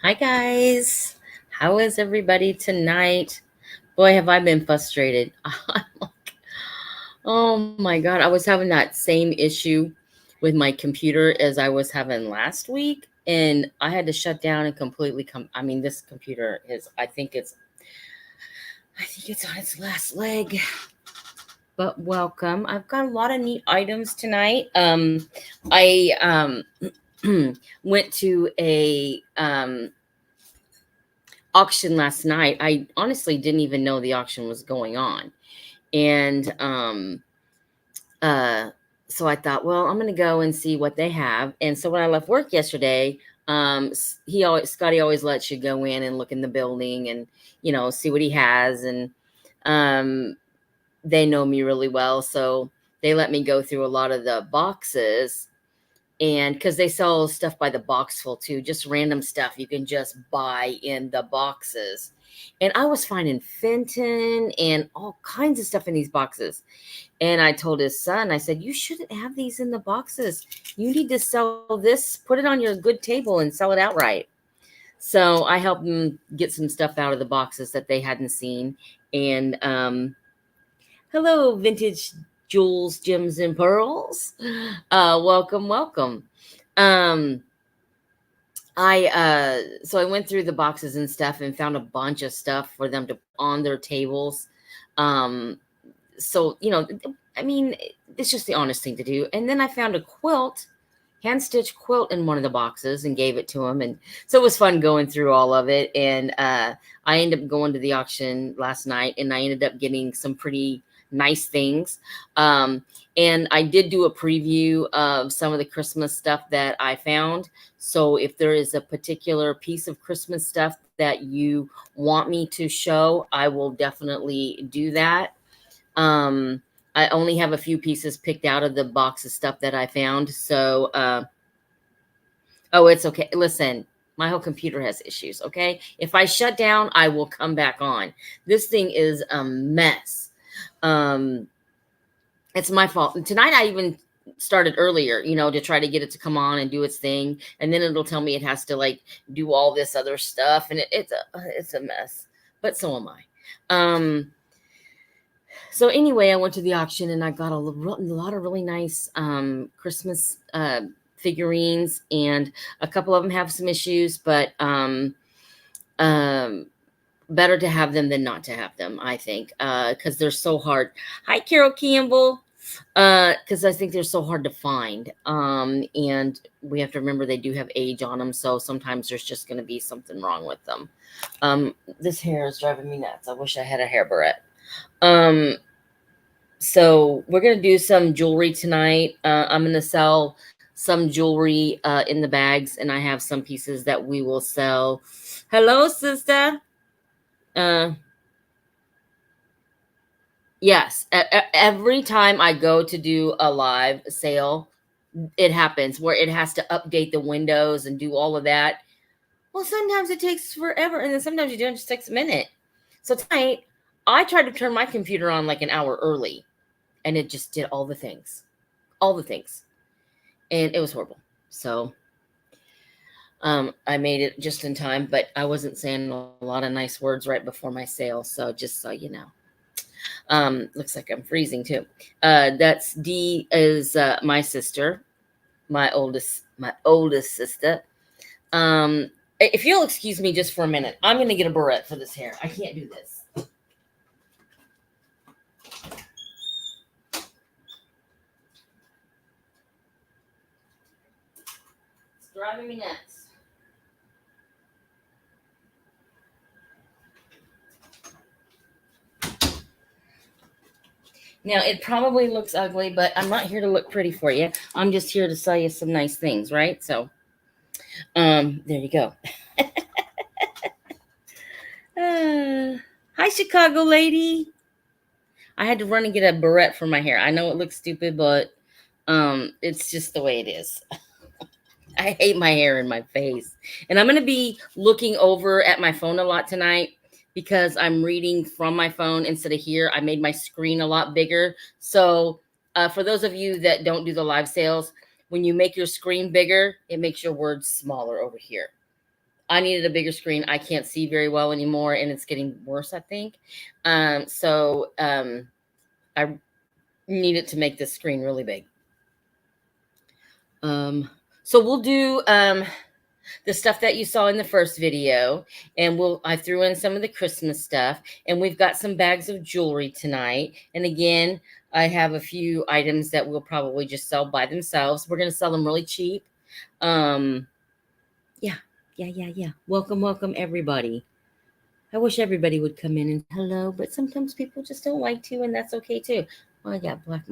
Hi, guys. How is everybody tonight? Boy, have I been frustrated. Oh my God. I was having that same issue with my computer as I was having last week. And I had to shut down and completely come. I mean, this computer is, I think it's on its last leg. But welcome. I've got a lot of neat items tonight. I went to a auction last night. I honestly didn't even know the auction was going on. And uh so I thought, well, I'm gonna go and see what they have. And so when I left work yesterday, Scotty always lets you go in and look in the building and see what he has. And um they know me really well, so they let me go through a lot of the boxes, and because they sell stuff by the boxful too, just random stuff you can just buy in the boxes. And I was finding Fenton and all kinds of stuff in these boxes. And I told his son, I said, you shouldn't have these in the boxes. You need to sell this, put it on your good table and sell it outright. So I helped them get some stuff out of the boxes that they hadn't seen. And hello, vintage jewels, gems, and pearls. Welcome, welcome. Um, I went through the boxes and stuff and found a bunch of stuff for them to put on their tables. Um, so I mean, it's just the honest thing to do. And then I found a quilt, hand stitched quilt in one of the boxes and gave it to him. And so it was fun going through all of it. And I ended up going to the auction last night, and I ended up getting some pretty nice things. And I did do a preview of some of the Christmas stuff that I found. So if there is a particular piece of Christmas stuff that you want me to show, I will definitely do that. Um, I only have a few pieces picked out of the box of stuff that I found. So, oh, it's okay. Listen, my whole computer has issues. Okay. If I shut down, I will come back on. This thing is a mess. Um, it's my fault. And tonight I even started earlier, to try to get it to come on and do its thing. And then it'll tell me it has to like do all this other stuff. And it's a mess, but so am I. So anyway, I went to the auction and I got a lot of really nice Christmas figurines, and a couple of them have some issues, but um, better to have them than not to have them, I think, because they're so hard. Hi, Carol Campbell. Because I think they're so hard to find. And we have to remember they do have age on them, so sometimes there's just going to be something wrong with them. This hair is driving me nuts. I wish I had a hair barrette. So we're gonna do some jewelry tonight. I'm gonna sell some jewelry in the bags, and I have some pieces that we will sell. Hello, sister. Uh, yes. Every time I go to do a live sale, it happens where it has to update the windows and do all of that. Well, sometimes it takes forever, and then sometimes you do it just takes a minute. So tonight, I tried to turn my computer on like an hour early, and it just did all the things, and it was horrible. So I made it just in time, but I wasn't saying a lot of nice words right before my sale, so just so you know. Looks like I'm freezing too. That's D is my sister, my oldest sister. If you'll excuse me just for a minute, I'm gonna get a barrette for this hair. I can't do this. It's driving me nuts. Now, it probably looks ugly, but I'm not here to look pretty for you. I'm just here to sell you some nice things, right? So, there you go. Hi, Chicago lady. I had to run and get a barrette for my hair. I know it looks stupid, but it's just the way it is. I hate my hair in my face. And I'm going to be looking over at my phone a lot tonight because I'm reading from my phone instead of here. I made my screen a lot bigger. So for those of you that don't do the live sales, when you make your screen bigger, it makes your words smaller over here. I needed a bigger screen. I can't see very well anymore, and it's getting worse, I think. So I needed to make this screen really big. So we'll do the stuff that you saw in the first video, and I threw in some of the Christmas stuff, and we've got some bags of jewelry tonight. And again, I have a few items that we'll probably just sell by themselves. We're going to sell them really cheap. Yeah. Welcome everybody. I wish everybody would come in and hello, but sometimes people just don't like to, and that's okay too. Well, I got black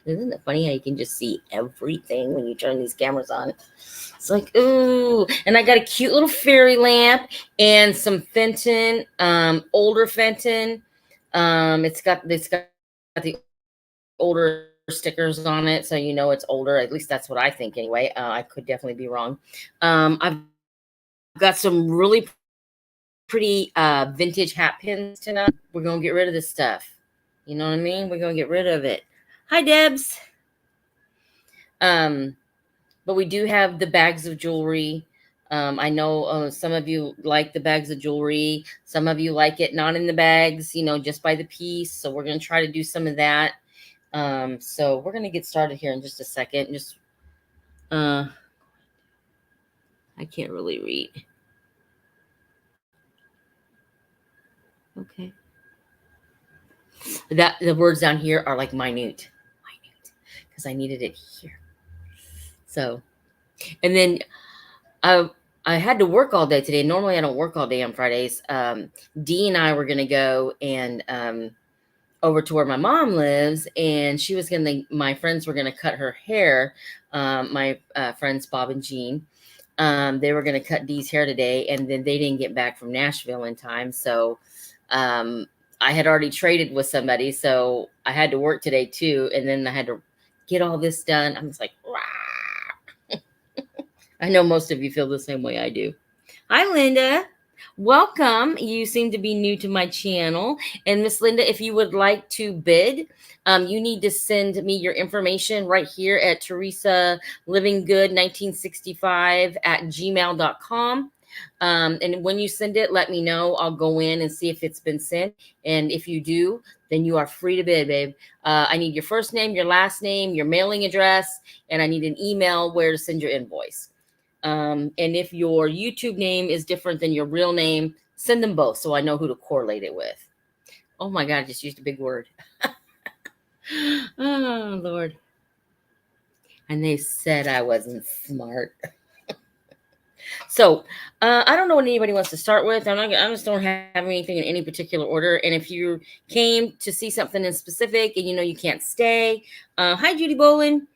isn't it funny how you can just see everything when you turn these cameras on? It's like, ooh. And I got a cute little fairy lamp and some Fenton, older Fenton. It's got the older stickers on it, so you know it's older. At least that's what I think anyway. I could definitely be wrong. I've got some really pretty vintage hat pins tonight. We're gonna get rid of this stuff. You know what I mean? We're gonna get rid of it. Hi, Debs. But we do have the bags of jewelry. I know some of you like the bags of jewelry. Some of you like it not in the bags, just by the piece. So we're gonna try to do some of that. So we're gonna get started here in just a second. I can't really read. Okay. The words down here are like minute, because I needed it here. So, and then I had to work all day today. Normally I don't work all day on Fridays. Dee and I were going to go and over to where my mom lives, and my friends were going to cut her hair. My friends, Bob and Jean, they were going to cut Dee's hair today, and then they didn't get back from Nashville in time. So, I had already traded with somebody, so I had to work today too. And then I had to get all this done. I'm just like, I know most of you feel the same way I do. Hi, Linda. Welcome. You seem to be new to my channel. And Miss Linda, if you would like to bid, you need to send me your information right here at teresalivingood1965@gmail.com. And when you send it, let me know. I'll go in and see if it's been sent. And if you do, then you are free to bid, babe. I need your first name, your last name, your mailing address, and I need an email where to send your invoice. And if your YouTube name is different than your real name, send them both so I know who to correlate it with. Oh my God, I just used a big word. Oh, Lord. And they said I wasn't smart. So I don't know what anybody wants to start with. I just don't have anything in any particular order. And if you came to see something in specific and you can't stay, hi, Judy Bolin.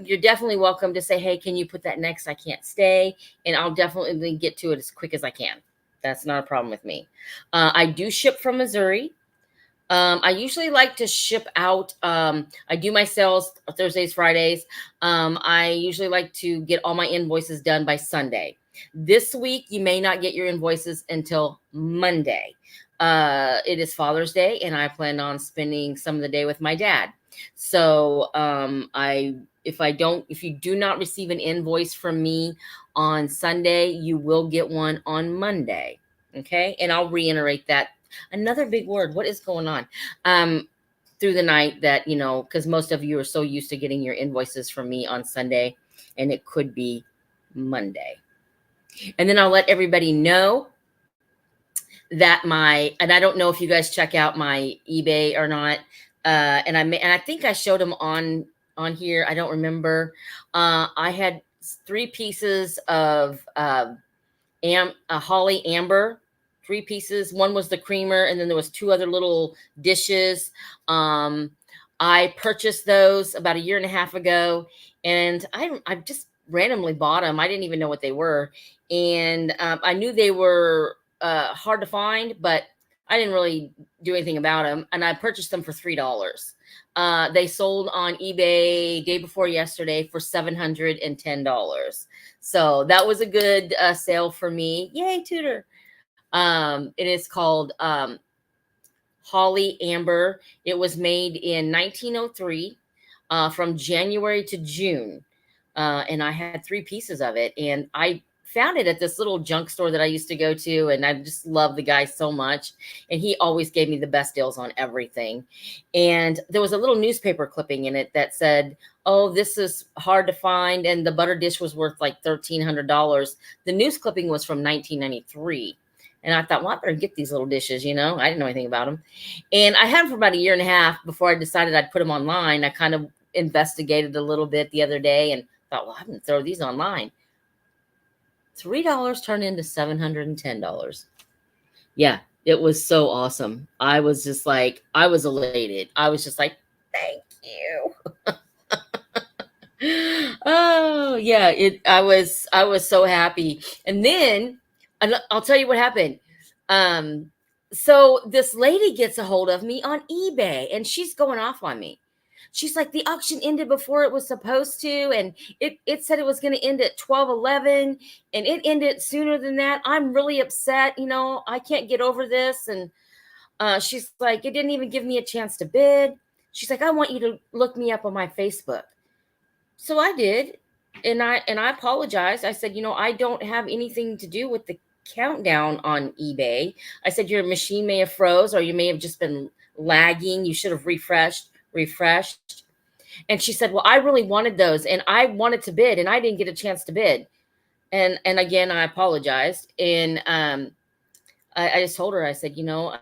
You're definitely welcome to say, hey, can you put that next? I can't stay. And I'll definitely get to it as quick as I can. That's not a problem with me. I do ship from Missouri. I usually like to ship out. I do my sales Thursdays, Fridays. I usually like to get all my invoices done by Sunday. This week, you may not get your invoices until Monday. It is Father's Day, and I plan on spending some of the day with my dad. So if you do not receive an invoice from me on Sunday, you will get one on Monday. Okay. And I'll reiterate that. Another big word. What is going on? Through the night that, because most of you are so used to getting your invoices from me on Sunday, and it could be Monday. And then I'll let everybody know that and I don't know if you guys check out my eBay or not. And I think I showed them on here. I don't remember. I had 3 pieces of Holly Amber, 3 pieces. One was the creamer, and then there was 2 other little dishes. I purchased those about 1.5 years ago, and I just randomly bought them. I didn't even know what they were, and I knew they were hard to find, but I didn't really do anything about them, and I purchased them for $3. They sold on eBay day before yesterday for $710. So that was a good sale for me. Yay, Tutor. It is called Holly Amber. It was made in 1903 from January to June. And I had 3 pieces of it. And I found it at this little junk store that I used to go to, and I just love the guy so much. And he always gave me the best deals on everything. And there was a little newspaper clipping in it that said, "Oh, this is hard to find," and the butter dish was worth like $1,300. The news clipping was from 1993. And I thought, well, I better get these little dishes, you know. I didn't know anything about them. And I had them for about a year and a half before I decided I'd put them online. I kind of investigated a little bit the other day and thought, well, I'm going to throw these online. $3 turned into $710. Yeah, it was so awesome. I was just like, I was elated. I was just like, thank you. Oh yeah, I was so happy. And then I'll tell you what happened. So this lady gets a hold of me on eBay and she's going off on me. She's like, the auction ended before it was supposed to, and it said it was going to end at 12:11, and it ended sooner than that. I'm really upset, you know, I can't get over this. And she's like, it didn't even give me a chance to bid. She's like, I want you to look me up on my Facebook. So I did, and I apologized. I said, you know, I don't have anything to do with the countdown on eBay. I said, your machine may have froze, or you may have just been lagging. You should have refreshed. And she said, well, I really wanted those, and I wanted to bid, and I didn't get a chance to bid. And again, I apologized. And I just told her, I said, you know,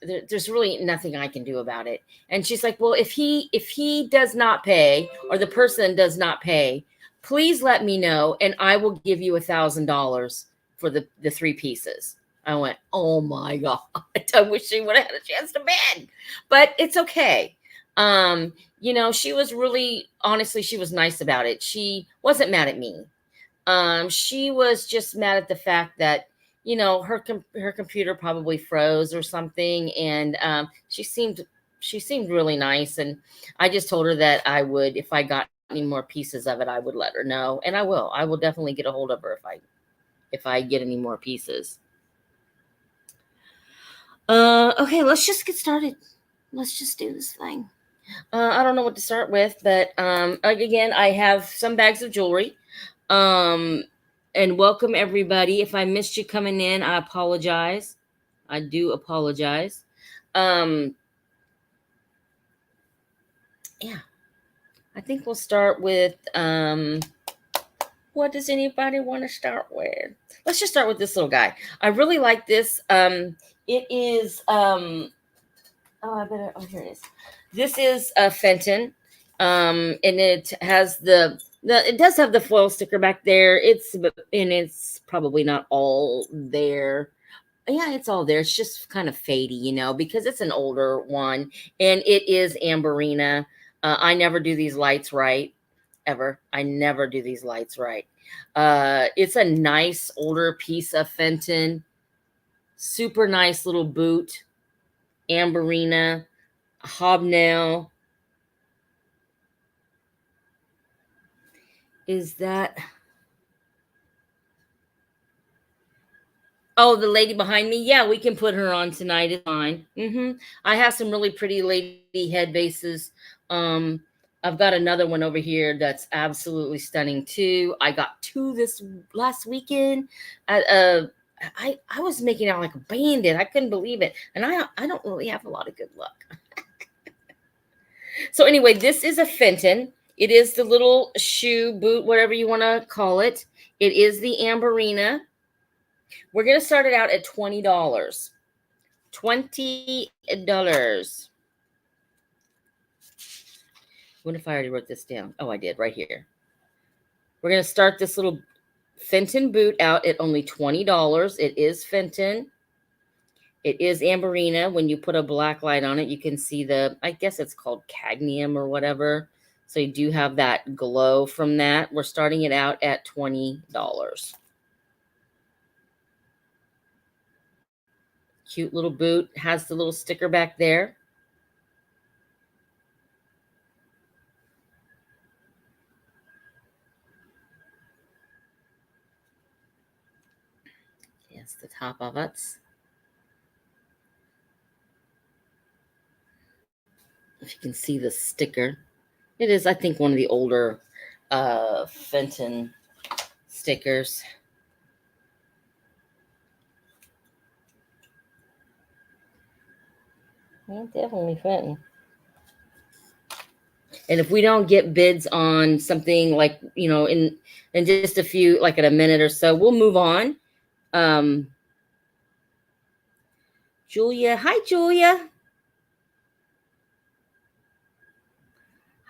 there's really nothing I can do about it. And she's like, well, if he does not pay, or the person does not pay, please let me know, and I will give you $1,000 for the 3 pieces. I went, oh my God, I wish she would have had a chance to bid, but it's okay. You know, she was really, honestly, she was nice about it. She wasn't mad at me. She was just mad at the fact that, you know, her computer probably froze or something. And she seemed really nice. And I just told her that I would, if I got any more pieces of it, I would let her know. And I will definitely get a hold of her if I get any more pieces. Okay, let's just get started. Let's just do this thing. I don't know what to start with, but again, I have some bags of jewelry. And welcome everybody. If I missed you coming in, I apologize. I do apologize. Yeah, I think we'll start with what does anybody want to start with? Let's just start with this little guy. I really like this. It is here it is. This is a Fenton, and it has it does have the foil sticker back there. It's probably not all there. Yeah, it's all there. It's just kind of fadey, you know, because it's an older one, and it is Amberina. I never do these lights right, ever. I never do these lights right. It's a nice older piece of Fenton. Super nice little boot. Amberina. Hobnail. Is that... Oh, the lady behind me? Yeah, we can put her on tonight. It's fine. I have some really pretty lady head vases. I've got another one over here that's absolutely stunning too. I got 2 this last weekend. I was making out like a bandit. I couldn't believe it. And I don't really have a lot of good luck. So anyway, this is a Fenton. It is the little shoe boot, whatever you want to call it. It is the Amberina. We're going to start it out at $20. $20. What if I already wrote this down? Oh, I did right here. We're going to start this little Fenton boot out at only $20. It is Fenton. It is Amberina. When you put a black light on it, you can see I guess it's called cadmium or whatever. So you do have that glow from that. We're starting it out at $20. Cute little boot. Has the little sticker back there. Yes, the top of it. If you can see the sticker. It is, I think, one of the older Fenton stickers. Yeah, definitely fitting. And if we don't get bids on something like, in just a few, like in a minute or so, we'll move on. Julia. Hi, Julia.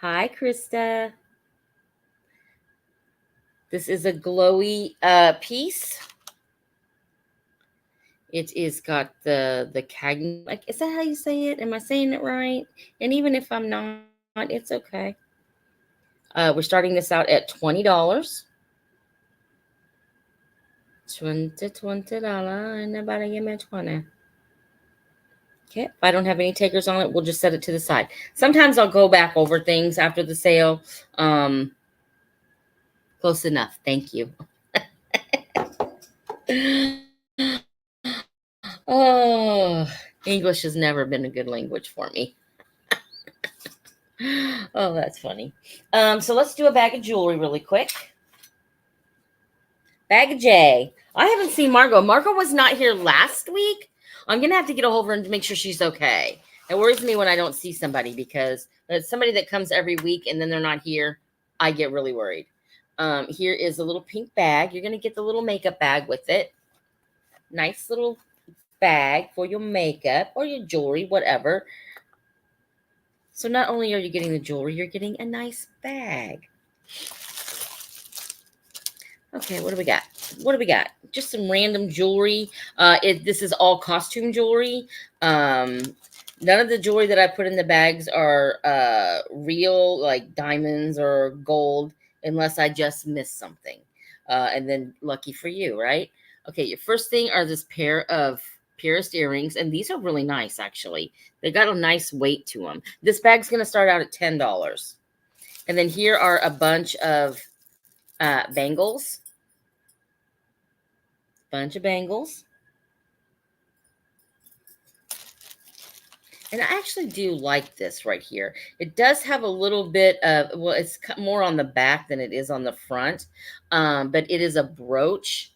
Hi, Krista. This is a glowy piece. It is got the cag, like, is that how you say it? Am I saying it right? And even if I'm not, it's okay. We're starting this out at $20. $20, and nobody give me 20. Okay, if I don't have any takers on it, we'll just set it to the side. Sometimes I'll go back over things after the sale. Close enough. Thank you. Oh, English has never been a good language for me. Oh, that's funny. So let's do a bag of jewelry really quick. Bag of J. I haven't seen Margot. Margot was not here last week. I'm going to have to get a hold of her and make sure she's okay. It worries me when I don't see somebody, because it's somebody that comes every week and then they're not here. I get really worried. Here is a little pink bag. You're going to get the little makeup bag with it. Nice little bag for your makeup or your jewelry, whatever. So not only are you getting the jewelry, you're getting a nice bag. Okay, what do we got? What do we got? Just some random jewelry. This is all costume jewelry. None of the jewelry that I put in the bags are real, like diamonds or gold, unless I just missed something. And then lucky for you, right? Okay, your first thing are this pair of pierced earrings, and these are really nice, actually. They got a nice weight to them. This bag's going to start out at $10. And then here are a bunch of bangles. Bunch of bangles. And I actually do like this right here. It does have a little bit of, well, it's more on the back than it is on the front. But it is a brooch.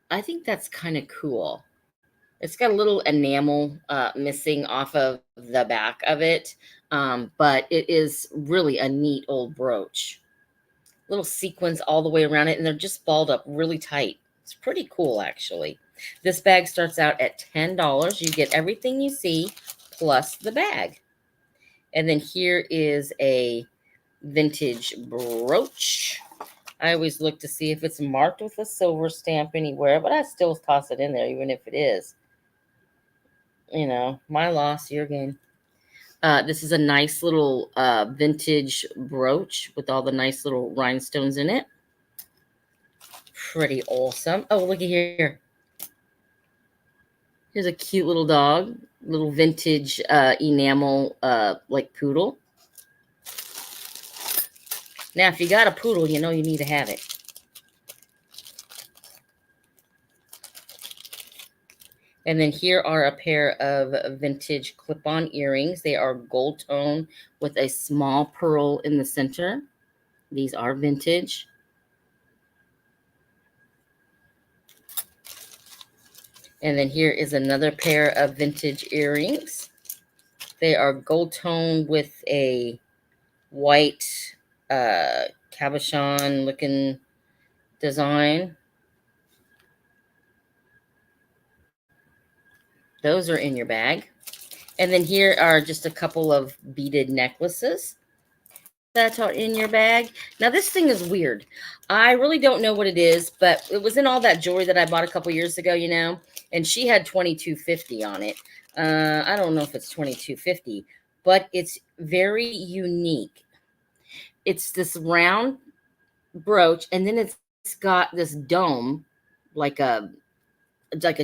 I think that's kind of cool. It's got a little enamel missing off of the back of it. But it is really a neat old brooch. Little sequins all the way around it, and they're just balled up really tight. It's pretty cool, actually. This bag starts out at $10. You get everything you see plus the bag. And then here is a vintage brooch. I always look to see if it's marked with a silver stamp anywhere, but I still toss it in there, even if it is. My loss, your gain. This is a nice little vintage brooch with all the nice little rhinestones in it. Pretty awesome. Oh, looky here. Here's a cute little dog, little vintage enamel like poodle. Now, if you got a poodle, you need to have it. And then here are a pair of vintage clip-on earrings. They are gold tone with a small pearl in the center. These are vintage. And then here is another pair of vintage earrings. They are gold tone with a white cabochon looking design. Those are in your bag. And then here are just a couple of beaded necklaces that are in your bag. Now, this thing is weird. I really don't know what it is, but it was in all that jewelry that I bought a couple years ago, and she had $22.50 on it. I don't know if it's $22.50, but it's very unique. It's this round brooch, and then it's got this dome, like a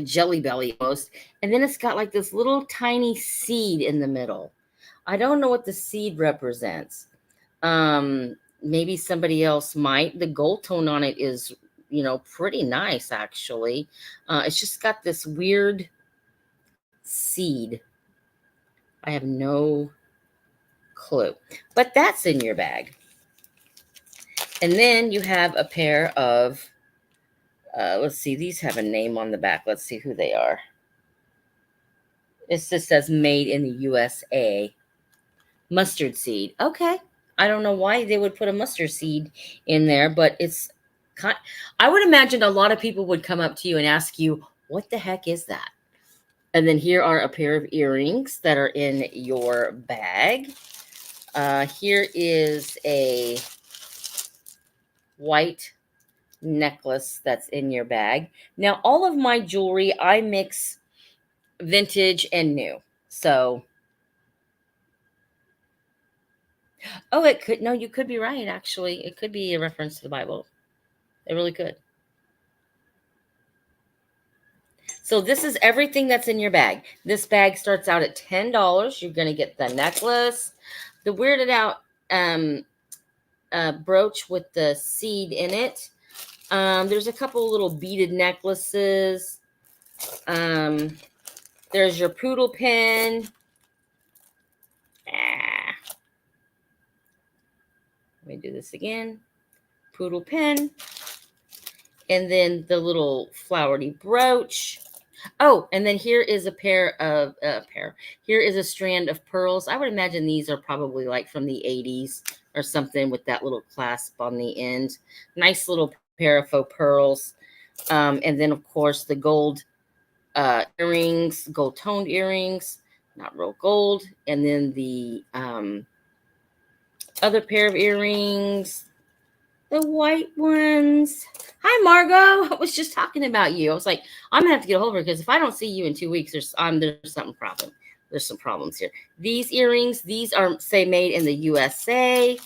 jelly belly almost, and then it's got like this little tiny seed in the middle. I don't know what the seed represents. Maybe somebody else might. The gold tone on it is, pretty nice, actually. It's just got this weird seed. I have no clue, but that's in your bag. And then you have a pair of let's see, these have a name on the back. Let's see who they are. It just says made in the USA. Mustard seed. Okay. I don't know why they would put a mustard seed in there, but it's kind. I would imagine a lot of people would come up to you and ask you, "What the heck is that?" And then here are a pair of earrings that are in your bag. Here is a white necklace that's in your bag. Now, all of my jewelry, I mix vintage and new. So, oh, it could, no, you could be right, actually. It could be a reference to the Bible. It really could. So this is everything that's in your bag. This bag starts out at $10. You're going to get the necklace, the weirded out brooch with the seed in it. There's a couple little beaded necklaces. There's your poodle pin. Let me do this again. Poodle pin. And then the little flowery brooch. Oh, and then here is a here is a strand of pearls. I would imagine these are probably like from the 80s or something with that little clasp on the end. Nice little pair of faux pearls. And then, of course, the gold earrings, gold toned earrings, not real gold. And then the other pair of earrings, the white ones. Hi, Margot. I was just talking about you. I was like, I'm gonna have to get a hold of her because if I don't see you in 2 weeks, there's something problem. There's some problems here. These earrings, these are say made in the USA.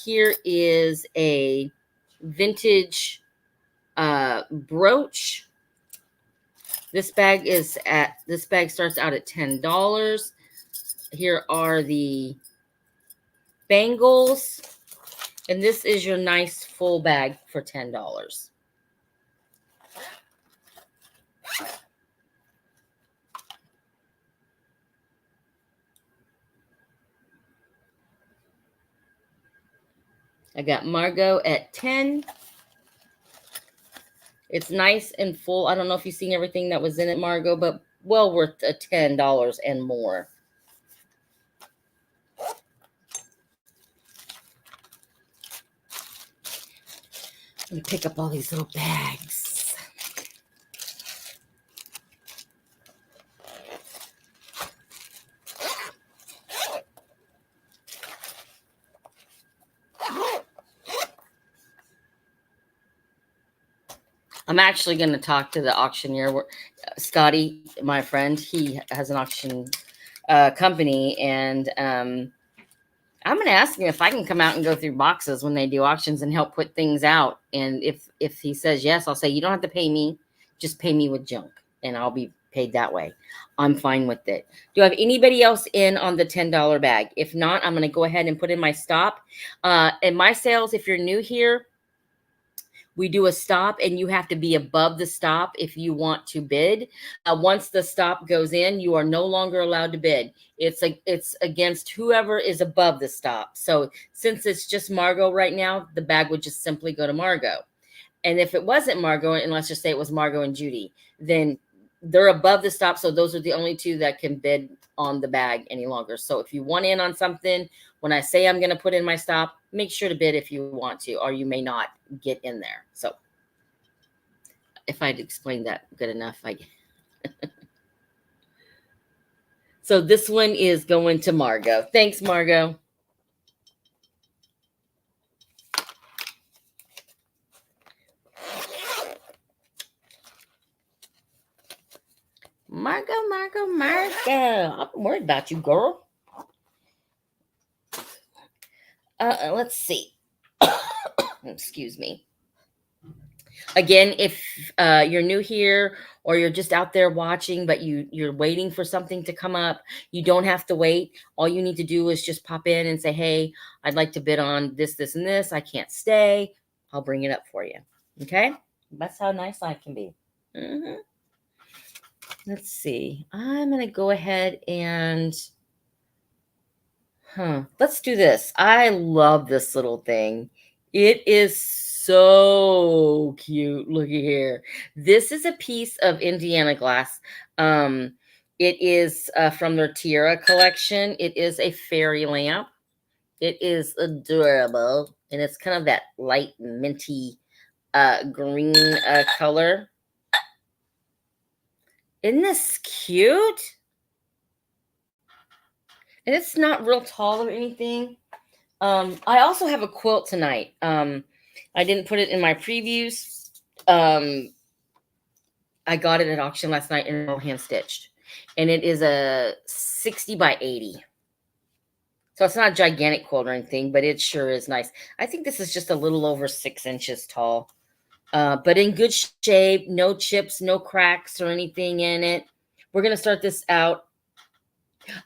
Here is a vintage brooch. This bag starts out at $10. Here are the bangles. And this is your nice full bag for $10. I got Margot at 10. It's nice and full. I don't know if you've seen everything that was in it, Margot, but well worth a $10 and more. Let me pick up all these little bags. I'm actually going to talk to the auctioneer, Scotty, my friend. He has an auction company, and I'm going to ask him if I can come out and go through boxes when they do auctions and help put things out. And if he says yes, I'll say, you don't have to pay me. Just pay me with junk and I'll be paid that way. I'm fine with it. Do I have anybody else in on the $10 bag? If not, I'm going to go ahead and put in my stop. In my sales, if you're new here, we do a stop and you have to be above the stop if you want to bid. Once the stop goes in, you are no longer allowed to bid. It's against whoever is above the stop. So since it's just Margot right now, the bag would just simply go to Margot. And if it wasn't Margot, and let's just say it was Margot and Judy, then they're above the stop. So those are the only two that can bid on the bag any longer. So if you want in on something, when I say I'm going to put in my stop, make sure to bid if you want to, or you may not get in there. So if I'd explained that good enough, So this one is going to Margot. Thanks, Margot. Margot. I'm worried about you, girl. Let's see. Excuse me. Again, if you're new here or you're just out there watching, but you're waiting for something to come up, you don't have to wait. All you need to do is just pop in and say, hey, I'd like to bid on this, this, and this. I can't stay. I'll bring it up for you. Okay? That's how nice I can be. Mm-hmm. Let's see. I'm going to go ahead and... Let's do this. I love this little thing. It is so cute. Looky here. This is a piece of Indiana glass. It is from their Tiara collection. It is a fairy lamp. It is adorable, and it's kind of that light minty green color. Isn't this cute? And it's not real tall or anything. I also have a quilt tonight. I didn't put it in my previews. I got it at auction last night and all hand stitched. And it is a 60 by 80. So it's not a gigantic quilt or anything, but it sure is nice. I think this is just a little over 6 inches tall. But in good shape, no chips, no cracks or anything in it. We're going to start this out.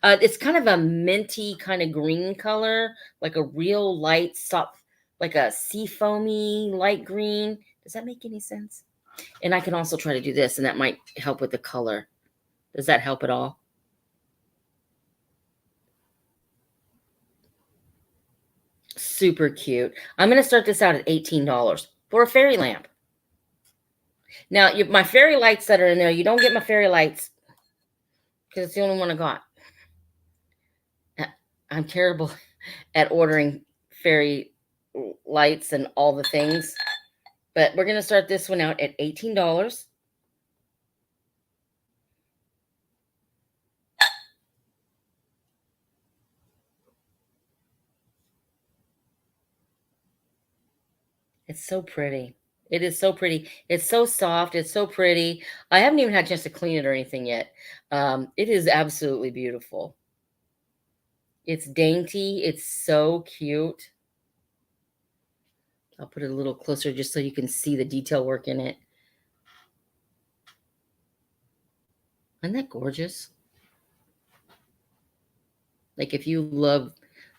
It's kind of a minty kind of green color, like a real light, soft, like a sea foamy light green. Does that make any sense? And I can also try to do this, and that might help with the color. Does that help at all? Super cute. I'm going to start this out at $18 for a fairy lamp. Now, my fairy lights that are in there, you don't get my fairy lights because it's the only one I got. I'm terrible at ordering fairy lights and all the things. But we're going to start this one out at $18. It's so pretty. It is so pretty. It's so soft. It's so pretty. I haven't even had a chance to clean it or anything yet. It is absolutely beautiful. It's dainty. It's so cute. I'll put it a little closer just so you can see the detail work in it. Isn't that gorgeous? Like if you love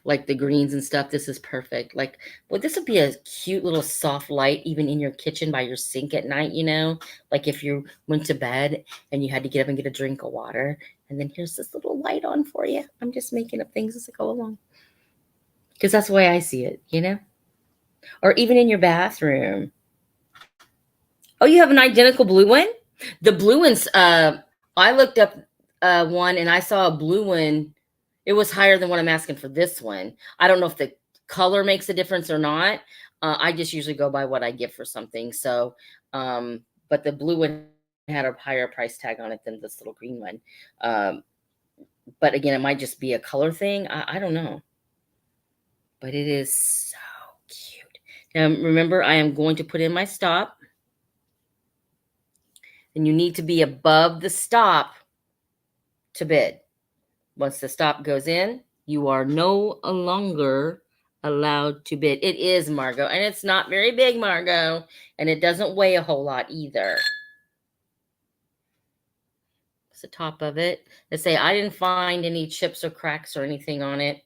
like the greens and stuff, this is perfect. Like, well, this would be a cute little soft light even in your kitchen by your sink at night, you know? Like if you went to bed and you had to get up and get a drink of water, and then here's this little light on for you. I'm just making up things as I go along. Because that's the way I see it, you know? Or even in your bathroom. Oh, you have an identical blue one? The blue ones, I looked up one and I saw a blue one. It was higher than what I'm asking for this one. I don't know if the color makes a difference or not. I just usually go by what I get for something. So, but the blue one had a higher price tag on it than this little green one. But again, it might just be a color thing. I don't know. But it is so cute. Now, remember, I am going to put in my stop. And you need to be above the stop to bid. Once the stop goes in, you are no longer allowed to bid. It is Margot, and it's not very big, Margot, and it doesn't weigh a whole lot either. It's the top of it. They say I didn't find any chips or cracks or anything on it.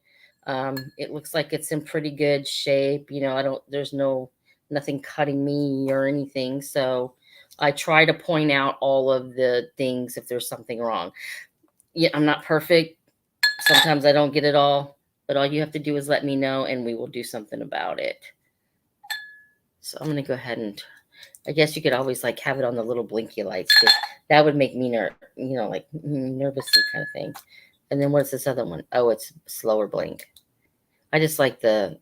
It looks like it's in pretty good shape. You know, there's nothing cutting me or anything. So I try to point out all of the things if there's something wrong. Yeah, I'm not perfect. Sometimes I don't get it all, but all you have to do is let me know and we will do something about it. So I'm going to go ahead and, I guess you could always like have it on the little blinky lights, because that would make me like nervousy kind of thing. And then what's this other one? Oh, it's slower blink. I just like but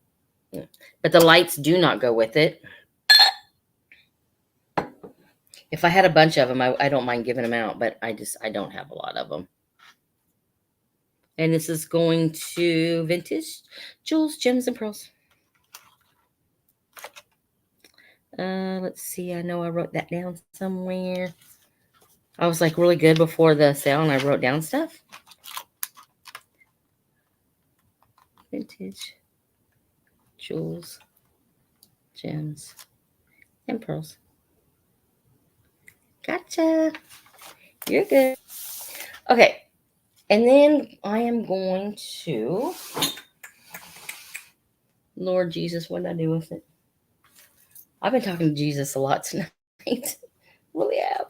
the lights do not go with it. If I had a bunch of them, I don't mind giving them out, but I don't have a lot of them. And this is going to Vintage Jewels, Gems, and Pearls. Let's see. I know I wrote that down somewhere. I was like really good before the sale, and I wrote down stuff. Vintage Jewels, Gems, and Pearls. Gotcha. You're good. Okay. And then I am going to, Lord Jesus, what did I do with it? I've been talking to Jesus a lot tonight. Really have.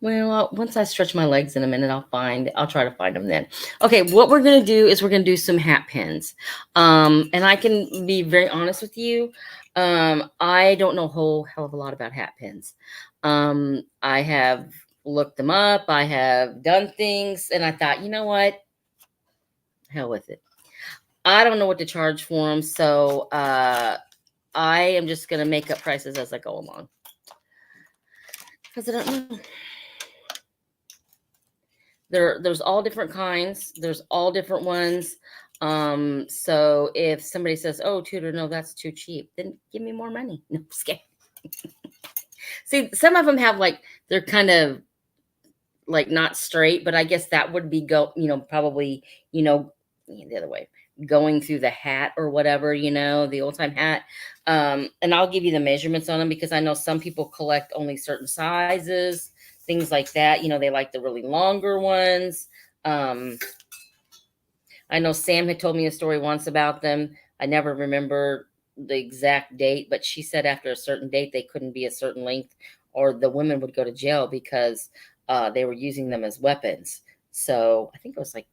Well, once I stretch my legs in a minute, I'll try to find them then. Okay, what we're going to do is we're going to do some hat pins. And I can be very honest with you. I don't know a whole hell of a lot about hat pins. I have looked them up. I have done things, and I thought, you know what? Hell with it. I don't know what to charge for them, so I am just gonna make up prices as I go along because I don't know. There's all different kinds. There's all different ones. So if somebody says, "Oh, Tudor, no, that's too cheap," then give me more money. No, just kidding. See, some of them have like they're kind of like not straight, but I guess that would be probably, the other way, going through the hat or whatever, the old time hat. And I'll give you the measurements on them because I know some people collect only certain sizes, things like that. They like the really longer ones. I know Sam had told me a story once about them. I never remember the exact date, but she said after a certain date, they couldn't be a certain length or the women would go to jail because they were using them as weapons. So I think it was like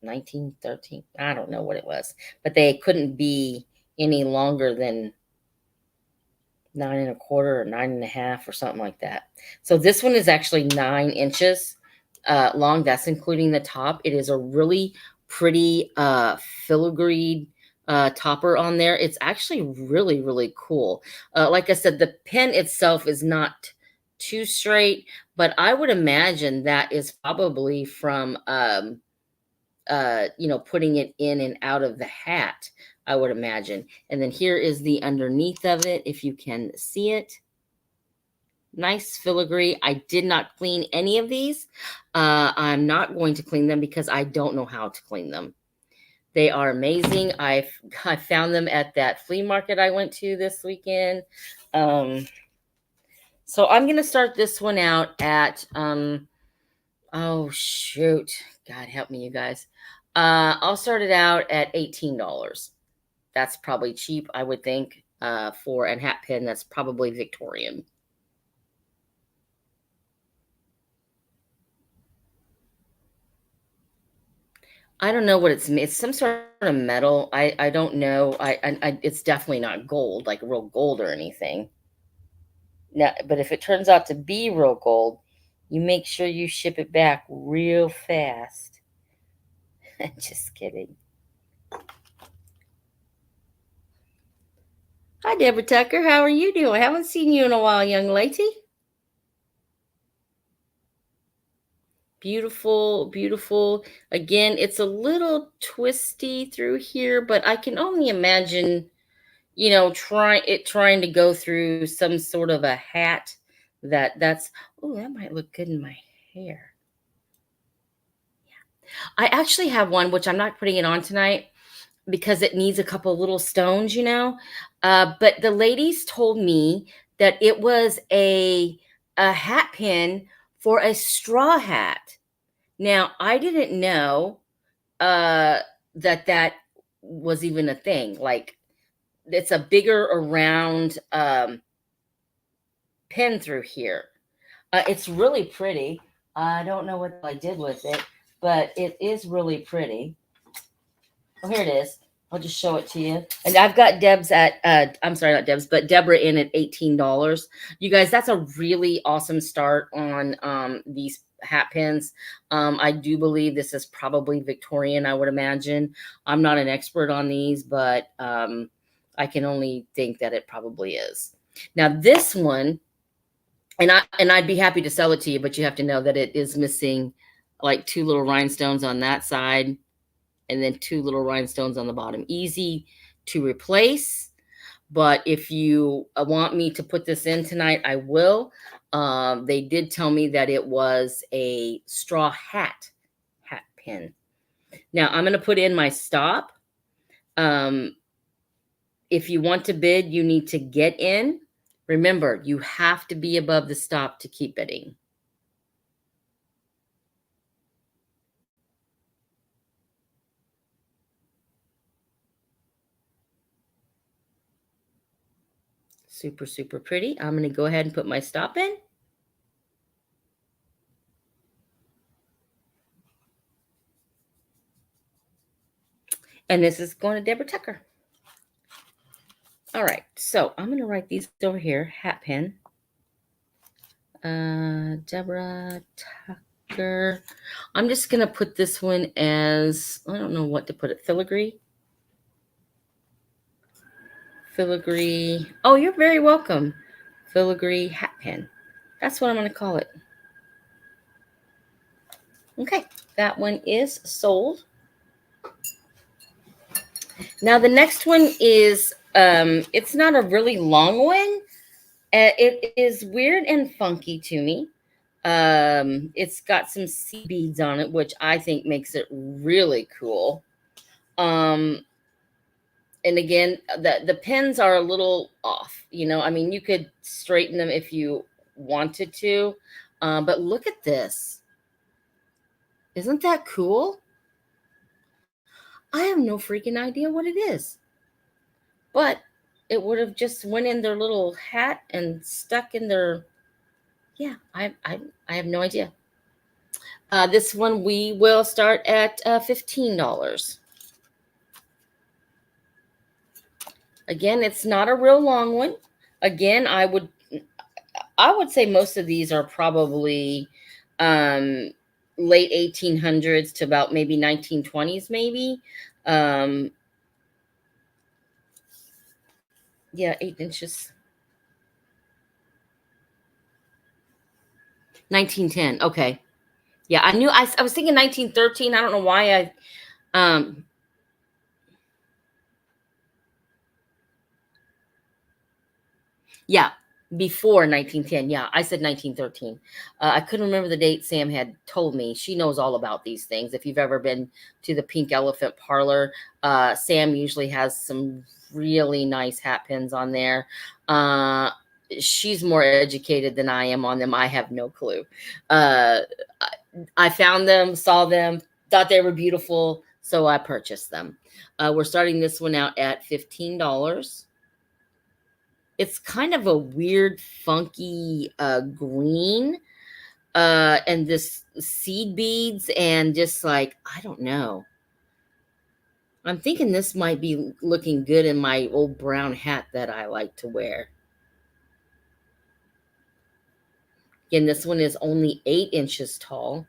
1913. I don't know what it was, but they couldn't be any longer than 9.25 or 9.5 or something like that. So this one is actually 9 inches long. That's including the top. It is a really pretty filigreed topper on there. It's actually really, really cool. Like I said, the pen itself is not too straight, but I would imagine that is probably from putting it in and out of the hat, I would imagine. And then here is the underneath of it, if you can see it. Nice filigree. I did not clean any of these. I'm not going to clean them because I don't know how to clean them. They are amazing. I found them at that flea market I went to this weekend. So I'm going to start this one out at, oh, shoot. God help me, you guys. I'll start it out at $18. That's probably cheap, I would think, for a hat pin that's probably Victorian. I don't know what it's some sort of metal. I don't know. It's definitely not gold, like real gold or anything. Now, but if it turns out to be real gold, you make sure you ship it back real fast. Just kidding. Hi, Deborah Tucker. How are you doing? I haven't seen you in a while, young lady. Beautiful, beautiful. Again, it's a little twisty through here, but I can only imagine, trying to go through some sort of a hat that's, oh, that might look good in my hair. Yeah. I actually have one, which I'm not putting it on tonight because it needs a couple little stones, but the ladies told me that it was a hat pin for a straw hat. Now, I didn't know that was even a thing. Like, it's a bigger around pin through here. It's really pretty. I don't know what I did with it, but it is really pretty. Oh, here it is. I'll just show it to you. And I've got Deb's at, I'm sorry, not Deb's, but Deborah in at $18. You guys, that's a really awesome start on these hat pins. I do believe this is probably Victorian, I would imagine. I'm not an expert on these, but I can only think that it probably is. Now this one, and I'd be happy to sell it to you, but you have to know that it is missing like 2 little rhinestones on that side and then 2 little rhinestones on the bottom. Easy to replace, but if you want me to put this in tonight, I will. They did tell me that it was a straw hat pin. Now I'm going to put in my stop. If you want to bid, you need to get in. Remember, you have to be above the stop to keep bidding. Super, super pretty. I'm going to go ahead and put my stop in. And this is going to Deborah Tucker. All right, so I'm going to write these over here, hat pin. Deborah Tucker. I'm just going to put this one as, I don't know what to put it, filigree. Filigree. Oh, you're very welcome. Filigree hat pin. That's what I'm going to call it. Okay, that one is sold. Now the next one is, it's not a really long one. It is weird and funky to me. It's got some sea beads on it, which I think makes it really cool. And again, the pins are a little off, you know, I mean, you could straighten them if you wanted to, but look at this. Isn't that cool? I have no freaking idea what it is, but it would have just went in their little hat and stuck in their, yeah, I have no idea. This one we will start at $15. Again, it's not a real long one. Again, I would say most of these are probably late 1800s to about maybe 1920s, maybe. Yeah, 8 inches. 1910. Okay. Yeah, I knew I was thinking 1913. I don't know why yeah, before 1910. Yeah, I said 1913. I couldn't remember the date. Sam had told me. She knows all about these things. If you've ever been to the Pink Elephant Parlor, Sam usually has some really nice hat pins on there. She's more educated than I am on them. I have no clue. I found them, saw them, thought they were beautiful, so I purchased them. We're starting this one out at $15. It's kind of a weird, funky green, and this seed beads, and just like, I don't know. I'm thinking this might be looking good in my old brown hat that I like to wear. Again, this one is only 8 inches tall,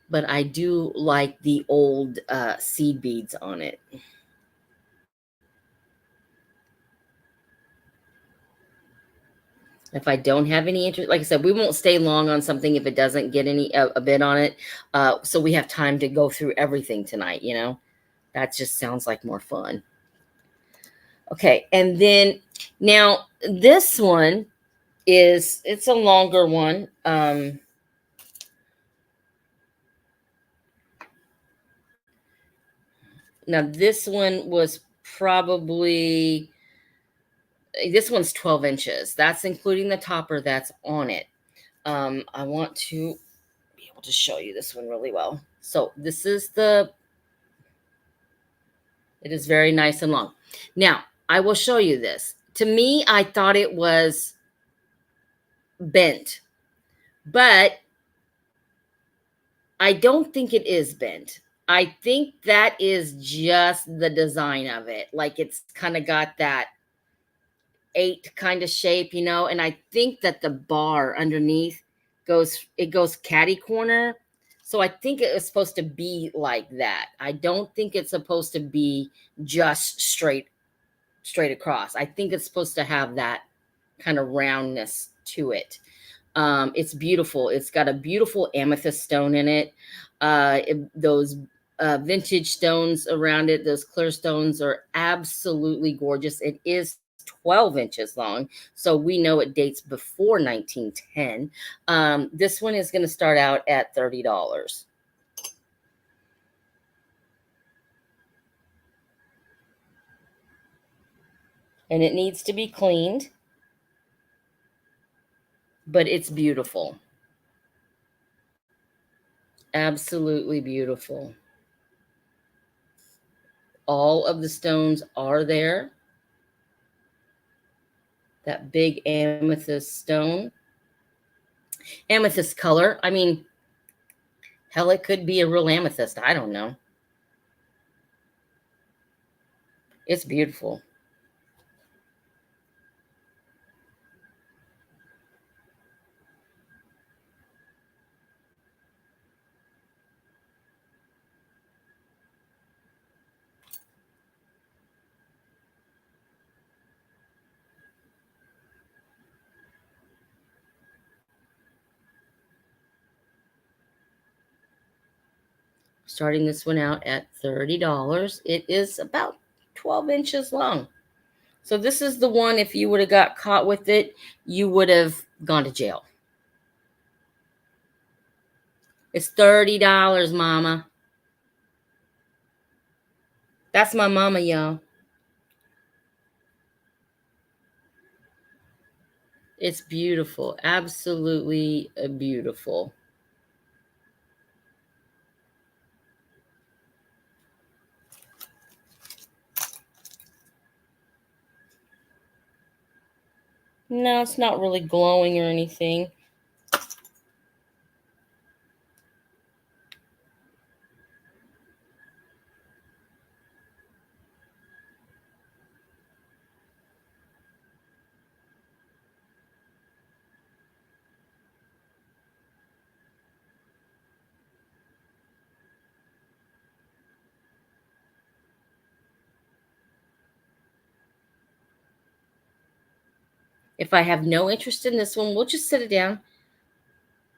but I do like the old seed beads on it. If I don't have any interest, like I said, we won't stay long on something if it doesn't get any a bid on it. So we have time to go through everything tonight, you know. That just sounds like more fun. Okay, and then now this one it's a longer one. Now this one was probably, this one's 12 inches. That's including the topper that's on it. I want to be able to show you this one really well. So this is it is very nice and long. Now, I will show you this. To me, I thought it was bent, but I don't think it is bent. I think that is just the design of it. Like it's kind of got that 8 kind of shape, you know, and I think that the bar underneath goes catty corner. So I think it was supposed to be like that. I don't think it's supposed to be just straight across. I think it's supposed to have that kind of roundness to it. It's beautiful. It's got a beautiful amethyst stone in it. Those vintage stones around it, those clear stones are absolutely gorgeous. It is 12 inches long, so we know it dates before 1910. This one is going to start out at $30. And it needs to be cleaned, but it's beautiful. Absolutely beautiful. All of the stones are there. That big amethyst stone. Amethyst color. I mean, hell, it could be a real amethyst. I don't know. It's beautiful. Starting this one out at $30. It is about 12 inches long. So this is the one, if you would have got caught with it, you would have gone to jail. It's $30, mama. That's my mama, y'all. It's beautiful. Absolutely beautiful. No, it's not really glowing or anything. If I have no interest in this one, we'll just set it down.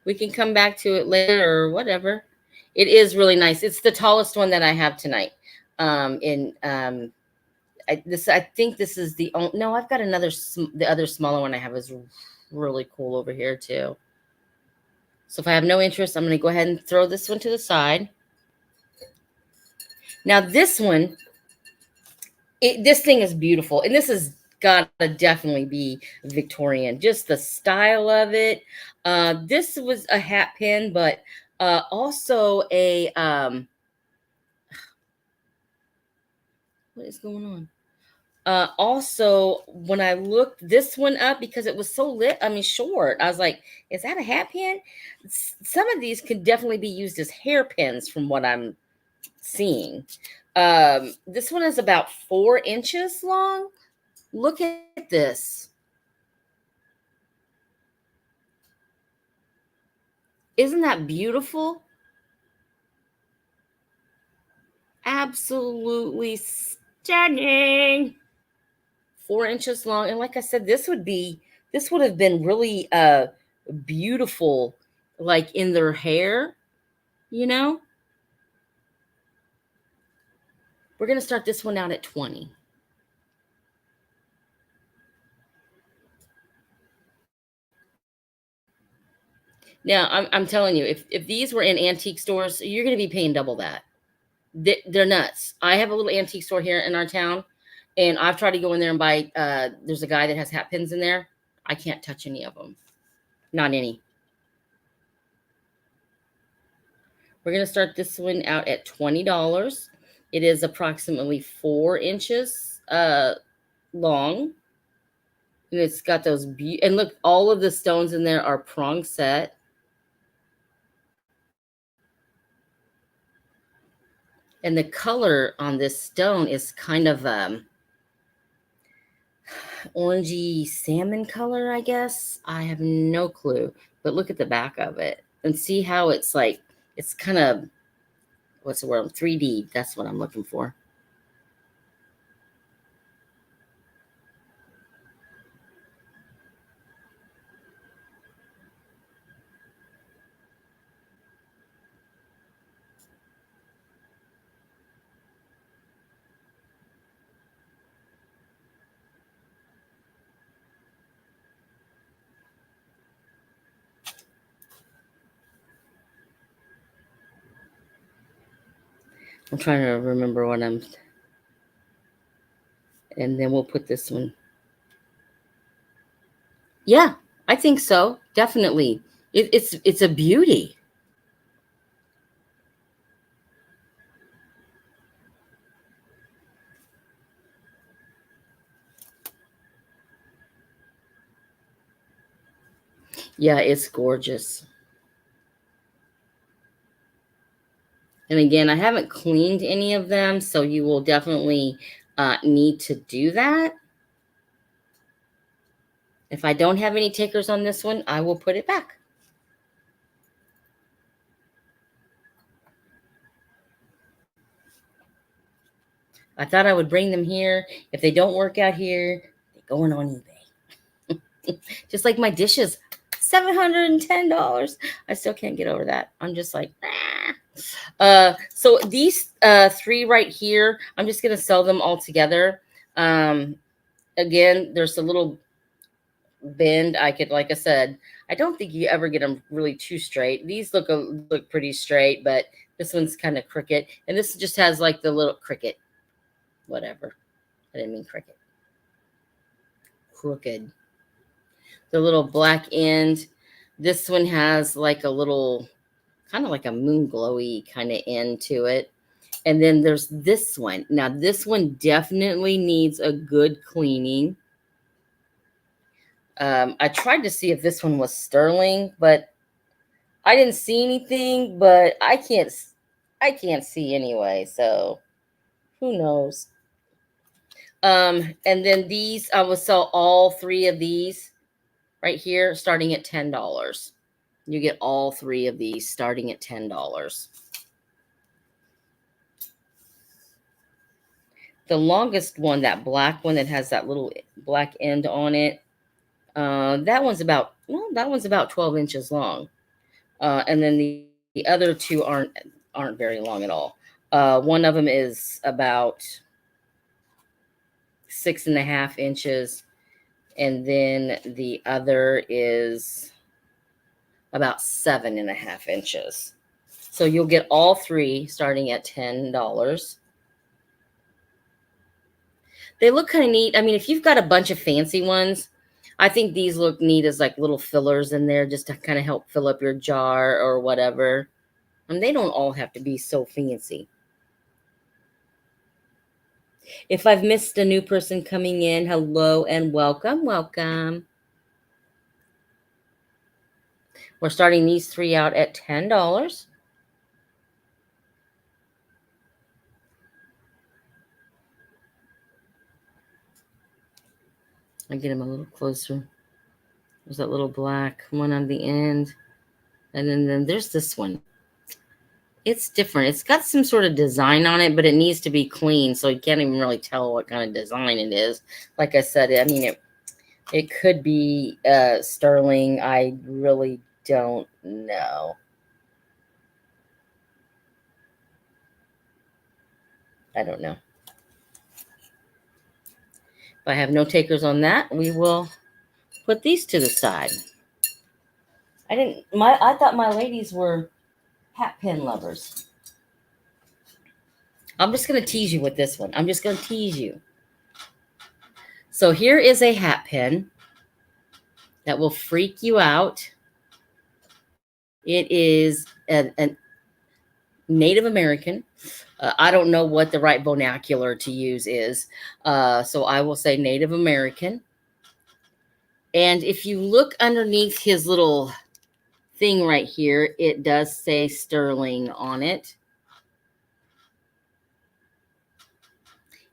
We can come back to it later or whatever. It is really nice. It's the tallest one that I have tonight. I think this is the only. No, I've got another. The other smaller one I have is really cool over here too. So if I have no interest, I'm going to go ahead and throw this one to the side. Now this one, this thing is beautiful, and this has got to definitely be Victorian. Just the style of it. This was a hat pin, but also a what is going on? Also, when I looked this one up, because it was so short, I was like, is that a hat pin? Some of these could definitely be used as hairpins from what I'm seeing. This one is about 4 inches long. Look at this. Isn't that beautiful? Absolutely stunning. 4 inches long. And like I said, this would have been really beautiful, like in their hair, you know. We're going to start this one out at 20. Now, I'm telling you, if these were in antique stores, you're going to be paying double that. They're nuts. I have a little antique store here in our town, and I've tried to go in there and buy. There's a guy that has hat pins in there. I can't touch any of them. Not any. We're going to start this one out at $20. It is approximately 4 inches long. And it's got those and look, all of the stones in there are prong set. And the color on this stone is kind of orangey salmon color, I guess. I have no clue. But look at the back of it and see how it's like, it's kind of, what's the word? 3D. That's what I'm looking for. I'm trying to remember what I'm, and then we'll put this one. Yeah, I think so. Definitely. It's a beauty. Yeah, it's gorgeous. And again, I haven't cleaned any of them, so you will definitely need to do that. If I don't have any takers on this one, I will put it back. I thought I would bring them here. If they don't work out here, they're going on eBay. Just like my dishes, $710. I still can't get over that. I'm just like, ah. So these three right here, I'm just gonna sell them all together. Again, there's a little bend. Like I said, I don't think you ever get them really too straight. These look pretty straight, but this one's kind of crooked, and this just has like the little cricket, whatever. I didn't mean cricket. Crooked. The little black end. This one has like a little, kind of like a moon glowy kind of end to it. And then there's this one. Now, this one definitely needs a good cleaning. I tried to see if this one was sterling, but I didn't see anything. But I can't see anyway. So who knows? And then these, I will sell all three of these right here, starting at $10. You get all three of these starting at $10. The longest one, that black one that has that little black end on it, that one's about 12 inches long. And then the other two aren't very long at all. One of them is about 6.5 inches, and then the other is about 7.5 inches. So you'll get all three starting at $10. They look kind of neat. I mean, if you've got a bunch of fancy ones, I think these look neat as like little fillers in there just to kind of help fill up your jar or whatever. And they don't all have to be so fancy. If I've missed a new person coming in, hello and welcome. Welcome. We're starting these three out at $10. I get them a little closer. There's that little black one on the end. And then there's this one. It's different. It's got some sort of design on it, but it needs to be clean. So you can't even really tell what kind of design it is. Like I said, I mean, it could be sterling. I really don't know. I don't know. If I have no takers on that, we will put these to the side. I thought my ladies were hat pin lovers. I'm just going to tease you with this one. I'm just going to tease you. So here is a hat pin that will freak you out. It is a Native American. I don't know what the right vernacular to use is. So I will say Native American. And if you look underneath his little thing right here, it does say sterling on it.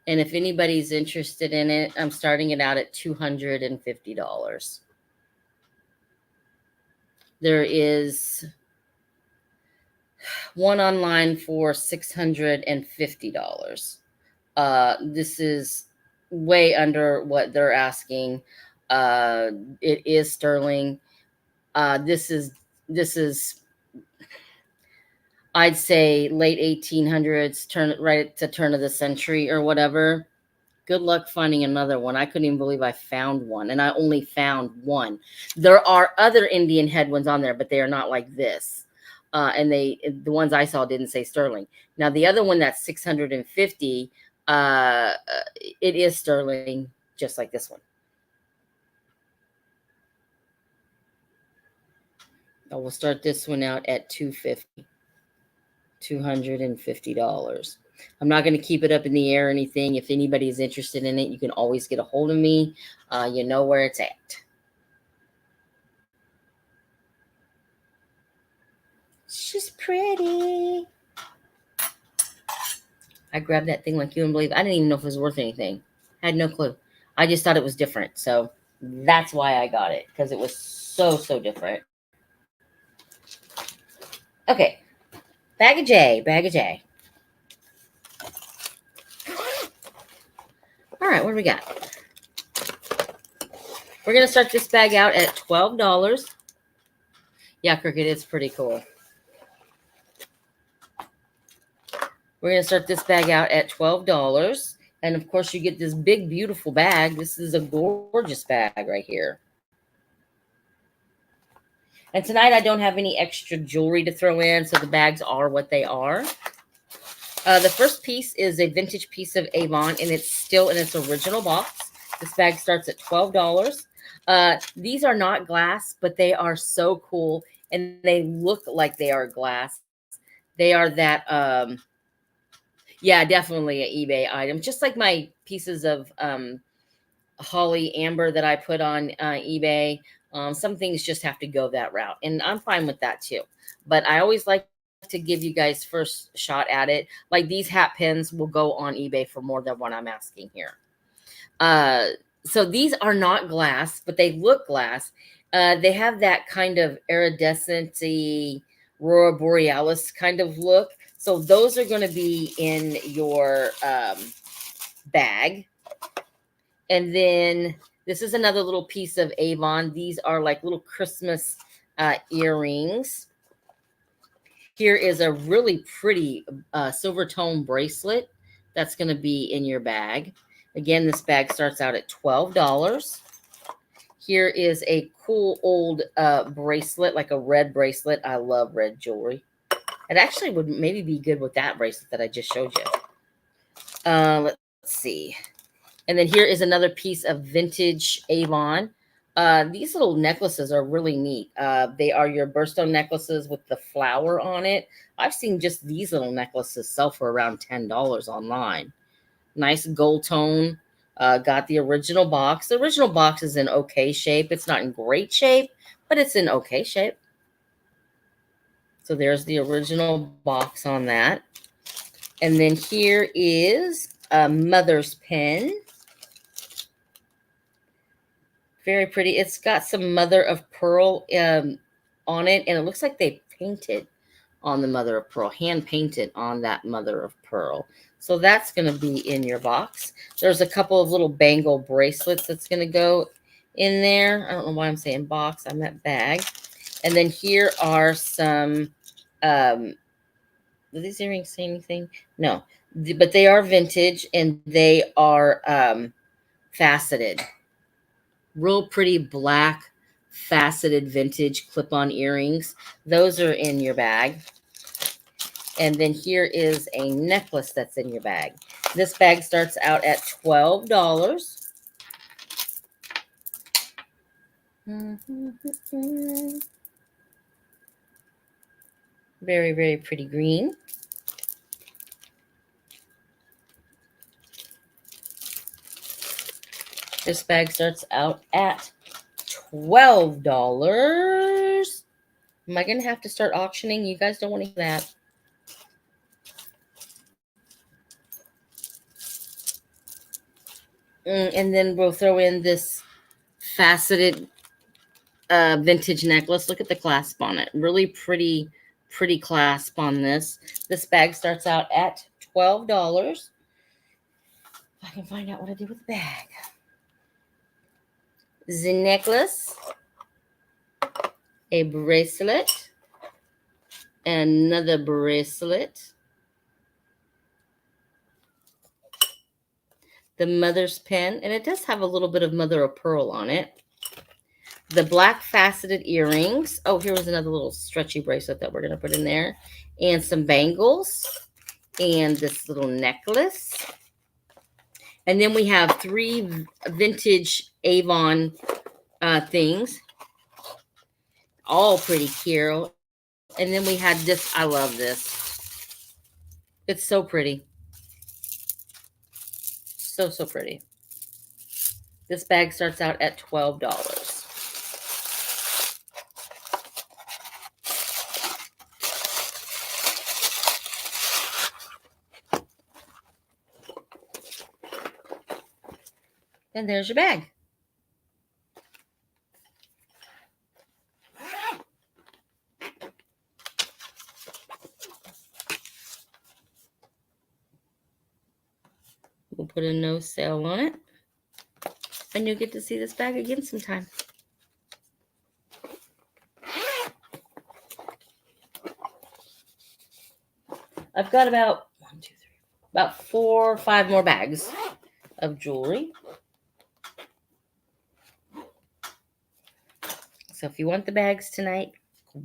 And if anybody's interested in it, I'm starting it out at $250. There is one online for $650. This is way under what they're asking. It is sterling. This is I'd say late 1800s, turn of the century or whatever. Good luck finding another one. I couldn't even believe I found one, and I only found one. There are other Indian head ones on there, but they are not like this. And the ones I saw didn't say sterling. Now the other one that's 650, it is sterling, just like this one. I will start this one out at $250. I'm not going to keep it up in the air or anything. If anybody's interested in it, you can always get a hold of me. You know where it's at. She's pretty. I grabbed that thing like you wouldn't believe. I didn't even know if it was worth anything. I had no clue. I just thought it was different. So that's why I got it, because it was so different. Okay. Bag of J. All right, what do we got? We're going to start this bag out at $12. Yeah, Cricket, it's pretty cool. We're going to start this bag out at $12. And of course, you get this big, beautiful bag. This is a gorgeous bag right here. And tonight I don't have any extra jewelry to throw in, so the bags are what they are. The first piece is a vintage piece of Avon, and it's still in its original box. This bag starts at $12. These are not glass, but they are so cool, and they look like they are glass. They are that, yeah, definitely an eBay item. Just like my pieces of Holly Amber that I put on eBay. Some things just have to go that route, and I'm fine with that too. But I always like to give you guys first shot at it. Like these hat pins will go on eBay for more than what I'm asking here. So these are not glass, but they look glass. They have that kind of iridescent-y Aurora Borealis kind of look. So those are going to be in your bag. And then this is another little piece of Avon. These are like little Christmas earrings. Here is a really pretty silver tone bracelet that's going to be in your bag. Again, this bag starts out at $12. Here is a cool old bracelet, like a red bracelet. I love red jewelry. It actually would maybe be good with that bracelet that I just showed you. Let's see. And then here is another piece of vintage Avon. These little necklaces are really neat. They are your birthstone necklaces with the flower on it. I've seen just these little necklaces sell for around $10 online. Nice gold tone. Got the original box. The original box is in okay shape. It's not in great shape, but it's in okay shape. So there's the original box on that. And then here is a mother's pen. Very pretty. It's got some mother of pearl on it, and it looks like they painted on the mother of pearl, hand painted on that mother of pearl. So that's going to be in your box. There's a couple of little bangle bracelets that's going to go in there. I don't know why I'm saying box. I meant bag. And then here are some, do these earrings say anything? No, but they are vintage and they are faceted. Real pretty black faceted vintage clip-on earrings. Those are in your bag. And then here is a necklace that's in your bag. This bag starts out at $12. Very, very pretty green. This bag starts out at $12. Am I going to have to start auctioning? You guys don't want to hear that. And then we'll throw in this faceted vintage necklace. Look at the clasp on it. Really pretty, pretty clasp on this. This bag starts out at $12. I can find out what I did with the bag. The necklace, a bracelet, another bracelet, the mother's pen, and it does have a little bit of mother of pearl on it. The black faceted earrings. Oh, here was another little stretchy bracelet that we're going to put in there. And some bangles. And this little necklace. And then we have 3 vintage Avon things. All pretty cute. And then we had this. I love this. It's so pretty. So, so pretty. This bag starts out at $12. And there's your bag. We'll put a no sale on it. And you'll get to see this bag again sometime. I've got about 1, 2, 3. about 4 or 5 more bags of jewelry. So if you want the bags tonight,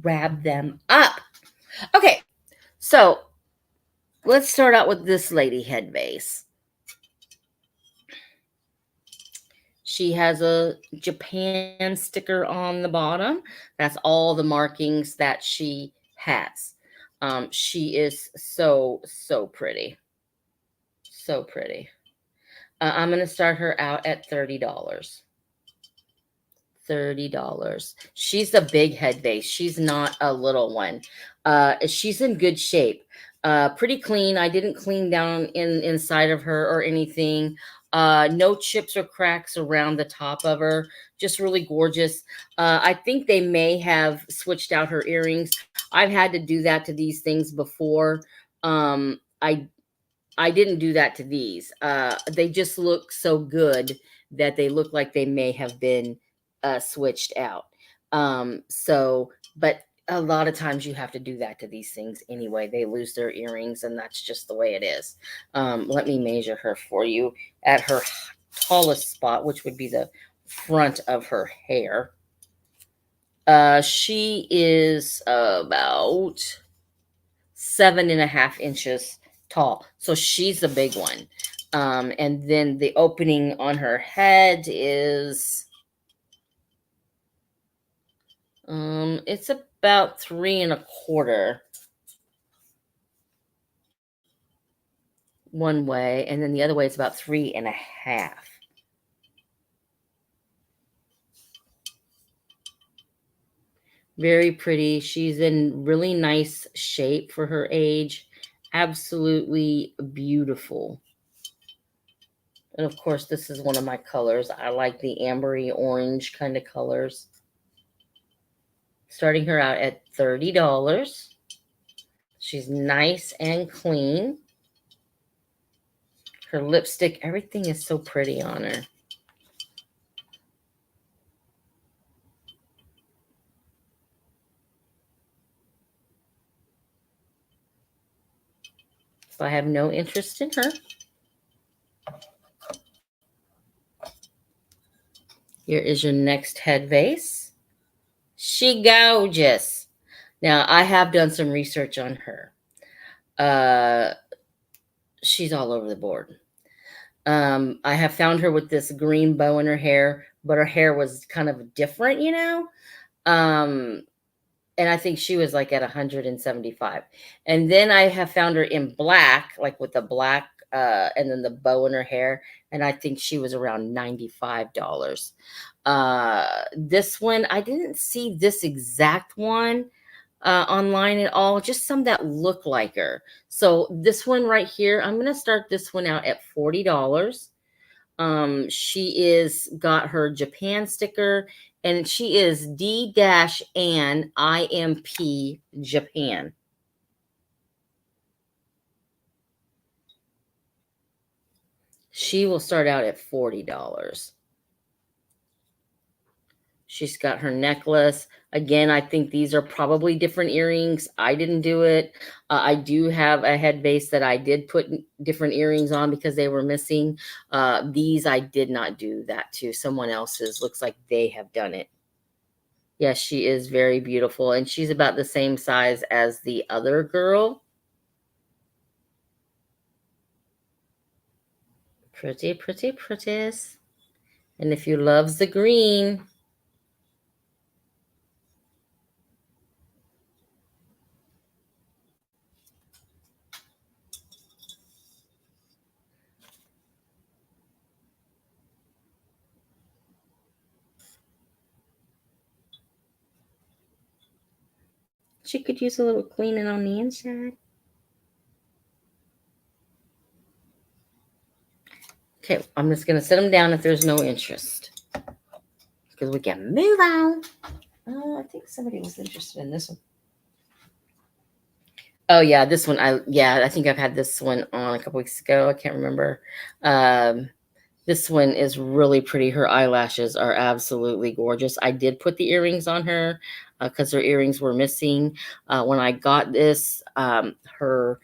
grab them up. Okay, so let's start out with this lady head vase. She has a Japan sticker on the bottom. That's all the markings that she has. She is so, so pretty. So pretty. I'm going to start her out at $30. $30. She's a big head vase. She's not a little one. She's in good shape. Pretty clean. I didn't clean down inside of her or anything. No chips or cracks around the top of her. Just really gorgeous. I think they may have switched out her earrings. I've had to do that to these things before. I didn't do that to these. They just look so good that they look like they may have been switched out. But a lot of times you have to do that to these things anyway. They lose their earrings, and that's just the way it is. Let me measure her for you at her tallest spot, which would be the front of her hair. She is about 7.5 inches tall. So she's a big one. And then the opening on her head is it's about 3.25 one way, and then the other way is about 3.5. Very pretty. She's in really nice shape for her age. Absolutely beautiful. And of course, this is one of my colors. I like the ambery orange kind of colors. Starting her out at $30. She's nice and clean. Her lipstick, everything is so pretty on her. So I have no interest in her. Here is your next head vase. She gorgeous. Now, I have done some research on her. She's all over the board. I have found her with this green bow in her hair, but her hair was kind of different, you know? And I think she was like at 175. And then I have found her in black, like with the black and then the bow in her hair, and I think she was around $95. This one, I didn't see this exact one online at all, just some that look like her. So this one right here, I'm going to start this one out at $40. She is got her Japan sticker, and she is D-An IMP Japan. She will start out at $40. She's got her necklace. Again, I think these are probably different earrings. I didn't do it. I do have a head vase that I did put different earrings on because they were missing. These I did not do that to. Someone else's. Looks like they have done it. Yes, she is very beautiful. And she's about the same size as the other girl. Pretty, pretty, prettiest. And if you loves the green, she could use a little cleaning on the inside. Okay, I'm just going to set them down if there's no interest, because we can move on. I think somebody was interested in this one. Oh yeah, this one. I think I've had this one on a couple weeks ago. I can't remember. This one is really pretty. Her eyelashes are absolutely gorgeous. I did put the earrings on her because her earrings were missing. When I got this, her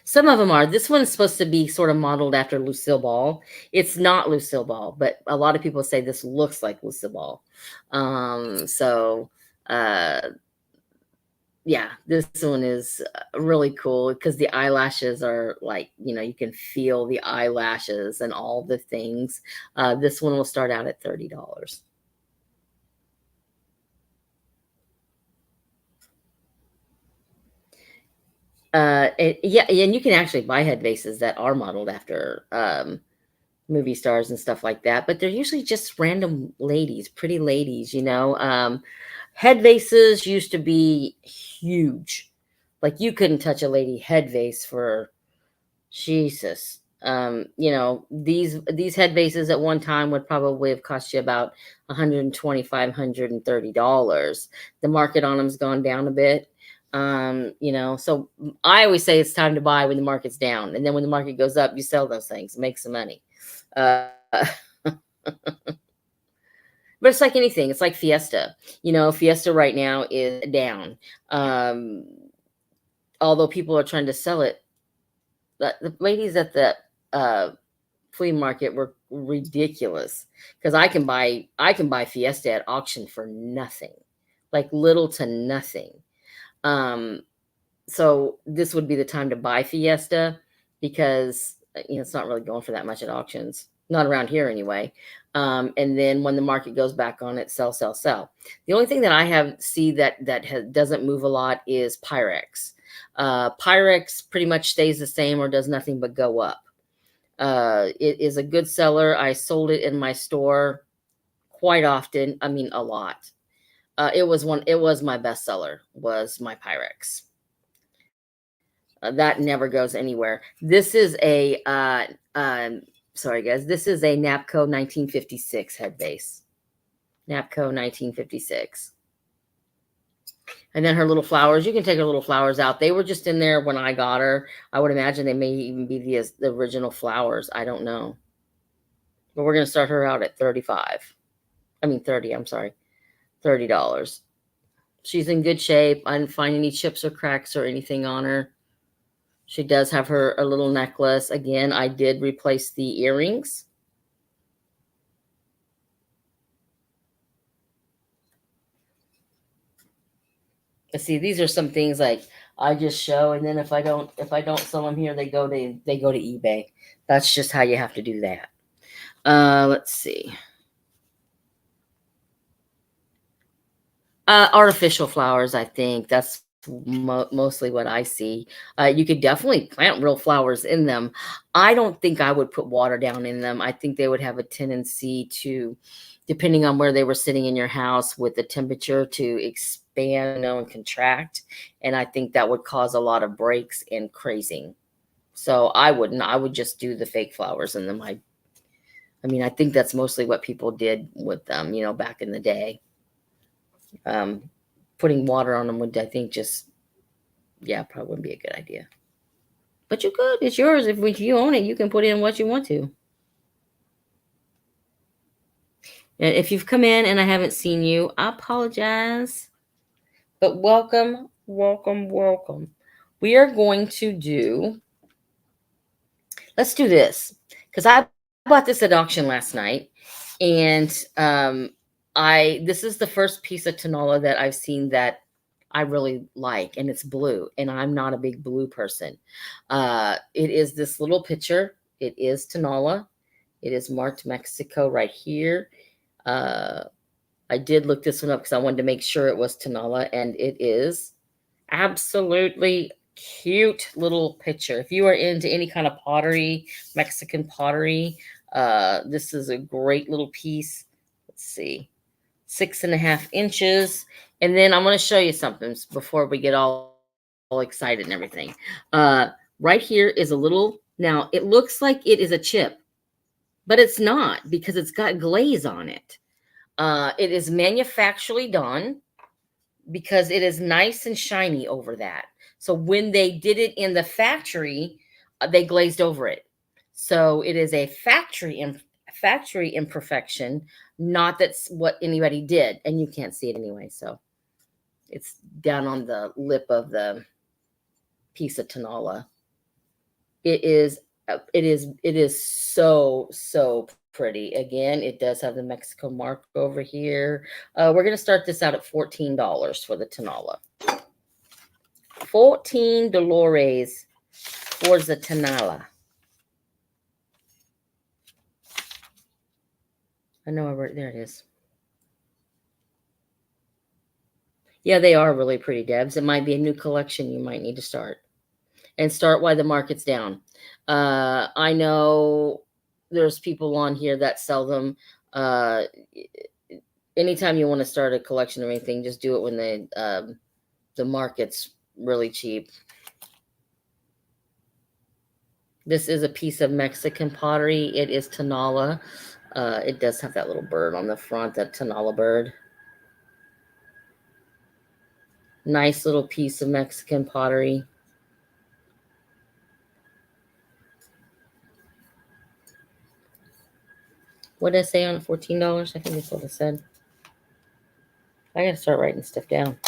Some of them are. This one's supposed to be sort of modeled after Lucille Ball. It's not Lucille Ball, but a lot of people say this looks like Lucille Ball. So uh, yeah, this one is really cool because the eyelashes are like, you can feel the eyelashes and all the things. This one will start out at $30. Yeah, and you can actually buy head vases that are modeled after movie stars and stuff like that, but they're usually just random ladies, pretty ladies, head vases used to be huge. Like you couldn't touch a lady head vase for Jesus. These head vases at one time would probably have cost you about $125, $130. The market on them's gone down a bit. So I always say it's time to buy when the market's down, and then when the market goes up, you sell those things, make some money. Uh, but it's like anything. It's like Fiesta. Fiesta right now is down. Um, Although people are trying to sell it, the ladies at the uh, flea market were ridiculous because I can buy Fiesta at auction for nothing, like little to nothing. Um, so this would be the time to buy Fiesta because it's not really going for that much at auctions, not around here anyway. And then when the market goes back on it, sell, sell, sell. The only thing that I have see that doesn't move a lot is Pyrex. Pyrex pretty much stays the same or does nothing but go up. It is a good seller. I sold it in my store quite often. I mean, a lot. It was my best seller, was my Pyrex. That never goes anywhere. This is sorry guys, this is a Napco 1956 head base. Napco 1956. And then her little flowers, you can take her little flowers out. They were just in there when I got her. I would imagine they may even be the original flowers. I don't know. But we're going to start her out at 35. I mean 30, I'm sorry. $30. She's in good shape. I didn't find any chips or cracks or anything on her. She does have a little necklace. Again, I did replace the earrings. Let's see, these are some things like I just show, and then if I don't sell them here, they go to eBay. That's just how you have to do that. Let's see. Artificial flowers, I think that's mostly what I see. You could definitely plant real flowers in them. I don't think I would put water down in them. I think they would have a tendency to, depending on where they were sitting in your house with the temperature, to expand, and contract. And I think that would cause a lot of breaks and crazing. So I wouldn't. I would just do the fake flowers in them. I mean, I think that's mostly what people did with them, back in the day. Putting water on them would, I think, probably wouldn't be a good idea. But you could. It's yours. If you own it, you can put in what you want to. And if you've come in and I haven't seen you, I apologize. But welcome, welcome, welcome. We are going to let's do this. Because I bought this at auction last night. And this is the first piece of Tanola that I've seen that I really like, and it's blue, and I'm not a big blue person. It is this little picture. It is Tanola. It is marked Mexico right here. I did look this one up because I wanted to make sure it was Tanola, and it is absolutely cute little picture. If you are into any kind of pottery, Mexican pottery, this is a great little piece. Let's see, 6.5 inches. And then I'm going to show you something before we get all excited and everything. Right here is a little, now it looks like it is a chip, but it's not because it's got glaze on it. It is manufacturally done because it is nice and shiny over that. So when they did it in the factory, they glazed over it. So it is a factory imperfection, not that's what anybody did. And you can't see it anyway. So it's down on the lip of the piece of Tanola. It is so pretty. Again, it does have the Mexico mark over here. We're gonna start this out at $14 for the Tonala. 14 Dolores for the Tonala. I know I wrote there it is. Yeah, they are really pretty, Debs. It might be a new collection you might need to start. And start while the market's down. I know there's people on here that sell them. Uh, Anytime you want to start a collection of anything, just do it when the market's really cheap. This is a piece of Mexican pottery. It is Tonala. It does have that little bird on the front, that Tonala bird. Nice little piece of Mexican pottery. What did I say on it? $14? I think that's what I said. I gotta start writing stuff down.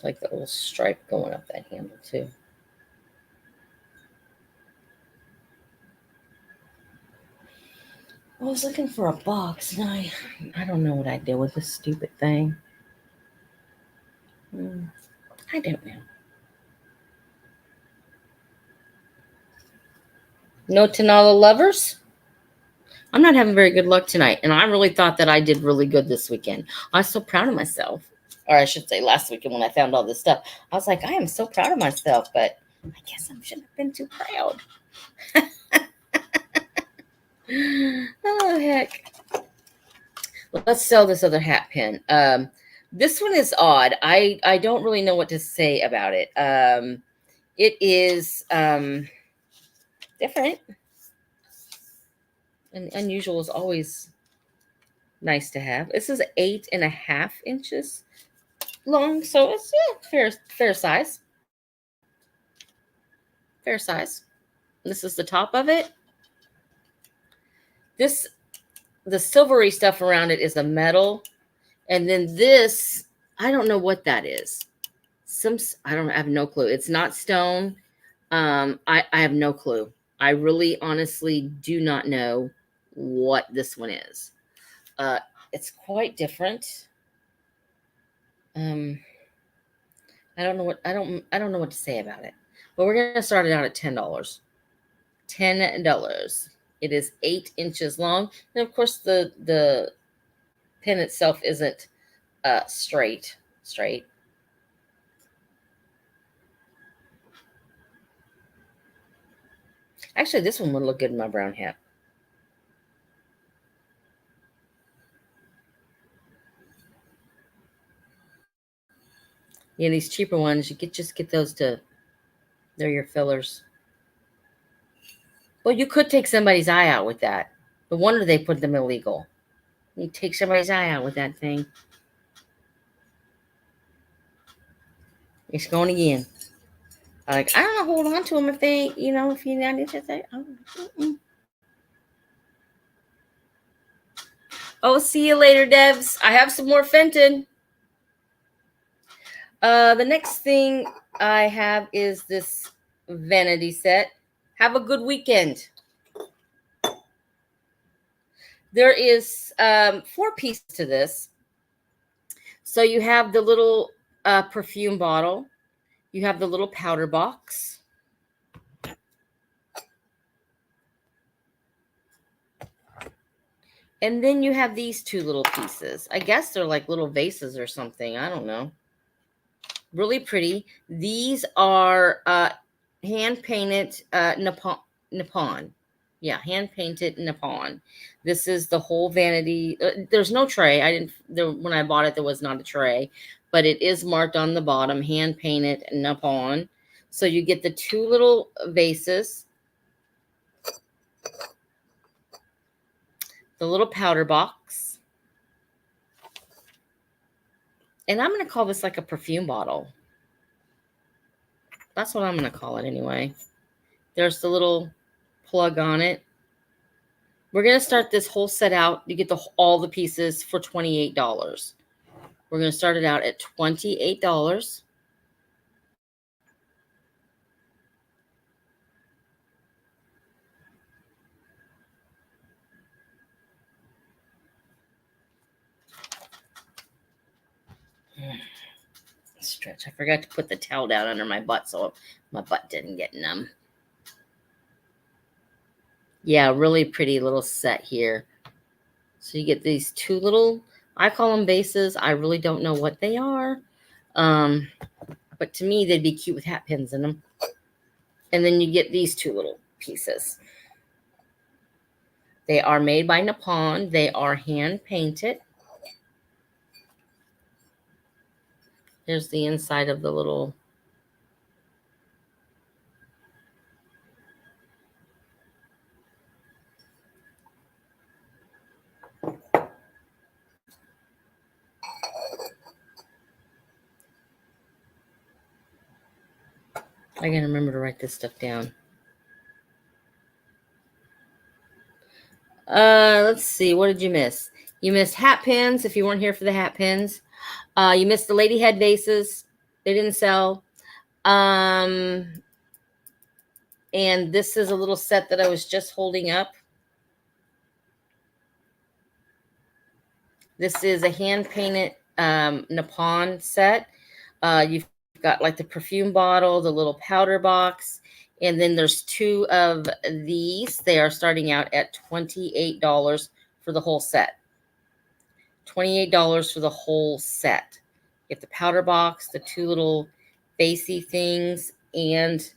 Like the little stripe going up that handle too. I was looking for a box and I don't know what I did with this stupid thing. I don't know. No Tonala lovers? I'm not having very good luck tonight, and I really thought that I did really good this weekend. I was so proud of myself. Or I should say last weekend when I found all this stuff. I was like, I am so proud of myself, but I guess I shouldn't have been too proud. Oh, heck. Let's sell this other hat pin. This one is odd. I don't really know what to say about it. It is different. And unusual is always nice to have. This is 8.5 inches long, so it's fair size. Fair size. This is the top of it. The silvery stuff around it is a metal, and then this, I don't know what that is. I have no clue. It's not stone. I have no clue. I really honestly do not know what this one is. It's quite different. I don't know what to say about it. But we're gonna start it out at $10. $10. It is 8 inches long, and of course the pin itself isn't straight. Actually, this one would look good in my brown hat. Yeah, these cheaper ones, you just get those they're your fillers. Well, you could take somebody's eye out with that. No wonder they put them illegal. You take somebody's eye out with that thing. It's going again. Like, I don't know, hold on to them if they, if you not interested. Oh, see you later, Devs. I have some more Fenton. The next thing I have is this vanity set. Have a good weekend. There is 4 pieces to this. So you have the little perfume bottle. You have the little powder box. And then you have these 2 little pieces. I guess they're like little vases or something. I don't know. Really pretty. These are hand-painted Nippon. Yeah, hand-painted Nippon. This is the whole vanity. There's no tray. When I bought it, there was not a tray. But it is marked on the bottom, hand-painted Nippon. So you get the 2 little vases. The little powder box. And I'm going to call this like a perfume bottle. That's what I'm going to call it anyway. There's the little plug on it. We're going to start this whole set out. You get all the pieces for $28. We're going to start it out at $28. Stretch. I forgot to put the towel down under my butt so my butt didn't get numb. Yeah, really pretty little set here. So you get these two little, I call them vases. I really don't know what they are. But to me, they'd be cute with hat pins in them. And then you get these two little pieces. They are made by Nippon. They are hand painted. There's the inside of the little. I gotta remember to write this stuff down. Let's see. What did you miss? You missed hat pins if you weren't here for the hat pins. You missed the lady head vases. They didn't sell. And this is a little set that I was just holding up. This is a hand-painted Nippon set. You've got like the perfume bottle, the little powder box, and then there's two of these. They are starting out at $28 for the whole set. $28 for the whole set. You get the powder box, the two little facey things, and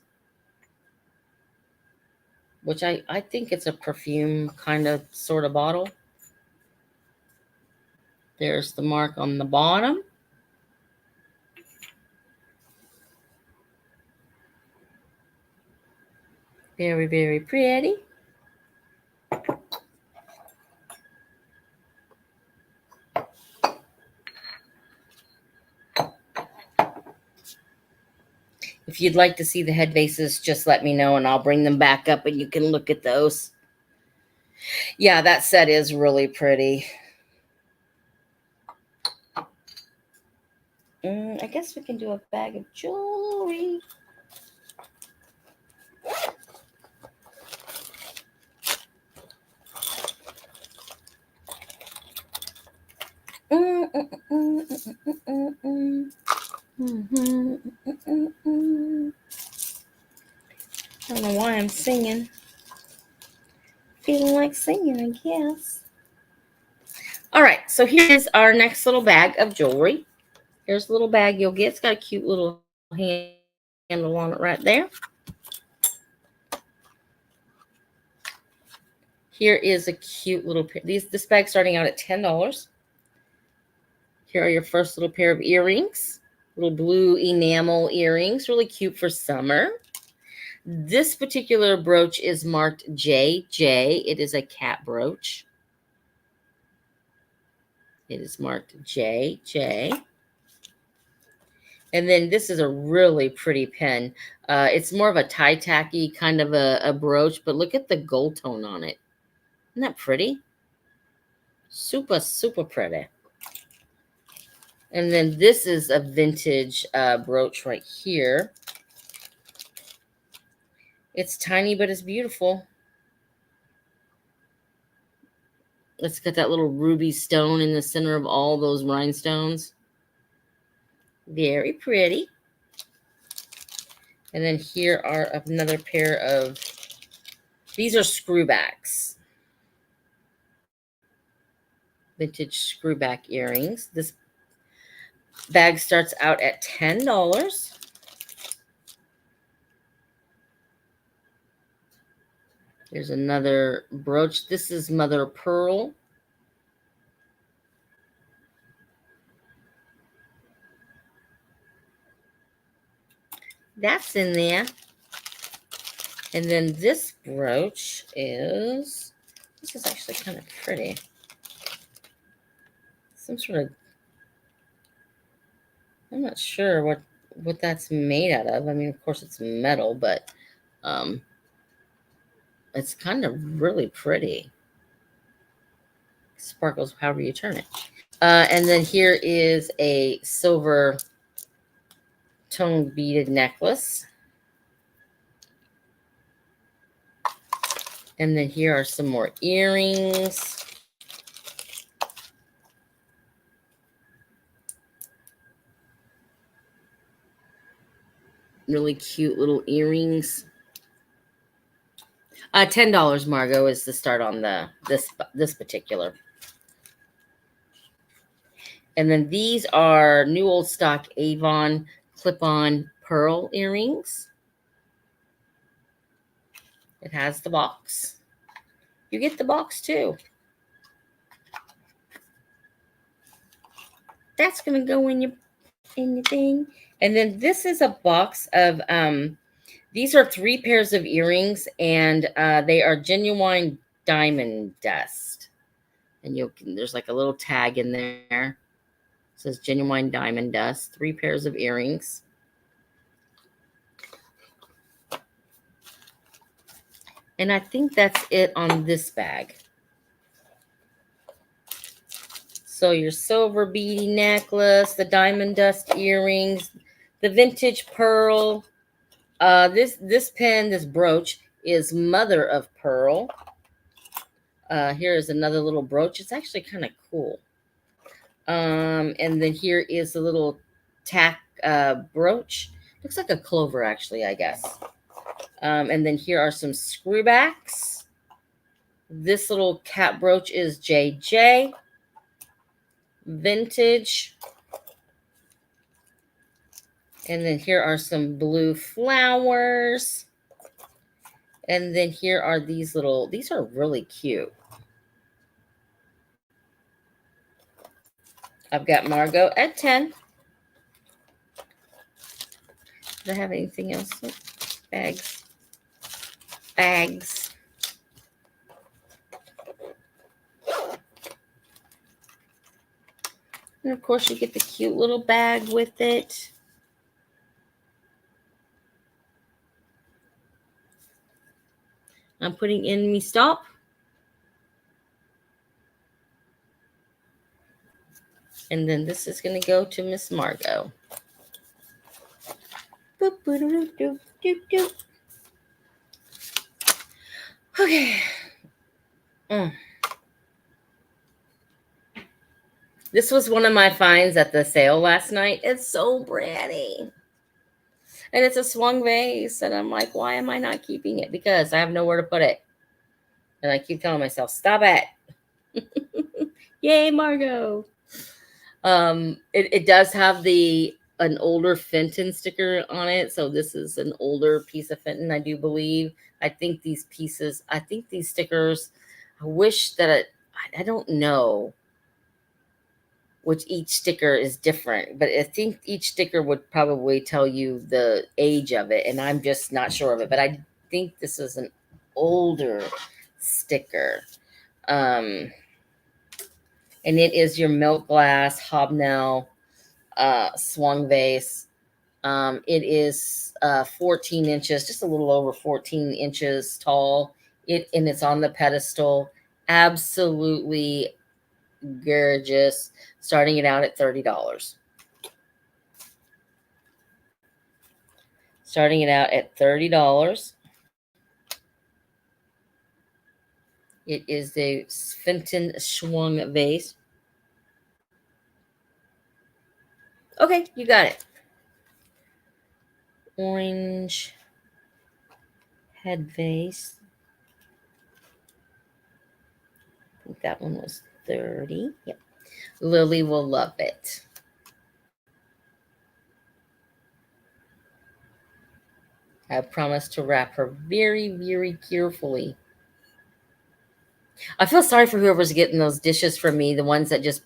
which I think it's a perfume kind of sort of bottle. There's the mark on the bottom. Very, very pretty. If you'd like to see the head vases, just let me know and I'll bring them back up and you can look at those. Yeah, that set is really pretty. I guess we can do a bag of jewelry. I don't know why I'm singing. Feeling like singing, I guess. All right, so here's our next little bag of jewelry. Here's the little bag you'll get. It's got a cute little handle on it right there. Here is a cute little pair. This bag's starting out at $10. Here are your first little pair of earrings. Little blue enamel earrings. Really cute for summer. This particular brooch is marked JJ. It is a cat brooch. It is marked JJ. And then this is a really pretty pin. It's more of a tie-tacky kind of a brooch, but look at the gold tone on it. Isn't that pretty? Super, super pretty. And then this is a vintage brooch right here. It's tiny, but it's beautiful. It's got that little ruby stone in the center of all those rhinestones. Very pretty. And then here are another pair of, these are screwbacks. Vintage screwback earrings. This bag starts out at $10. There's another brooch. This is mother of pearl. That's in there. And then this brooch is, this is actually kind of pretty. Some sort of, I'm not sure what that's made out of. I mean, of course it's metal, but it's kind of really pretty. Sparkles however you turn it. And then here is a silver tone beaded necklace. And then here are some more earrings. Really cute little earrings. $10, Margot, is the start on this particular. And then these are new old stock Avon clip-on pearl earrings. It has the box. You get the box too. That's gonna go in your thing. And then this is a box of these are 3 pairs of earrings, and they are genuine diamond dust. And there's like a little tag in there. It says genuine diamond dust. 3 pairs of earrings. And I think that's it on this bag. So your silver beady necklace, the diamond dust earrings, the vintage pearl. This pin, this brooch is mother of pearl. Here is another little brooch. It's actually kind of cool. And then here is a little tack brooch. Looks like a clover, actually, I guess. And then here are some screwbacks. This little cat brooch is JJ. Vintage. And then here are some blue flowers. And then here are these are really cute. I've got Margot at 10. Do I have anything else? Bags. Bags. And of course you get the cute little bag with it. I'm putting in me stop. And then this is going to go to Miss Margot. Boop, boop, doop, doop, doop, doop. Okay. This was one of my finds at the sale last night. It's so pretty. And it's a swung vase. And I'm like, why am I not keeping it? Because I have nowhere to put it. And I keep telling myself, stop it. Yay, Margot. It does have an older Fenton sticker on it. So this is an older piece of Fenton, I do believe. I think these stickers, I wish that I don't know which each sticker is different, but I think each sticker would probably tell you the age of it, and I'm just not sure of it. But I think this is an older sticker. And it is your milk glass hobnail swung vase. It is 14 inches, just a little over 14 inches tall. And it's on the pedestal. Absolutely gorgeous. Starting it out at $30. Starting it out at $30. It is the Fenton swung vase. Okay, you got it. Orange head vase. I think that one was 30. Yep. Lily will love it. I promise to wrap her very, very carefully. I feel sorry for whoever's getting those dishes from me, the ones that just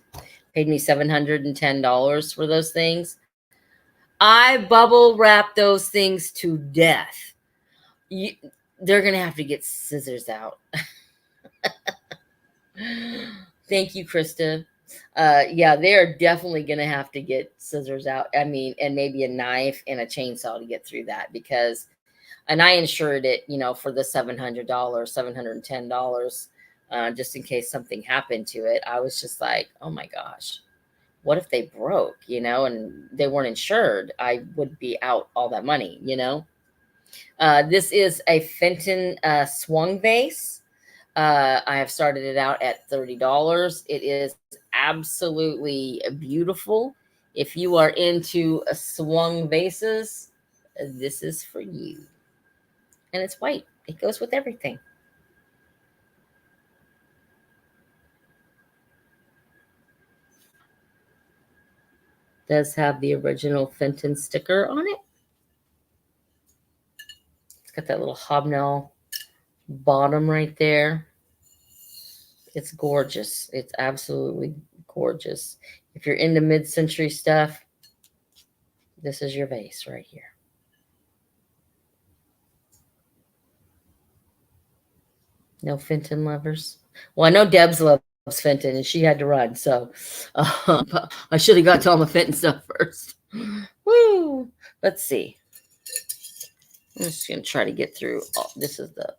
paid me $710 for those things. I bubble wrap those things to death. They're going to have to get scissors out. Thank you, Krista. Yeah, they're definitely gonna have to get scissors out. I mean, and maybe a knife and a chainsaw to get through that because, and I insured it, you know, for the $700, $710, just in case something happened to it. I was just like, oh my gosh, what if they broke, you know, and they weren't insured? I would be out all that money, you know. This is a Fenton swung vase. I have started it out at $30. It is absolutely beautiful. If you are into swung vases, this is for you. And it's white. It goes with everything. Does have the original Fenton sticker on it. It's got that little hobnail bottom right there. It's gorgeous. It's absolutely gorgeous. If you're into mid-century stuff, this is your vase right here. No Fenton lovers? Well, I know Debs loves Fenton, and she had to run, so I should have got to all my Fenton stuff first. Woo! Let's see. I'm just going to try to get through. This is the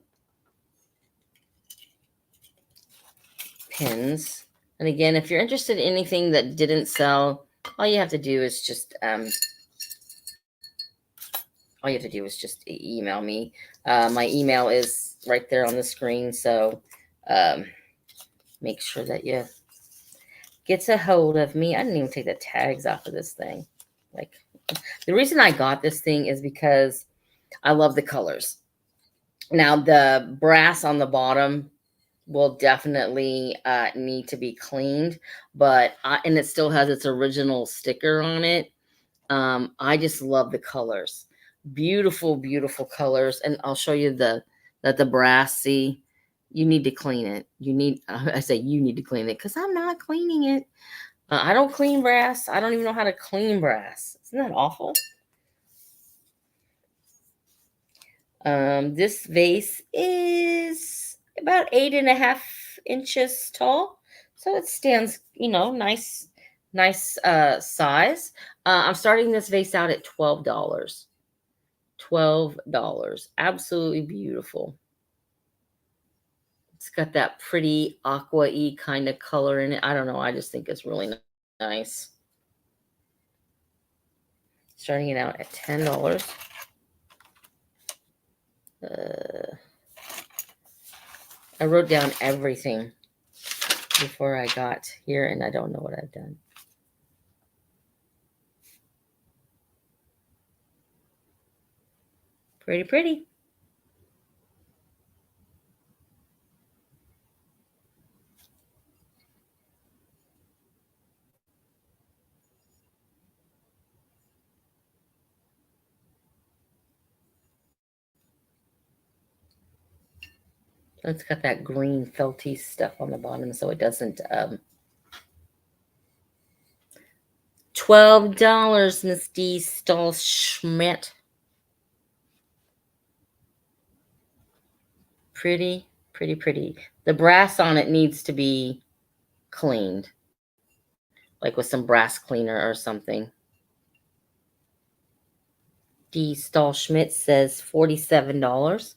pins. And again, if you're interested in anything that didn't sell, all you have to do is just email me. My email is right there on the screen, so make sure that you get a hold of me. I didn't even take the tags off of this thing. Like, the reason I got this thing is because I love the colors. Now, the brass on the bottom will definitely need to be cleaned, but and it still has its original sticker on it. I just love the colors. Beautiful, beautiful colors. And I'll show you the brass. See, you need to clean it. I say you need to clean it because I'm not cleaning it. I don't clean brass. I don't even know how to clean brass. Isn't that awful? This vase is about 8.5 inches tall. So it stands, you know, nice size. I'm starting this vase out at $12. $12. Absolutely beautiful. It's got that pretty aqua-y kind of color in it. I don't know. I just think it's really nice. Starting it out at $10. I wrote down everything before I got here, and I don't know what I've done. Pretty, pretty. It's got that green felty stuff on the bottom, so it doesn't. $12, Miss D. Stahl Schmidt. Pretty, pretty, pretty. The brass on it needs to be cleaned, like with some brass cleaner or something. D. Stahl Schmidt says $47.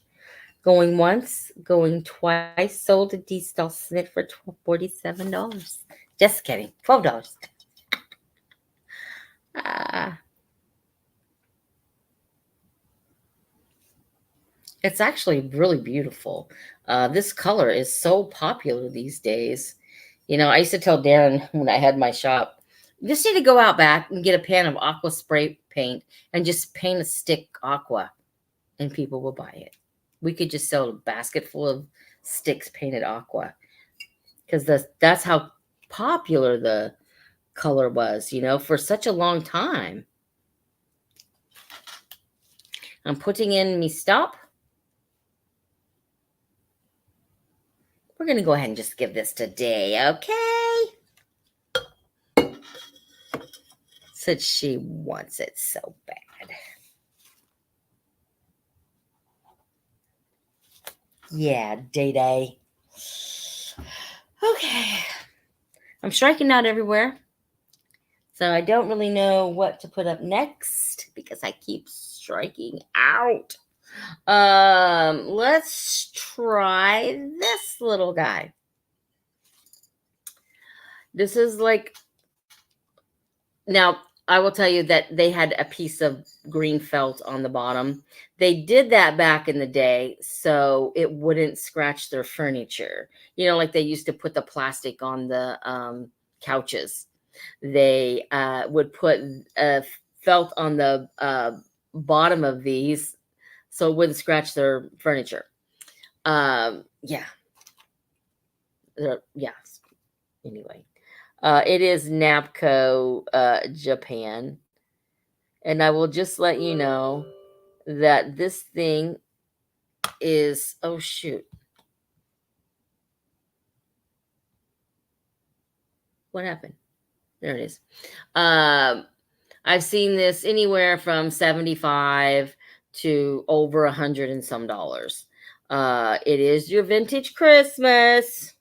Going once, going twice. Sold to D. Stahl Schmidt for $47. Just kidding. $12. It's actually really beautiful. This color is so popular these days. You know, I used to tell Darren when I had my shop, you just need to go out back and get a pan of aqua spray paint and just paint a stick aqua, and people will buy it. We could just sell a basket full of sticks painted aqua because that's how popular the color was, you know, for such a long time. I'm putting in me stop. We're going to go ahead and just give this today, okay? Said she wants it so bad. Yeah, Day Day. Okay. I'm striking out everywhere. So I don't really know what to put up next because I keep striking out. Let's try this little guy. This is like, now I will tell you that they had a piece of green felt on the bottom. They did that back in the day so it wouldn't scratch their furniture. You know, like they used to put the plastic on the couches. They would put felt on the bottom of these so it wouldn't scratch their furniture. Yeah. Yeah. Anyway, it is Napco, Japan. And I will just let you know that this thing is, oh shoot. What happened? There it is. I've seen this anywhere from 75 to over 100 and some dollars. It is your vintage Christmas.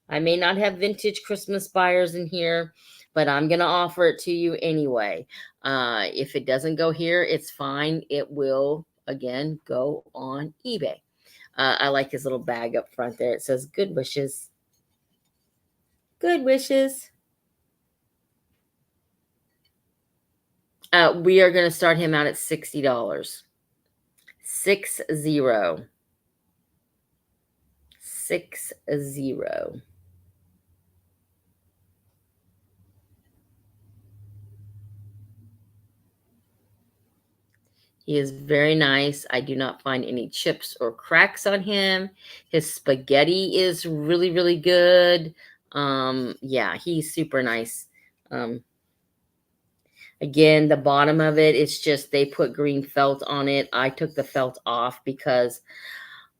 I may not have vintage Christmas buyers in here, but I'm going to offer it to you anyway. If it doesn't go here, it's fine. It will, again, go on eBay. I like his little bag up front there. It says, good wishes. Good wishes. We are going to start him out at $60. 60. 60. He is very nice. I do not find any chips or cracks on him. His spaghetti is really, really good. Yeah, he's super nice. Again, the bottom of it, it's just they put green felt on it. I took the felt off because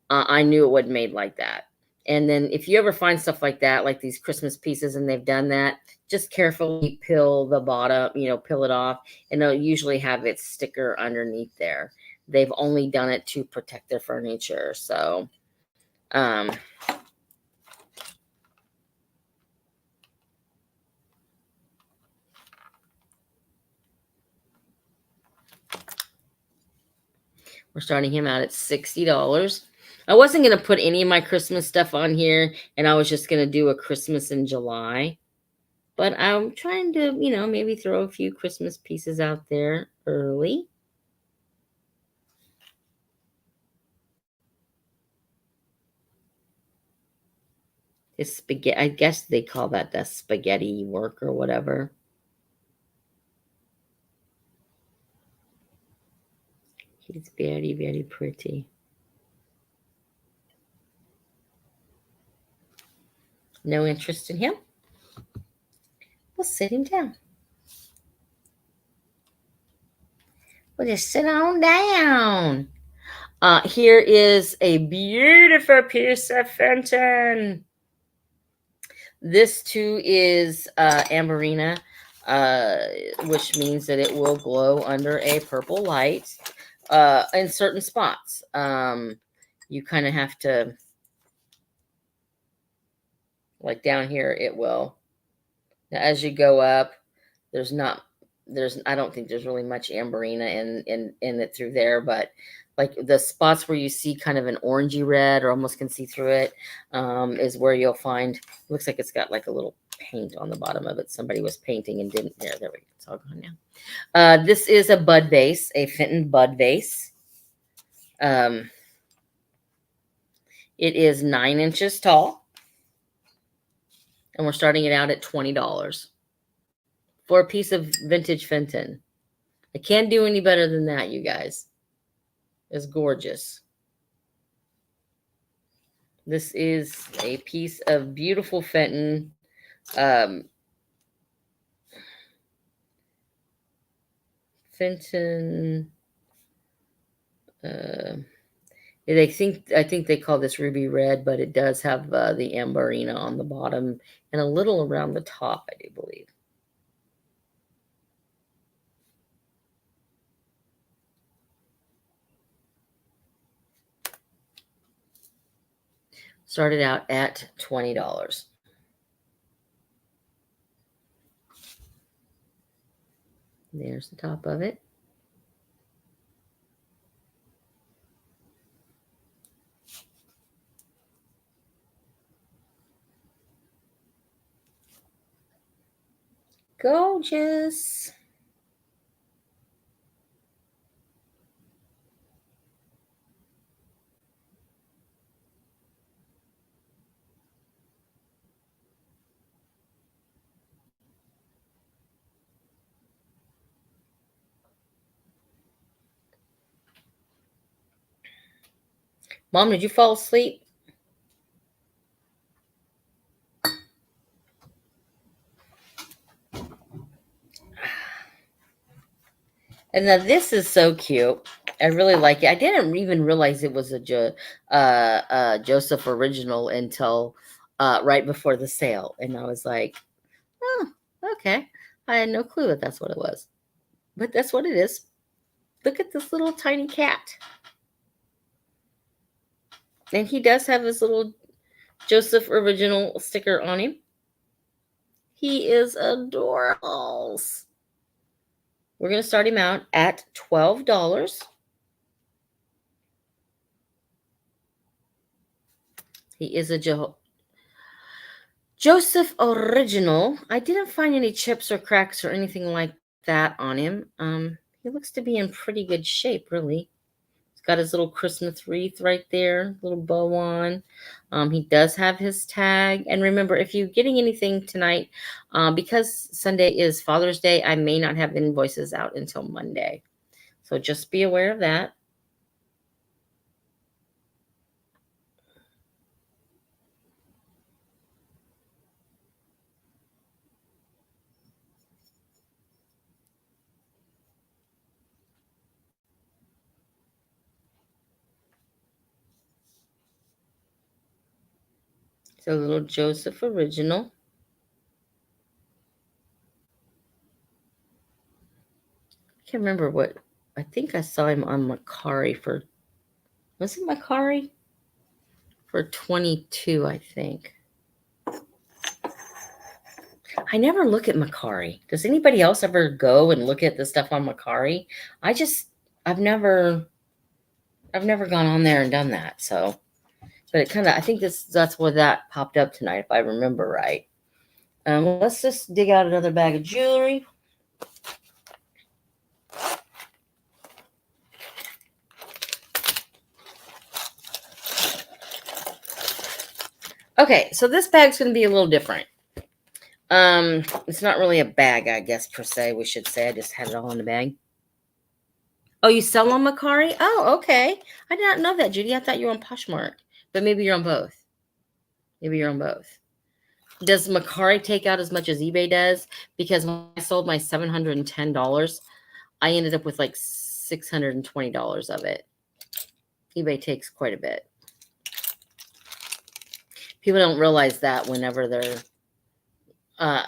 I knew it wasn't made like that. And then if you ever find stuff like that, like these Christmas pieces, and they've done that, just carefully peel the bottom, peel it off, and they'll usually have its sticker underneath there. They've only done it to protect their furniture. So, we're starting him out at $60. I wasn't going to put any of my Christmas stuff on here, and I was just going to do a Christmas in July. But I'm trying to, maybe throw a few Christmas pieces out there early. His spaghetti, I guess they call that the spaghetti work or whatever. He's very, very pretty. No interest in him? We'll sit him down. We'll just sit on down. Here is a beautiful piece of Fenton. This too is Amberina, which means that it will glow under a purple light in certain spots. You kind of have to, like down here, it will. Now, as you go up, I don't think there's really much Amberina in it through there, but like the spots where you see kind of an orangey red or almost can see through it, is where you'll find, looks like it's got like a little paint on the bottom of it. Somebody was painting and didn't, there we go. It's all gone now. This is a bud vase, a Fenton bud vase. It is 9 inches tall. And we're starting it out at $20 for a piece of vintage Fenton. I can't do any better than that, you guys. It's gorgeous. This is a piece of beautiful Fenton. Fenton. I think they call this ruby red, but it does have the Amberina on the bottom and a little around the top, I do believe. Started out at $20. There's the top of it. Gorgeous. Mom, did you fall asleep? And now this is so cute. I really like it. I didn't even realize it was a Joseph original until right before the sale. And I was like, oh, okay. I had no clue that that's what it was. But that's what it is. Look at this little tiny cat. And he does have his little Joseph original sticker on him. He is adorable. We're going to start him out at $12. He is a Joseph original. I didn't find any chips or cracks or anything like that on him. He looks to be in pretty good shape, really. He's got his little Christmas wreath right there, little bow on. He does have his tag. And remember, if you're getting anything tonight, because Sunday is Father's Day, I may not have invoices out until Monday. So just be aware of that. It's a little Joseph original. I can't remember what. I think I saw him on Macari for. Was it Macari? For 22, I think. I never look at Macari. Does anybody else ever go and look at the stuff on Macari? I've never gone on there and done that. So, but it kind of, I think that's where that popped up tonight, if I remember right. Let's just dig out another bag of jewelry. Okay, so this bag's going to be a little different. It's not really a bag, I guess, per se, we should say. I just had it all in the bag. Oh, you sell on Macari? Oh, okay. I did not know that, Judy. I thought you were on Poshmark, but maybe you're on both. Maybe you're on both. Does Macari take out as much as eBay does? Because when I sold my $710, I ended up with like $620 of it. eBay takes quite a bit. People don't realize that whenever they're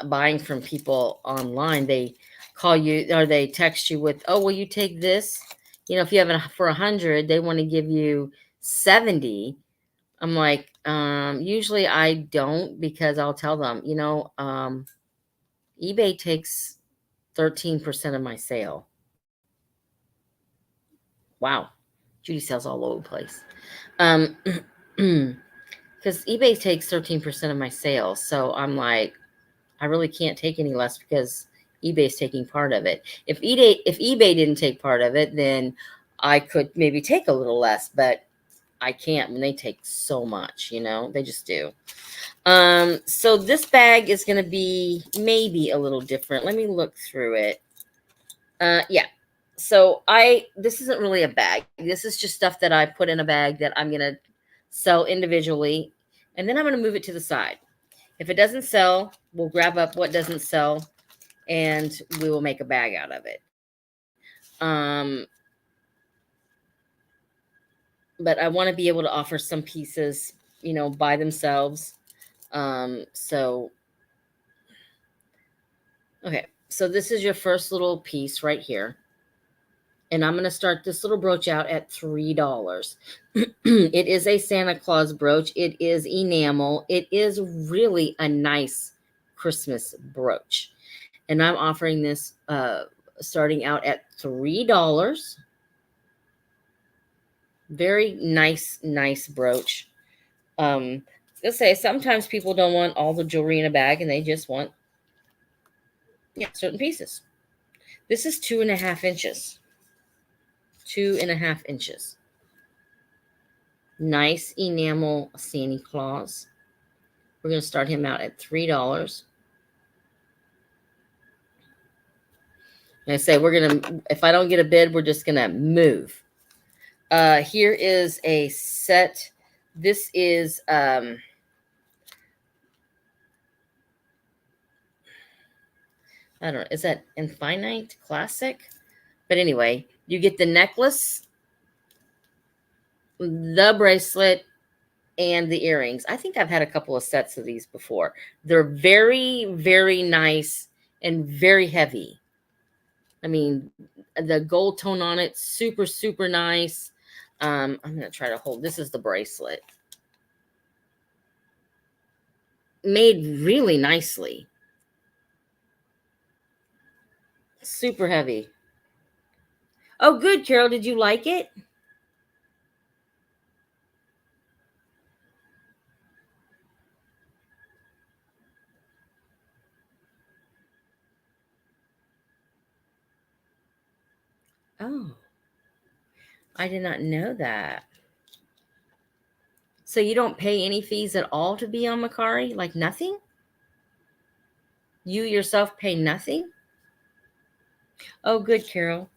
buying from people online, they call you or they text you with, oh, will you take this? You know, if you have it for 100, they want to give you 70. I'm like, usually I don't, because I'll tell them, you know, eBay takes 13% of my sale. Wow. Judy sells all over the place. Because eBay takes 13% of my sales. So I'm like, I really can't take any less because eBay's taking part of it. If eBay didn't take part of it, then I could maybe take a little less, but I can't when they take so much, you know, they just do. So this bag is going to be maybe a little different. Let me look through it. Yeah. So this isn't really a bag. This is just stuff that I put in a bag that I'm going to sell individually. And then I'm going to move it to the side. If it doesn't sell, we'll grab up what doesn't sell and we will make a bag out of it. But I want to be able to offer some pieces, you know, by themselves. So, okay. So this is your first little piece right here. And I'm going to start this little brooch out at $3. It is a Santa Claus brooch. It is enamel. It is really a nice Christmas brooch. And I'm offering this starting out at $3. Very nice brooch. Let's say sometimes people don't want all the jewelry in a bag and they just want certain pieces. This is 2.5 inches. 2.5 inches. Nice enamel Santa Claus. We're going to start him out at $3. And I say we're going to, if I don't get a bid, we're just going to move. Here is a set. This is, I don't know, is that Infinite Classic? But anyway, you get the necklace, the bracelet, and the earrings. I think I've had a couple of sets of these before. They're very nice and very heavy. I mean, the gold tone on it, super nice. I'm going to try to hold. This is the bracelet. Made really nicely. Super heavy. Oh, good, Carol. Did you like it? Oh, I did not know that. So you don't pay any fees at all to be on Mercari? Like nothing? You yourself pay nothing? Oh, good, Carol.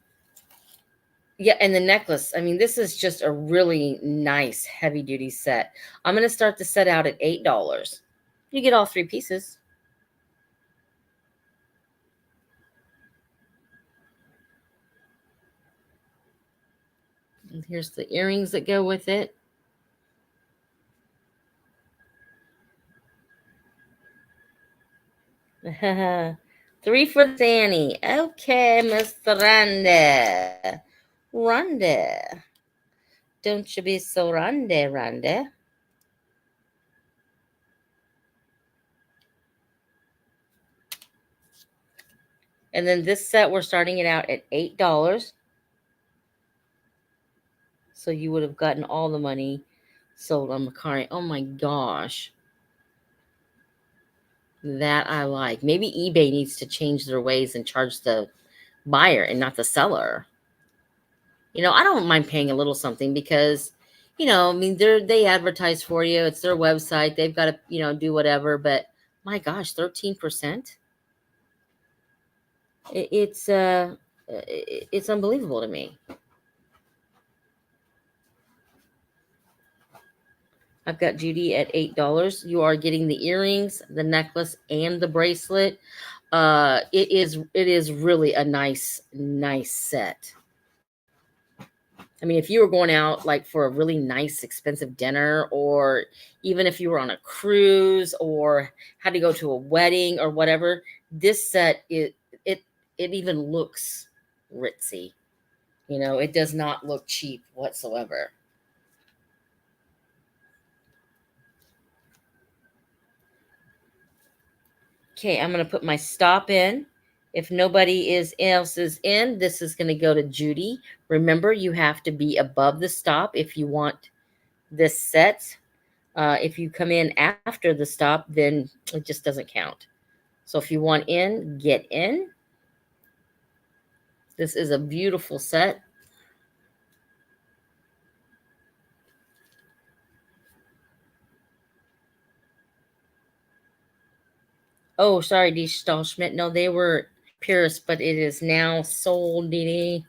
Yeah, and the necklace. I mean, this is just a really nice heavy-duty set. I'm going to start the set out at $8. You get all 3 pieces. And here's the earrings that go with it. Three for Danny. Okay, Mr. Randy. Randy. Don't you be so Randy, Randy. And then this set, we're starting it out at $8. So you would have gotten all the money sold on Mercari. Oh my gosh. That I like. Maybe eBay needs to change their ways and charge the buyer and not the seller. You know, I don't mind paying a little something because, you know, I mean, they advertise for you. It's their website. They've got to, you know, do whatever. But my gosh, 13%. It's unbelievable to me. I've got Judy at $8. You are getting the earrings, the necklace, and the bracelet. It is really a nice set. I mean, if you were going out like for a really nice, expensive dinner, or even if you were on a cruise or had to go to a wedding or whatever, this set it even looks ritzy. You know, it does not look cheap whatsoever. Okay, I'm going to put my stop in. If nobody else is in, this is going to go to Judy. Remember, you have to be above the stop if you want this set. If you come in after the stop, then it just doesn't count. So if you want in, get in. This is a beautiful set. Oh, sorry, D. Stahlschmidt. No, they were pierced, but it is now sold, Dee.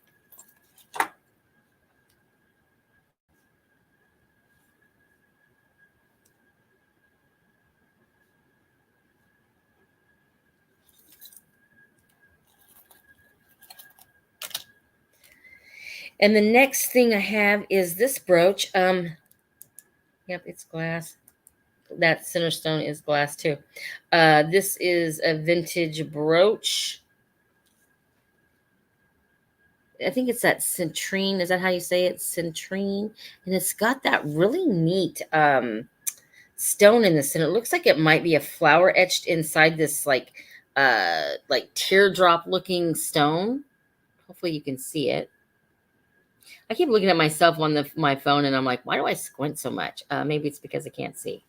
And the next thing I have is this brooch. Yep, it's glass. That center stone is glass too. This is a vintage brooch. I think it's that citrine. Is that how you say it? Citrine. And it's got that really neat stone in the center. It looks like it might be a flower etched inside this like teardrop looking stone. Hopefully you can see it. I keep looking at myself on my phone and I'm like, why do I squint so much? Maybe it's because I can't see.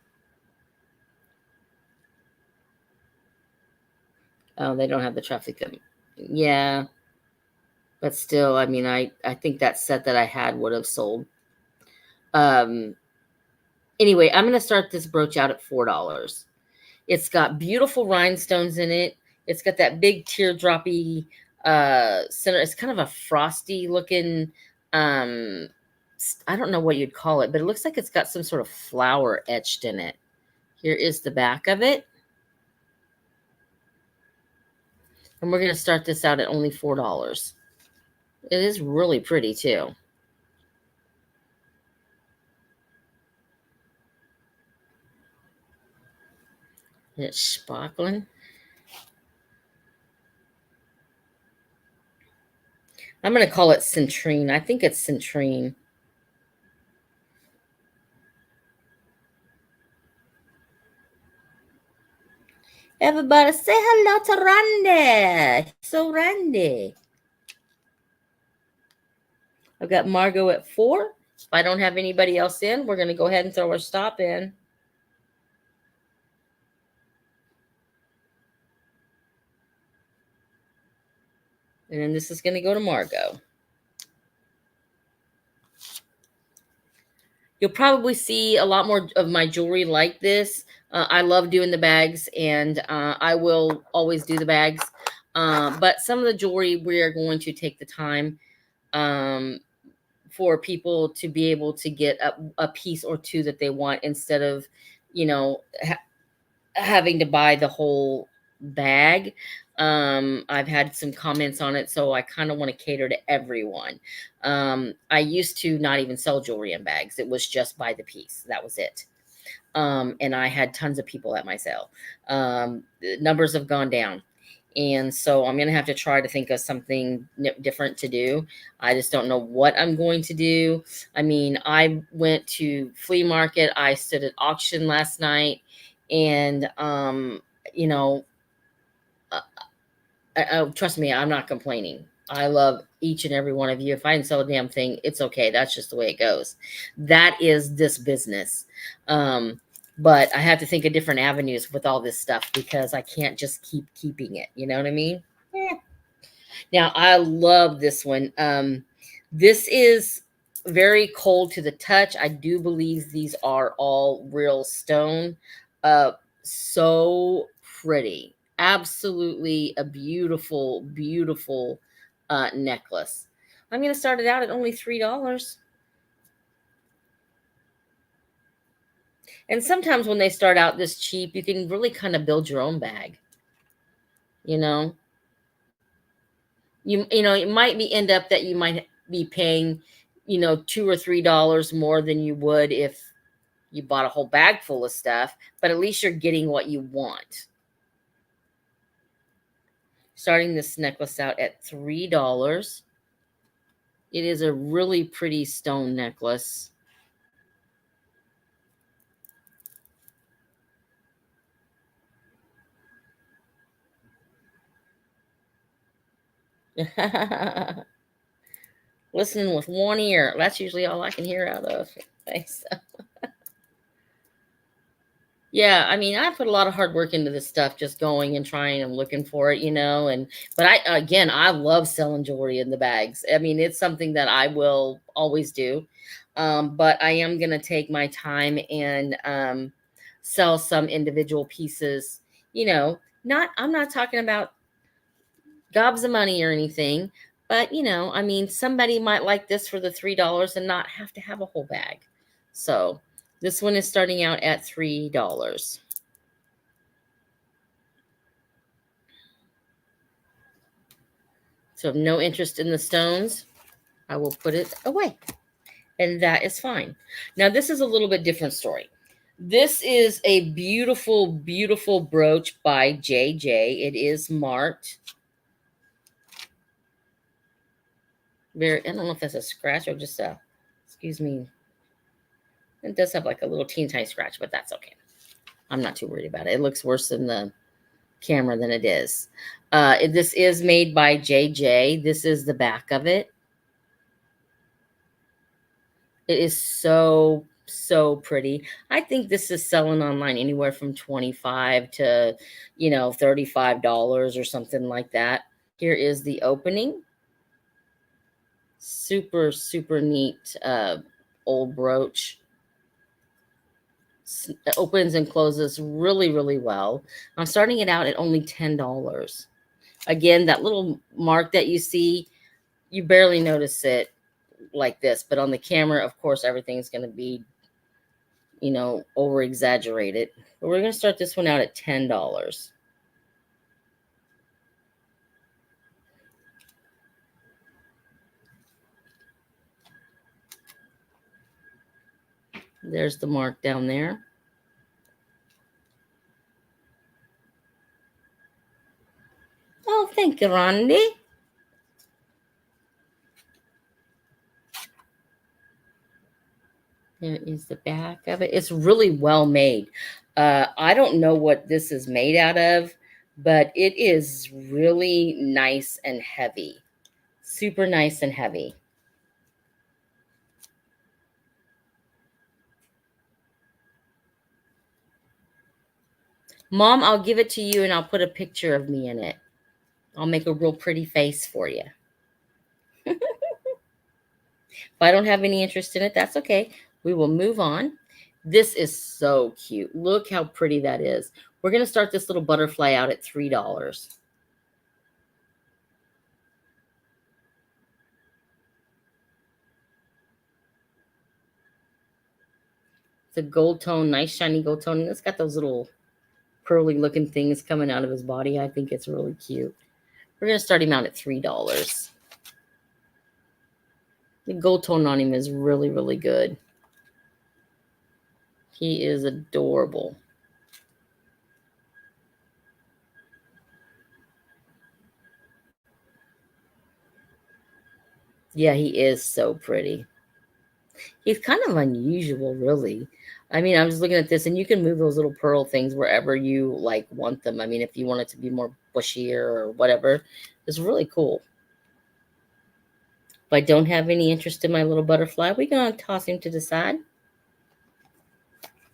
Oh, they don't have the traffic. Yeah, but still, I mean, I think that set that I had would have sold. Um, anyway, I'm going to start this brooch out at $4. It's got beautiful rhinestones in it. It's got that big teardroppy center. It's kind of a frosty looking, um, I don't know what you'd call it, but it looks like it's got some sort of flower etched in it. Here is the back of it. And we're going to start this out at only $4. It is really pretty too. It's sparkling. I'm going to call it citrine. I think it's citrine. Everybody say hello to Randy. So Randy. I've got Margot at 4. If I don't have anybody else in, we're going to go ahead and throw our stop in. And then this is going to go to Margot. You'll probably see a lot more of my jewelry like this. I love doing the bags, and I will always do the bags. But some of the jewelry, we are going to take the time for people to be able to get a piece or two that they want instead of, having to buy the whole bag. I've had some comments on it, so I kind of want to cater to everyone. I used to not even sell jewelry in bags. It was just buy the piece. That was it. And I had tons of people at my sale. The numbers have gone down. And so I'm going to have to try to think of something different to do. I just don't know what I'm going to do. I mean, I went to flea market. I stood at auction last night. And, trust me, I'm not complaining. I love each and every one of you. If I didn't sell a damn thing, it's okay. That's just the way it goes. That is this business. But I have to think of different avenues with all this stuff because I can't just keep keeping it. You know what I mean? Yeah. Now, I love this one. This is very cold to the touch. I do believe these are all real stone. So pretty. Absolutely a beautiful, beautiful necklace. I'm going to start it out at only $3. And sometimes when they start out this cheap, you can really kind of build your own bag. You know, it might end up that you might be paying, $2 or $3 more than you would if you bought a whole bag full of stuff, but at least you're getting what you want. Starting this necklace out at $3. It is a really pretty stone necklace. Listening with one ear. That's usually all I can hear out of. Thanks. Yeah, I mean, I put a lot of hard work into this stuff, just going and trying and looking for it, but I love selling jewelry in the bags. I mean, it's something that I will always do. But I am going to take my time and sell some individual pieces, I'm not talking about gobs of money or anything, but I mean, somebody might like this for the $3 and not have to have a whole bag. So this one is starting out at $3. So no interest in the stones, I will put it away. And that is fine. Now, this is a little bit different story. This is a beautiful, beautiful brooch by JJ. It is marked. I don't know if that's a scratch or just excuse me. It does have like a little teeny tiny scratch, but that's okay. I'm not too worried about it. It looks worse than the camera than it is. This is made by JJ. This is the back of it. It is so, so pretty. I think this is selling online anywhere from 25 to, $35 or something like that. Here is the opening. Super, super neat old brooch. It opens and closes really, really well. I'm starting it out at only $10. Again, that little mark that you see, you barely notice it like this, but on the camera, of course, everything's going to be, over exaggerated. But we're going to start this one out at $10. There's the mark down there. Oh, thank you, Randy. There is the back of it. It's really well made. I don't know what this is made out of, but it is really nice and heavy. Super nice and heavy. Mom, I'll give it to you and I'll put a picture of me in it. I'll make a real pretty face for you. If I don't have any interest in it, that's okay. We will move on. This is so cute. Look how pretty that is. We're going to start this little butterfly out at $3. It's a gold tone, nice shiny gold tone. And it's got those little pearly looking things coming out of his body. I think it's really cute. We're going to start him out at $3. The gold tone on him is really, really good. He is adorable. Yeah, he is so pretty. He's kind of unusual, really. I mean, I was looking at this, and you can move those little pearl things wherever you want them. I mean, if you want it to be more bushier or whatever, it's really cool. If I don't have any interest in my little butterfly, we're going to toss him to the side.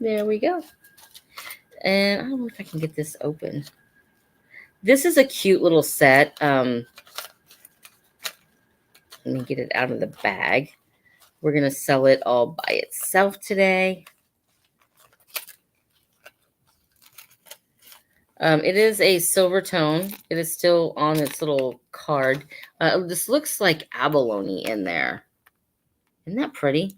There we go. And I don't know if I can get this open. This is a cute little set. Let me get it out of the bag. We're going to sell it all by itself today. It is a silver tone. It is still on its little card. This looks like abalone in there. Isn't that pretty?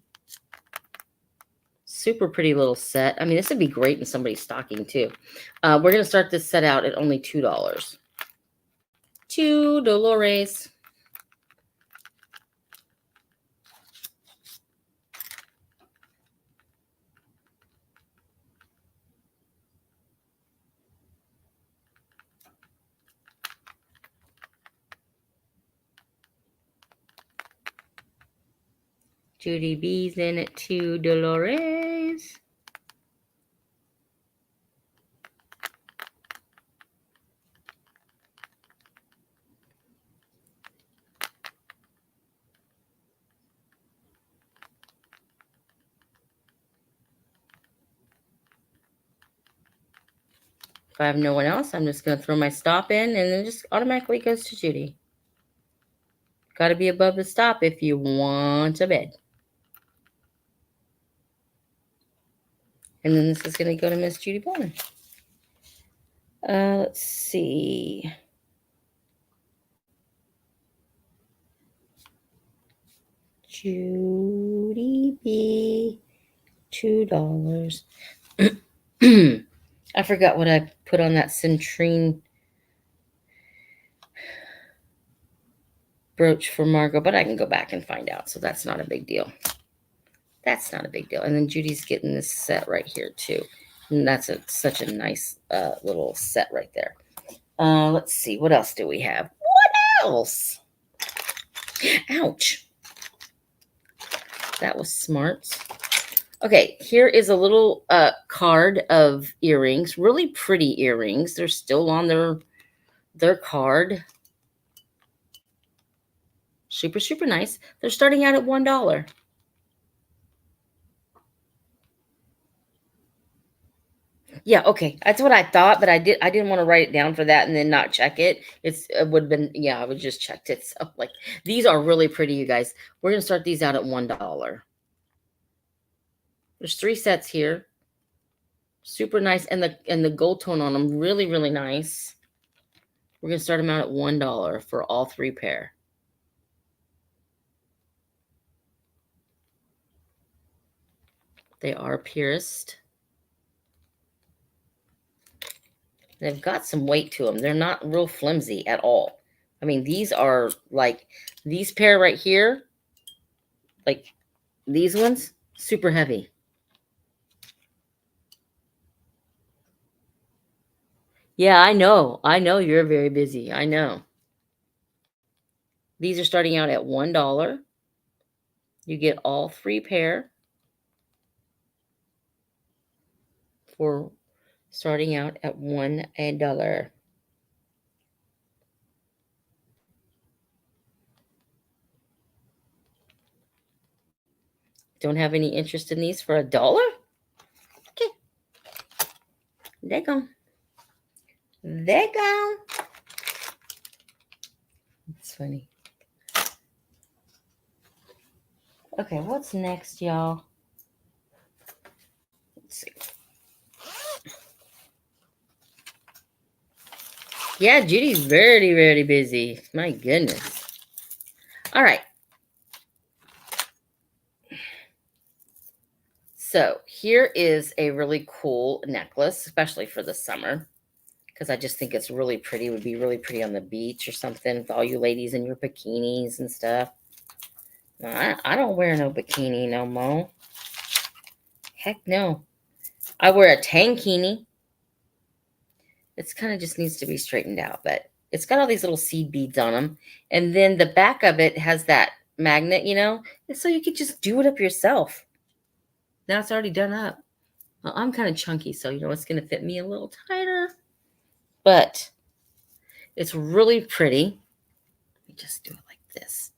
Super pretty little set. I mean, this would be great in somebody's stocking too. We're going to start this set out at only $2. $2. Judy B's in at $2. If I have no one else, I'm just going to throw my stop in, and then just automatically goes to Judy. Got to be above the stop if you want a bid. And then this is going to go to Miss Judy Bowman. Let's see. Judy B, $2. I forgot what I put on that citrine brooch for Margot, but I can go back and find out. So that's not a big deal. That's not a big deal. And then Judy's getting this set right here too. And that's such a nice little set right there. Let's see. What else do we have? What else? Ouch. That was smart. Okay, here is a little card of earrings. Really pretty earrings. They're still on their card. Super, super nice. They're starting out at $1. Yeah, okay. That's what I thought, but I didn't want to write it down for that and then not check it. It would have been, yeah, I would just checked it. So like these are really pretty, you guys. We're gonna start these out at $1. There's 3 sets here. Super nice, and the gold tone on them really, really nice. We're gonna start them out at $1 for all 3 pair. They are pierced. They've got some weight to them. They're not real flimsy at all. I mean, these are like these pair right here, like these ones, super heavy. Yeah, I know. I know you're very busy. I know. These are starting out at $1. You get all 3 pair for starting out at $1. Don't have any interest in these for $1? Okay. There you go. There you go. It's funny. Okay, what's next, y'all? Let's see. Yeah, Judy's very, very busy. My goodness. All right. So here is a really cool necklace, especially for the summer, because I just think it's really pretty. It would be really pretty on the beach or something with all you ladies in your bikinis and stuff. No, I don't wear no bikini no more. Heck no. I wear a tankini. It's kind of just needs to be straightened out, but it's got all these little seed beads on them. And then the back of it has that magnet, so you could just do it up yourself. Now it's already done up. Well, I'm kind of chunky, so it's going to fit me a little tighter. But it's really pretty. Let me just do it like this.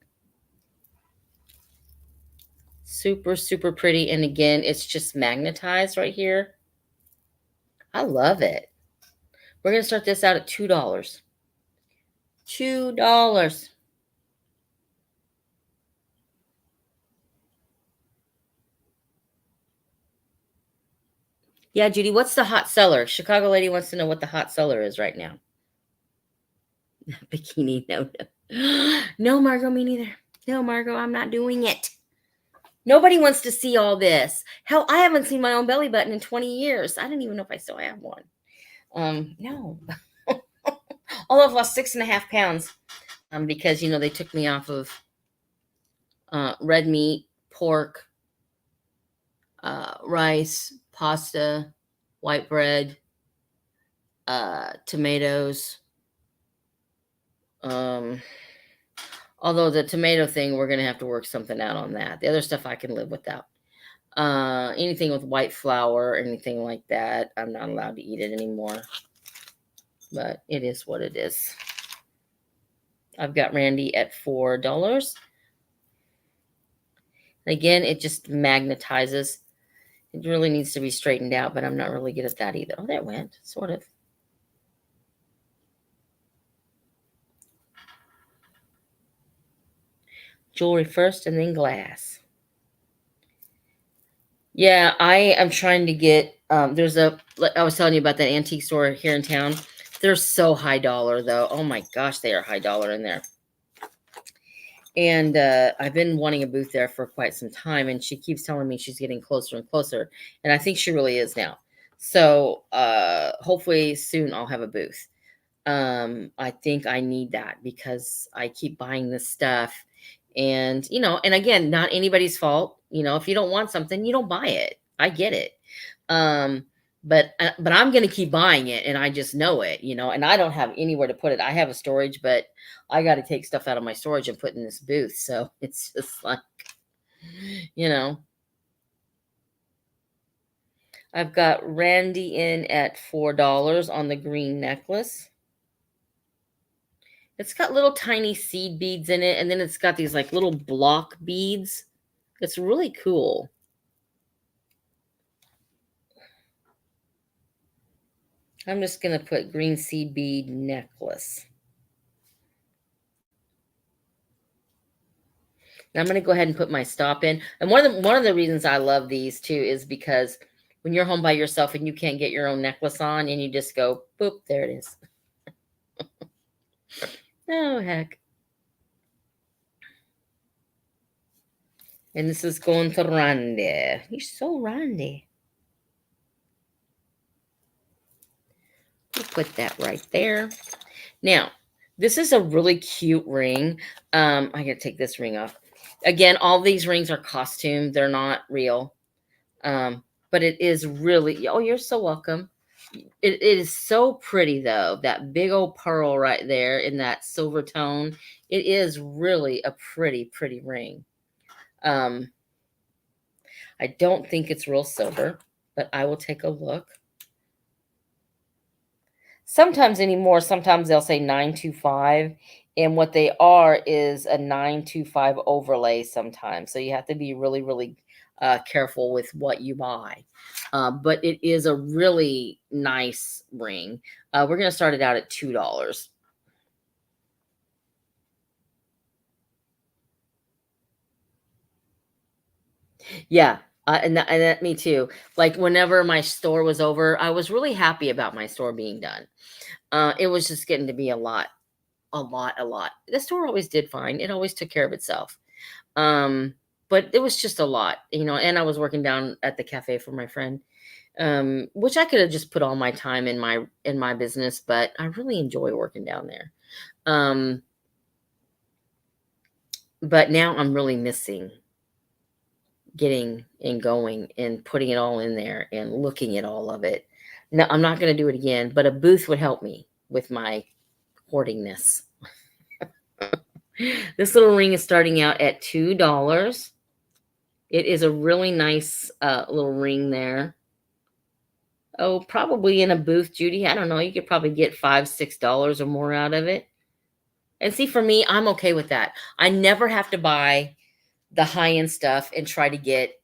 Super, super pretty. And again, it's just magnetized right here. I love it. We're going to start this out at $2. $2. Yeah, Judy, what's the hot seller? Chicago lady wants to know what the hot seller is right now. Bikini, no. No, Margot, me neither. No, Margot, I'm not doing it. Nobody wants to see all this. Hell, I haven't seen my own belly button in 20 years. I don't even know if I still have one. No. Although I've lost 6.5 pounds because, they took me off of red meat, pork, rice, pasta, white bread, tomatoes. Although the tomato thing, we're going to have to work something out on that. The other stuff I can live without. Anything with white flour, anything like that, I'm not allowed to eat it anymore. But it is what it is. I've got Randy at $4. Again, it just magnetizes. It really needs to be straightened out, but I'm not really good at that either. Oh, there it went, sort of. Jewelry first and then glass. Yeah, I am trying to get, I was telling you about that antique store here in town. They're so high dollar, though. Oh my gosh, they are high dollar in there. And I've been wanting a booth there for quite some time, and she keeps telling me she's getting closer and closer. And I think she really is now. So hopefully soon I'll have a booth. I think I need that because I keep buying this stuff. And, and again, not anybody's fault. If you don't want something, you don't buy it. I get it. But I'm going to keep buying it, and I just know it, and I don't have anywhere to put it. I have a storage, but I got to take stuff out of my storage and put in this booth. So it's just like, I've got Randy in at $4 on the green necklace. It's got little tiny seed beads in it, and then it's got these like little block beads. It's really cool. I'm just going to put green seed bead necklace. Now I'm going to go ahead and put my stop in. And one of the reasons I love these too is because when you're home by yourself and you can't get your own necklace on and you just go, boop, there it is. Oh, heck. And this is going to Randy. You're so Randy. We'll put that right there. Now, this is a really cute ring. I gotta take this ring off. Again, all these rings are costume. They're not real. But it is really, oh, you're so welcome. It is so pretty though. That big old pearl right there in that silver tone. It is really a pretty, pretty ring. I don't think it's real silver, but I will take a look. Sometimes anymore, sometimes they'll say 925, and what they are is a 925 overlay sometimes. So you have to be really, really careful with what you buy. But it is a really nice ring. We're going to start it out at $2. Yeah. Me too. Like whenever my store was over, I was really happy about my store being done. It was just getting to be a lot, a lot, a lot. The store always did fine. It always took care of itself. But it was just a lot, and I was working down at the cafe for my friend, which I could have just put all my time in my business, but I really enjoy working down there. But now I'm really missing getting and going and putting it all in there and looking at all of it. No, I'm not going to do it again, but a booth would help me with my hoardingness. This little ring is starting out at $2. It is a really nice little ring there. Oh, probably in a booth, Judy. I don't know. You could probably get $5, $6 or more out of it. And see, for me, I'm okay with that. I never have to buy the high-end stuff and try to get,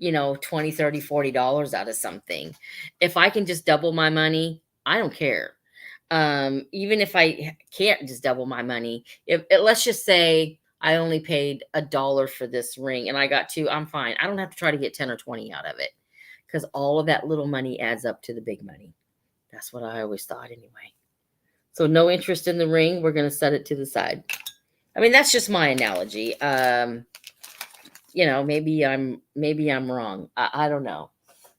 $20, $30, $40 out of something. If I can just double my money, I don't care. Even if I can't just double my money, let's just say I only paid $1 for this ring and I got two, I'm fine. I don't have to try to get 10 or 20 out of it because all of that little money adds up to the big money. That's what I always thought anyway. So no interest in the ring. We're going to set it to the side. I mean, that's just my analogy. Maybe I'm wrong. I don't know.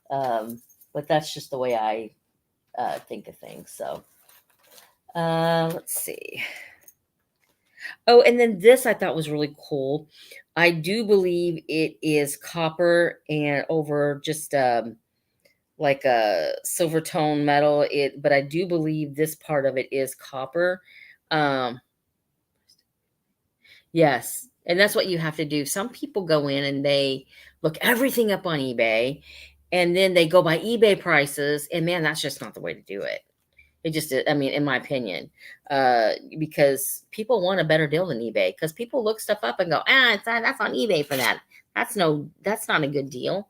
But that's just the way I think of things. So let's see. Oh, and then this I thought was really cool. I do believe it is copper and over just like a silver tone metal. But I do believe this part of it is copper. Yes. And that's what you have to do. Some people go in and they look everything up on eBay and then they go by eBay prices. And man, that's just not the way to do it. It just, I mean, in my opinion, because people want a better deal than eBay because people look stuff up and go, that's on eBay for that. That's not a good deal.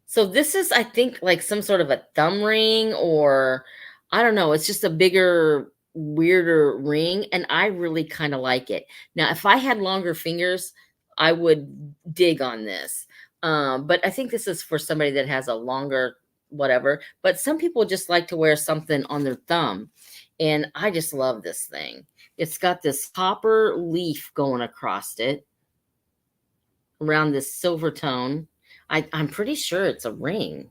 So this is, I think, like some sort of a thumb ring or I don't know. It's just a bigger, weirder ring. And I really kind of like it. Now, if I had longer fingers, I would dig on this. But I think this is for somebody that has a longer whatever. But some people just like to wear something on their thumb. And I just love this thing. It's got this copper leaf going across it around this silver tone. I'm pretty sure it's a ring.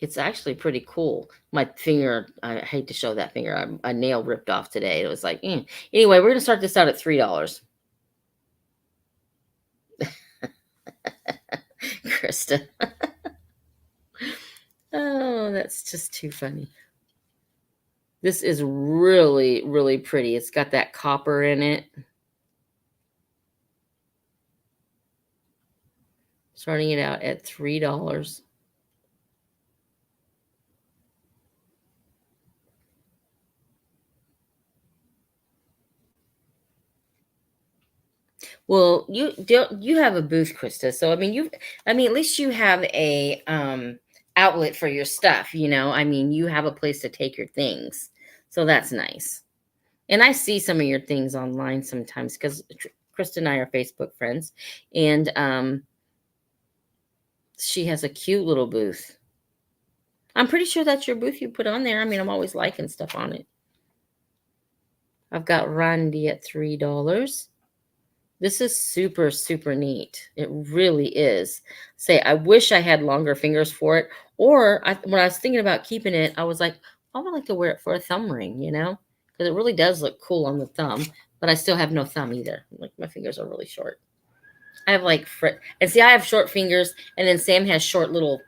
It's actually pretty cool. My finger, I hate to show that finger. A nail ripped off today. It was like, Anyway, we're going to start this out at $3. Krista. Oh, that's just too funny. This is really, really pretty. It's got that copper in it. Starting it out at $3. Well, you have a booth, Krista. So I mean, at least you have a outlet for your stuff, you know. I mean, you have a place to take your things. So that's nice. And I see some of your things online sometimes because Krista and I are Facebook friends, and she has a cute little booth. I'm pretty sure that's your booth you put on there. I mean, I'm always liking stuff on it. I've got Randy at $3. This is super, super neat. It really is. Say, I wish I had longer fingers for it. Or when I was thinking about keeping it, I was like, I would like to wear it for a thumb ring, you know? Because it really does look cool on the thumb. But I still have no thumb either. Like, my fingers are really short. I have like, and see, I have short fingers. And then Sam has short little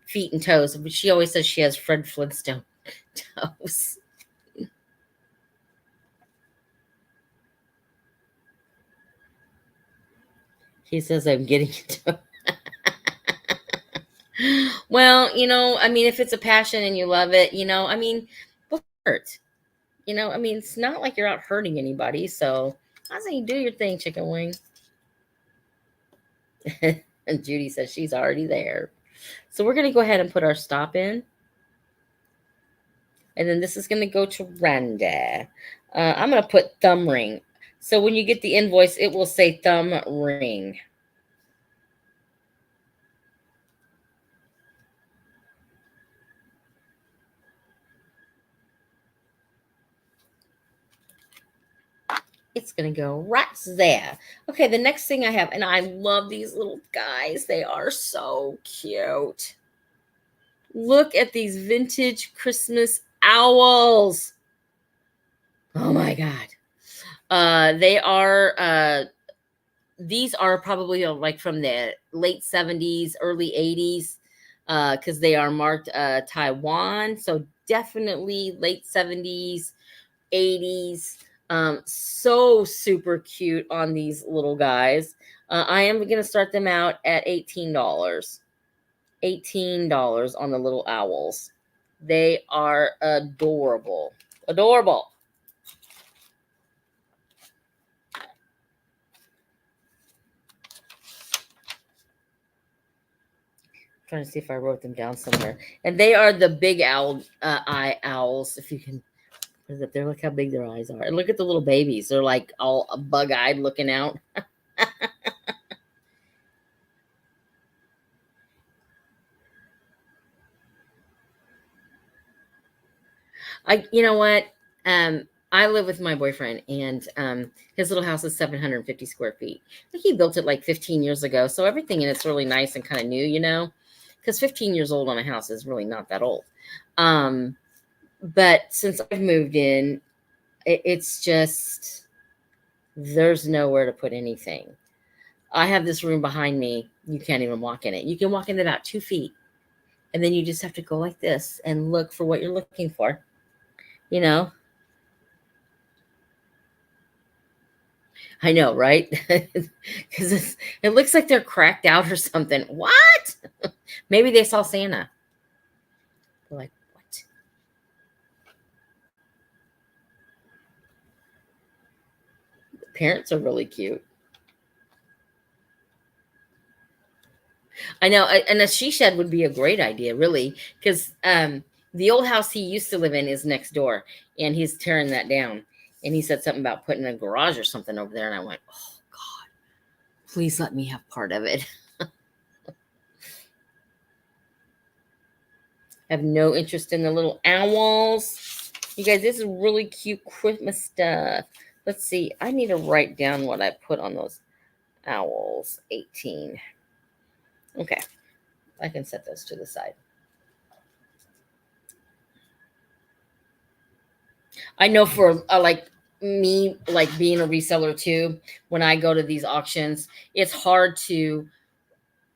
feet and toes. But she always says she has Fred Flintstone toes. He says I'm getting into. Well, you know, I mean, if it's a passion and you love it, you know, I mean, what's hurt? You know, I mean, it's not like you're out hurting anybody. So I say you do your thing, chicken wing. And Judy says she's already there. So we're going to go ahead and put our stop in. And then this is going to go to Randa. I'm going to put thumb ring. So when you get the invoice, it will say thumb ring. It's going to go right there. Okay, the next thing I have, and I love these little guys. They are so cute. Look at these vintage Christmas owls. Oh my God. These are probably like from the late 70s, early 80s, because they are marked Taiwan. So definitely late 70s, 80s. So super cute on these little guys. I am going to start them out at $18. $18 on the little owls. They are adorable. Adorable. Trying to see if I wrote them down somewhere. And they are the big owl eye owls. If you can put it up there, look how big their eyes are. And look at the little babies. They're like all bug-eyed looking out. You know what? I live with my boyfriend, and his little house is 750 square feet. He built it like 15 years ago, so everything in it's really nice and kind of new, you know, because 15 years old on a house is really not that old. But since I've moved in, it's just there's nowhere to put anything. I have this room behind me. You can't even walk in it. You can walk in about 2 feet, and then you just have to go like this and look for what you're looking for. You know, I know, right? Because it looks like they're cracked out or something. What? Maybe they saw Santa. They're like, what? The parents are really cute. I know, and a she shed would be a great idea, really, because the old house he used to live in is next door, and he's tearing that down. And he said something about putting a garage or something over there, and I went, oh God, please let me have part of it. I have no interest in the little owls. You guys, this is really cute Christmas stuff. Let's see. I need to write down what I put on those owls. 18. Okay. I can set those to the side. I know for like me, like being a reseller too, when I go to these auctions, it's hard to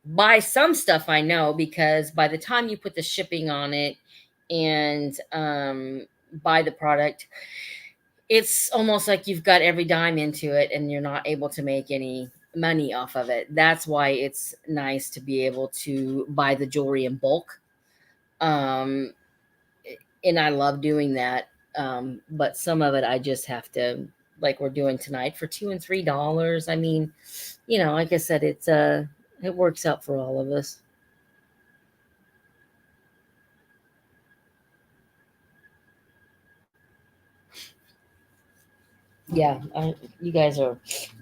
buy some stuff. I know because by the time you put the shipping on it and buy the product, it's almost like you've got every dime into it and you're not able to make any money off of it. That's why it's nice to be able to buy the jewelry in bulk. Um, and I love doing that. But some of it I just have to, like we're doing tonight, for $2 and $3. I mean, like I said, it works out for all of us. Yeah, you guys are.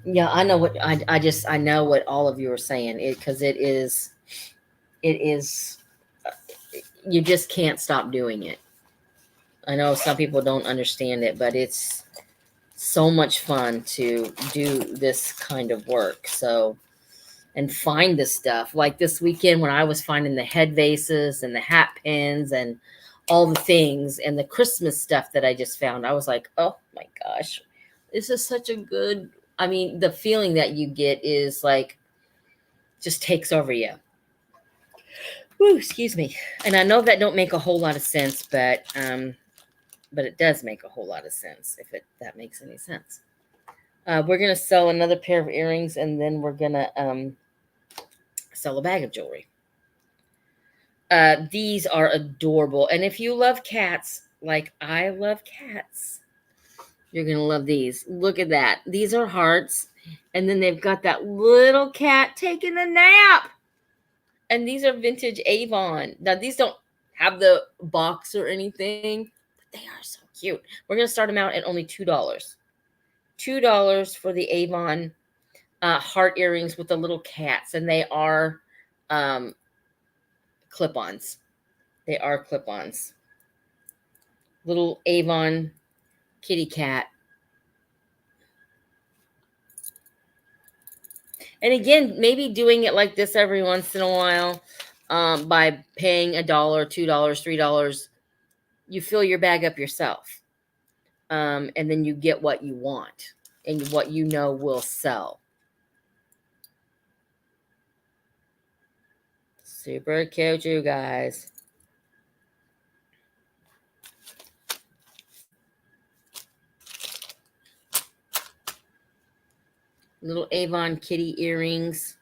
Yeah, I know what I know what all of you are saying. Because it is. You just can't stop doing it. I know some people don't understand it, but it's so much fun to do this kind of work. So, and find the stuff like this weekend when I was finding the head vases and the hat pins and all the things and the Christmas stuff that I just found. I was like, oh my gosh, this is such a good, I mean, the feeling that you get is like, just takes over you. Woo, excuse me. And I know that don't make a whole lot of sense, but it does make a whole lot of sense if that makes any sense. We're gonna sell another pair of earrings, and then we're gonna sell a bag of jewelry. These are adorable, and if you love cats like I love cats, you're gonna love these. Look at that. These are hearts, and then they've got that little cat taking a nap. And these are vintage Avon. Now these don't have the box or anything, but they are so cute. We're gonna start them out at only $2. $2 for the Avon heart earrings with the little cats, and they are clip-ons. They are clip-ons. Little Avon kitty cat. And again, maybe doing it like this every once in a while, by paying $1, $2, $3, you fill your bag up yourself. And then you get what you want and what you know will sell. Super cute, you guys. Little Avon kitty earrings.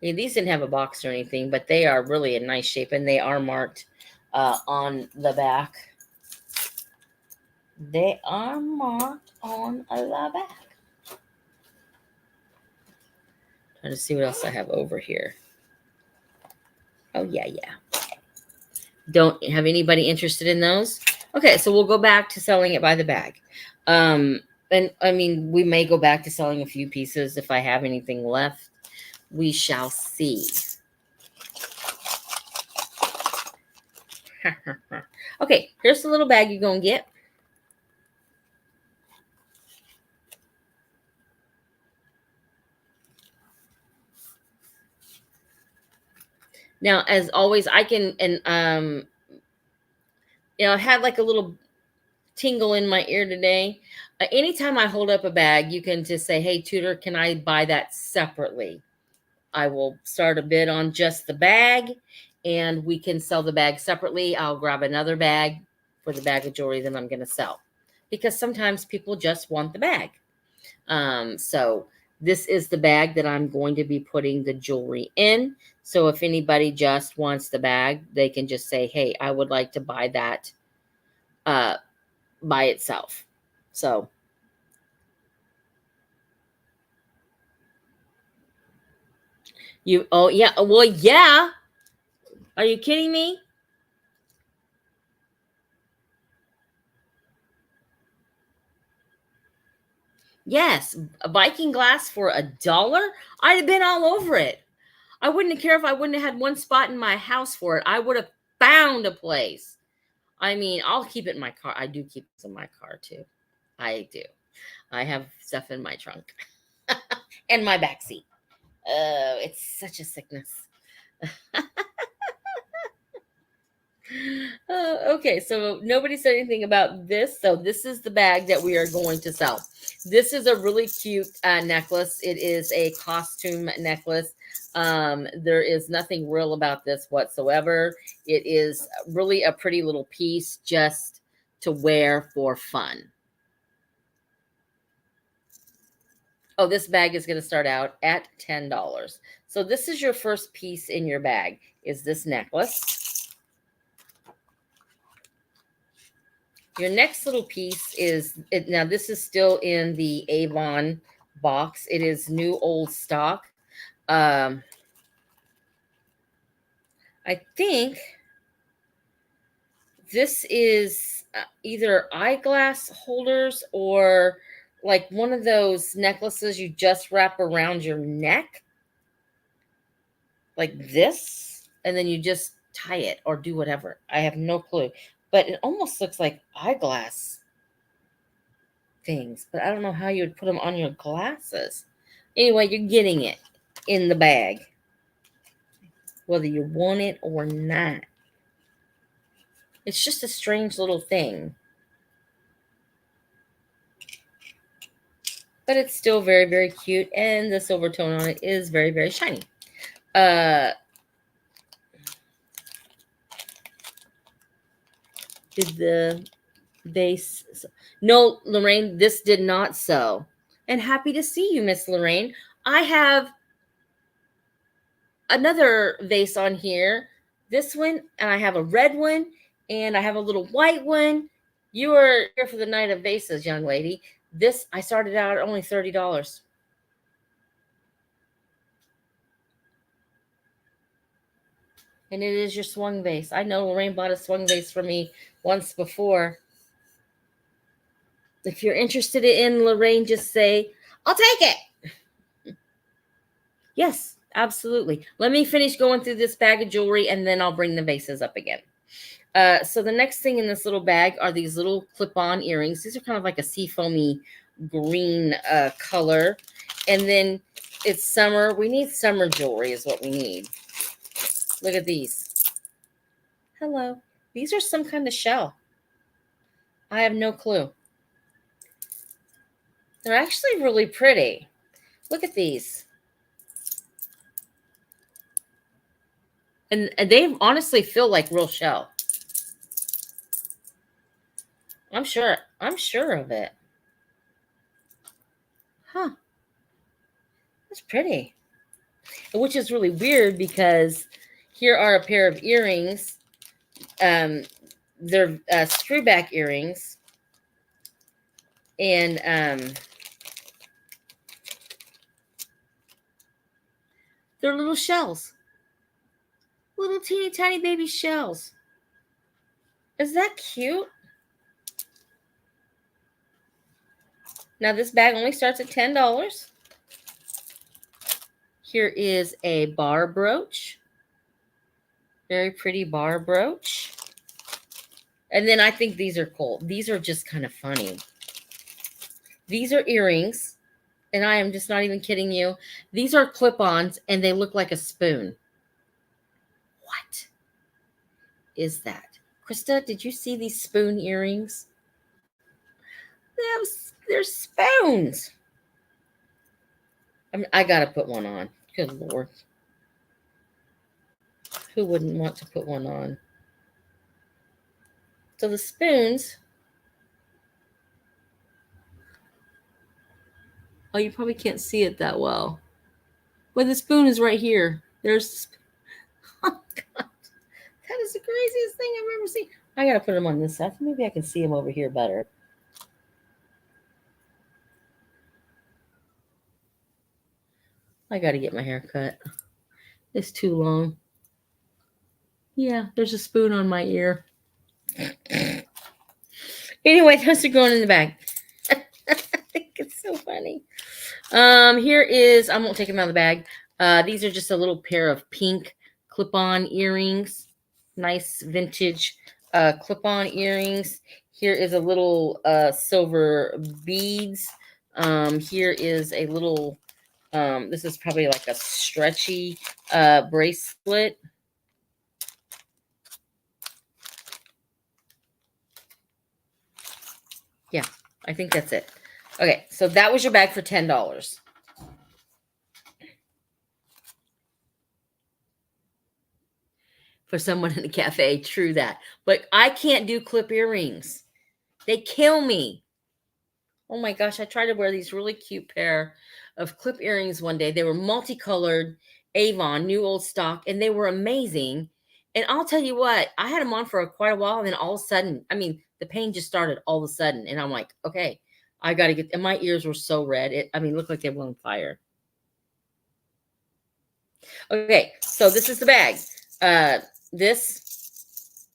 I mean, these didn't have a box or anything, but they are really in nice shape, and they are marked on the back. They are marked on the back. Trying to see what else I have over here. Oh, yeah. Don't have anybody interested in those? Okay, so we'll go back to selling it by the bag. And I mean, we may go back to selling a few pieces if I have anything left. We shall see. Okay, here's the little bag you're going to get. Now, as always, I can, and I had like a little tingle in my ear today. Anytime I hold up a bag, you can just say, hey, Tutor, can I buy that separately? I will start a bid on just the bag, and we can sell the bag separately. I'll grab another bag for the bag of jewelry that I'm going to sell, because sometimes people just want the bag. So this is the bag that I'm going to be putting the jewelry in. So if anybody just wants the bag, they can just say, hey, I would like to buy that by itself. So oh yeah, well, yeah. Are you kidding me? Yes, a Viking glass for $1. I'd have been all over it. I wouldn't care if I wouldn't have had one spot in my house for it. I would have found a place. I mean, I'll keep it in my car. I do keep it in my car too. I do. I have stuff in my trunk and my back seat. Oh, it's such a sickness. Okay, so nobody said anything about this. So this is the bag that we are going to sell. This is a really cute necklace. It is a costume necklace. There is nothing real about this whatsoever. It is really a pretty little piece just to wear for fun. Oh, this bag is going to start out at $10. So this is your first piece in your bag, is this necklace. Your next little piece is, now this is still in the Avon box. It is new old stock. I think this is either eyeglass holders or like one of those necklaces you just wrap around your neck like this, and then you just tie it or do whatever. I have no clue, but it almost looks like eyeglass things, but I don't know how you would put them on your glasses. Anyway, you're getting it in the bag, whether you want it or not. It's just a strange little thing, but it's still very, very cute. And the silver tone on it is very, very shiny. Did the vase? No, Lorraine, this did not sew. And happy to see you, Miss Lorraine. I have another vase on here. This one, and I have a red one, and I have a little white one. You are here for the night of vases, young lady. This, I started out at only $30. And it is your swung vase. I know Lorraine bought a swung vase for me once before. If you're interested in Lorraine, just say, I'll take it. Yes, absolutely. Let me finish going through this bag of jewelry, and then I'll bring the vases up again. So the next thing in this little bag are these little clip-on earrings. These are kind of like a seafoamy green color. And then it's summer. We need summer jewelry is what we need. Look at these. Hello. These are some kind of shell. I have no clue. They're actually really pretty. Look at these. And they honestly feel like real shell. I'm sure of it. Huh. That's pretty. Which is really weird because here are a pair of earrings. They're screwback earrings. And they're little shells. Little teeny tiny baby shells. Is that cute? Now this bag only starts at $10. Here is a bar brooch. Very pretty bar brooch. And then I think these are cool. These are just kind of funny. These are earrings. And I am just not even kidding you. These are clip-ons and they look like a spoon. What is that? Krista, did you see these spoon earrings? They're spoons. I gotta put one on. Good Lord. Who wouldn't want to put one on? So the spoons. Oh, you probably can't see it that well. But the spoon is right here. There's. Oh, God. That is the craziest thing I've ever seen. I gotta put them on this side. Maybe I can see them over here better. I gotta get my hair cut. It's too long. Yeah, there's a spoon on my ear. Anyway, those are going in the bag. I think it's so funny. Here is, I won't take them out of the bag. These are just a little pair of pink clip-on earrings. Nice vintage clip-on earrings. Here is a little silver beads. Here is a little, this is probably like a stretchy bracelet. Yeah, I think that's it. Okay, so that was your bag for $10. For someone in a cafe, true that. But I can't do clip earrings. They kill me. Oh my gosh, I try to wear these really cute pair of clip earrings one day. They were multicolored, Avon, new old stock, and they were amazing. And I'll tell you what, I had them on for quite a while, and then all of a sudden, I mean, the pain just started all of a sudden, and I'm like, okay, I got to get. And my ears were so red. I mean, looked like they were on fire. Okay, so this is the bag. This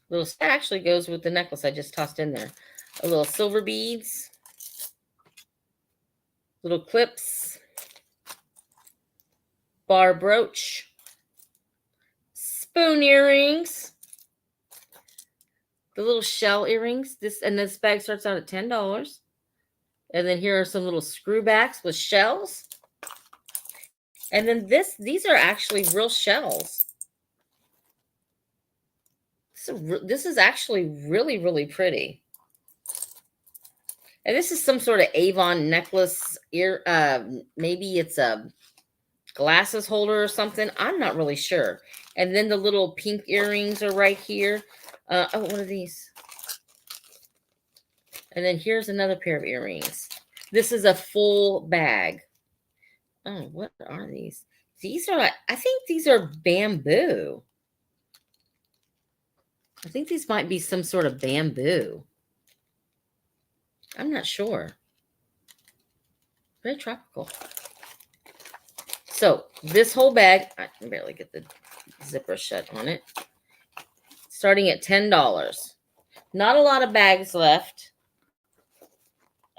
little set actually goes with the necklace I just tossed in there. A little silver beads, little clips, bar brooch, spoon earrings, the little shell earrings. This bag starts out at $10. And then here are some little screwbacks with shells. And then these are actually real shells. This is actually really, really pretty. And this is some sort of Avon necklace ear. Maybe it's a glasses holder or something. I'm not really sure. And then the little pink earrings are right here. Oh, what are these? And then here's another pair of earrings. This is a full bag. Oh, what are these? These are, I think these are bamboo. I think these might be some sort of bamboo. I'm not sure. Very tropical. So this whole bag, I can barely get the zipper shut on it. Starting at $10. Not a lot of bags left.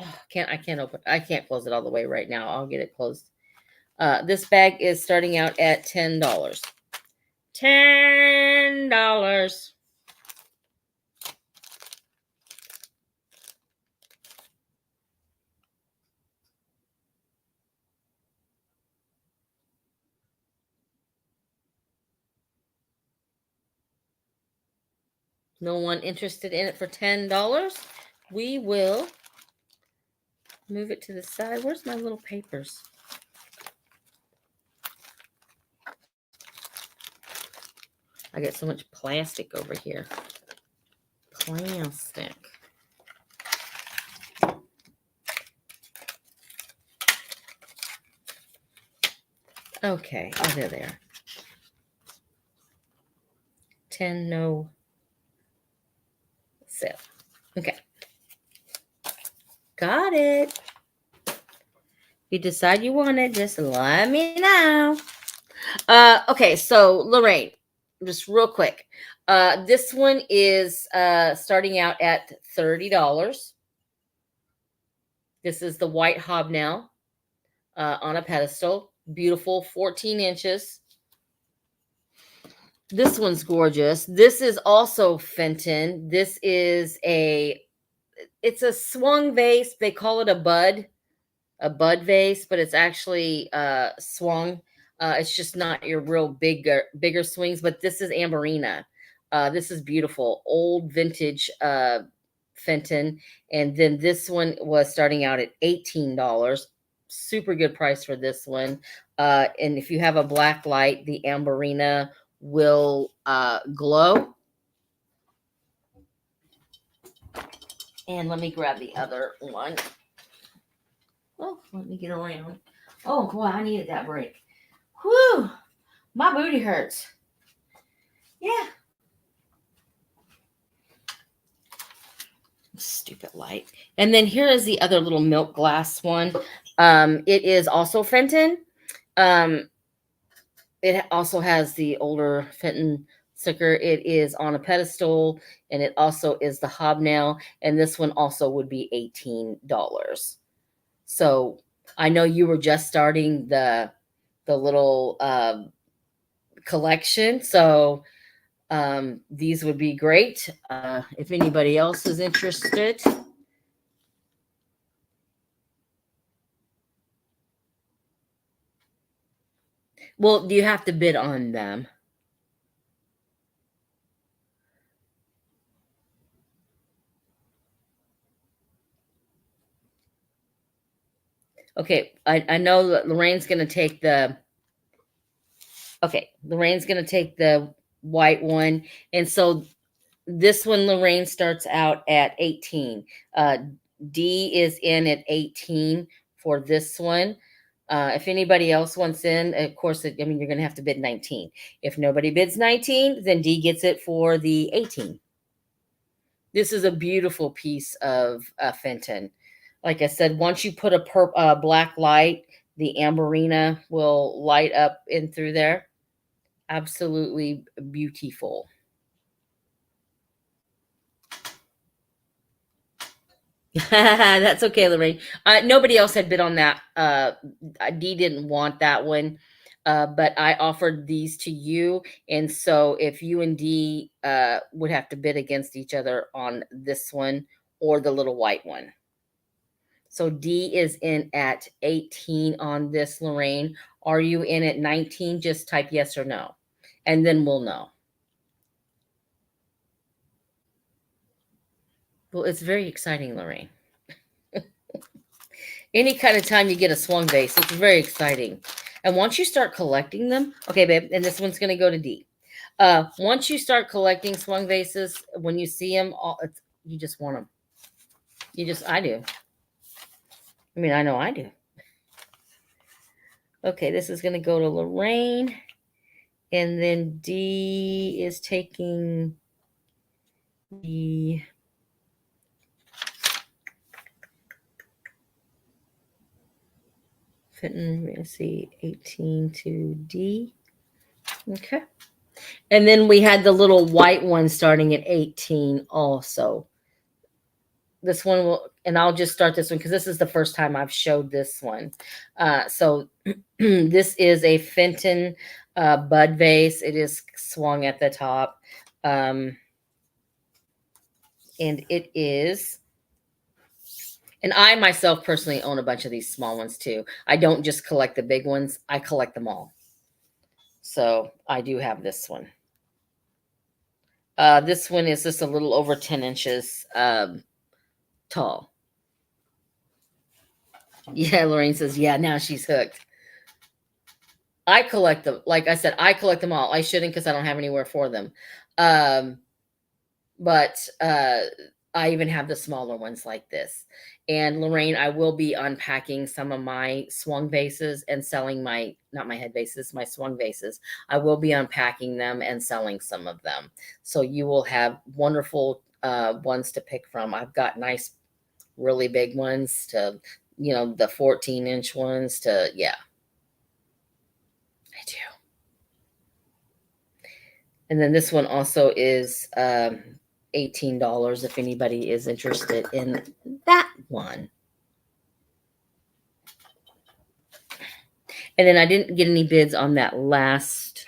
Oh, I can't close it all the way right now. I'll get it closed. This bag is starting out at $10. $10. No one interested in it for $10? We will move it to the side. Where's my little papers? I got so much plastic over here. Plastic. Okay. Oh, they're there. 10, no. 7. Okay. Got it. If you decide you want it, just let me know. Okay, so Lorraine, just real quick. This one is starting out at $30. This is the white hobnail on a pedestal. Beautiful, 14 inches. This one's gorgeous. This is also Fenton. This is it's a swung vase. They call it a bud vase, but it's actually swung. It's just not your real bigger swings, but this is Amberina. This is beautiful, old vintage Fenton. And then this one was starting out at $18. Super good price for this one. And if you have a black light, the Amberina will glow. And let me grab the other one. Oh, let me get around. Oh, boy, I needed that break. Whew, my booty hurts. Yeah. Stupid light. And then here is the other little milk glass one. It is also Fenton. It also has the older Fenton sticker. It is on a pedestal, and it also is the hobnail. And this one also would be $18. So I know you were just starting the little collection. So these would be great if anybody else is interested. Well, do you have to bid on them? Okay, I know that Lorraine's going to take the. Okay, Lorraine's going to take the white one, and so this one Lorraine starts out at 18. D is in at 18 for this one. If anybody else wants in, of course, I mean, you're going to have to bid 19. If nobody bids 19, then D gets it for the 18. This is a beautiful piece of Fenton. Like I said, once you put a black light, the amberina will light up in through there. Absolutely beautiful. That's okay, Lorraine. Nobody else had bid on that. D didn't want that one, but I offered these to you. And so if you and D would have to bid against each other on this one or the little white one. So D is in at 18 on this, Lorraine. Are you in at 19? Just type yes or no, and then we'll know. Well, it's very exciting, Lorraine. Any kind of time you get a swung vase, it's very exciting. And once you start collecting them, okay, babe, and this one's going to go to D. Once you start collecting swung vases, when you see them, you just want them. I do. I mean, I know I do. Okay, this is going to go to Lorraine. And then D is taking the... Let's see, 18 to D. Okay. And then we had the little white one starting at 18 also. This one will, and I'll just start this one because this is the first time I've showed this one. So this is a Fenton bud vase. It is swung at the top. And it is, and I myself personally own a bunch of these small ones too. I don't just collect the big ones. I collect them all. So I do have this one. This one is just a little over 10 inches tall. Yeah, Lorraine says, yeah, now she's hooked. I collect them. Like I said, I collect them all. I shouldn't because I don't have anywhere for them. But I even have the smaller ones like this. And Lorraine, I will be unpacking some of my swung vases and selling not my head vases, my swung vases. I will be unpacking them and selling some of them. So you will have wonderful ones to pick from. I've got nice, really big ones to, the 14-inch ones to, yeah. I do. And then this one also is $18 if anybody is interested in that one. And then I didn't get any bids on that last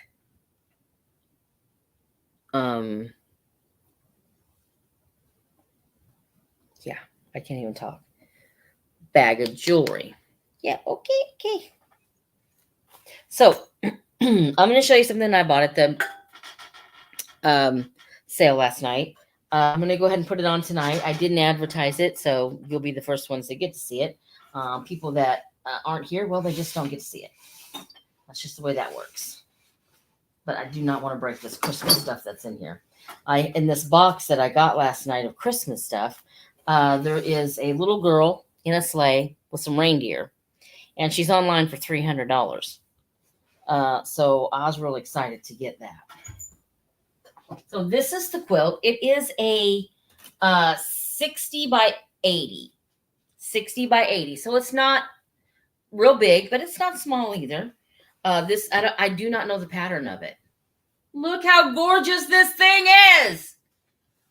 yeah, I can't even talk. Bag of jewelry. Yeah, okay. So I'm going to show you something I bought at the sale last night. I'm going to go ahead and put it on tonight. I didn't advertise it, so you'll be the first ones to get to see it. People that aren't here, well, they just don't get to see it. That's just the way that works. But I do not want to break this Christmas stuff that's in here. In this box that I got last night of Christmas stuff, there is a little girl in a sleigh with some reindeer, and she's online for $300. So I was really excited to get that. So this is the quilt. It is a 60 by 80. 60 by 80. So it's not real big, but it's not small either. I do not know the pattern of it. Look how gorgeous this thing is.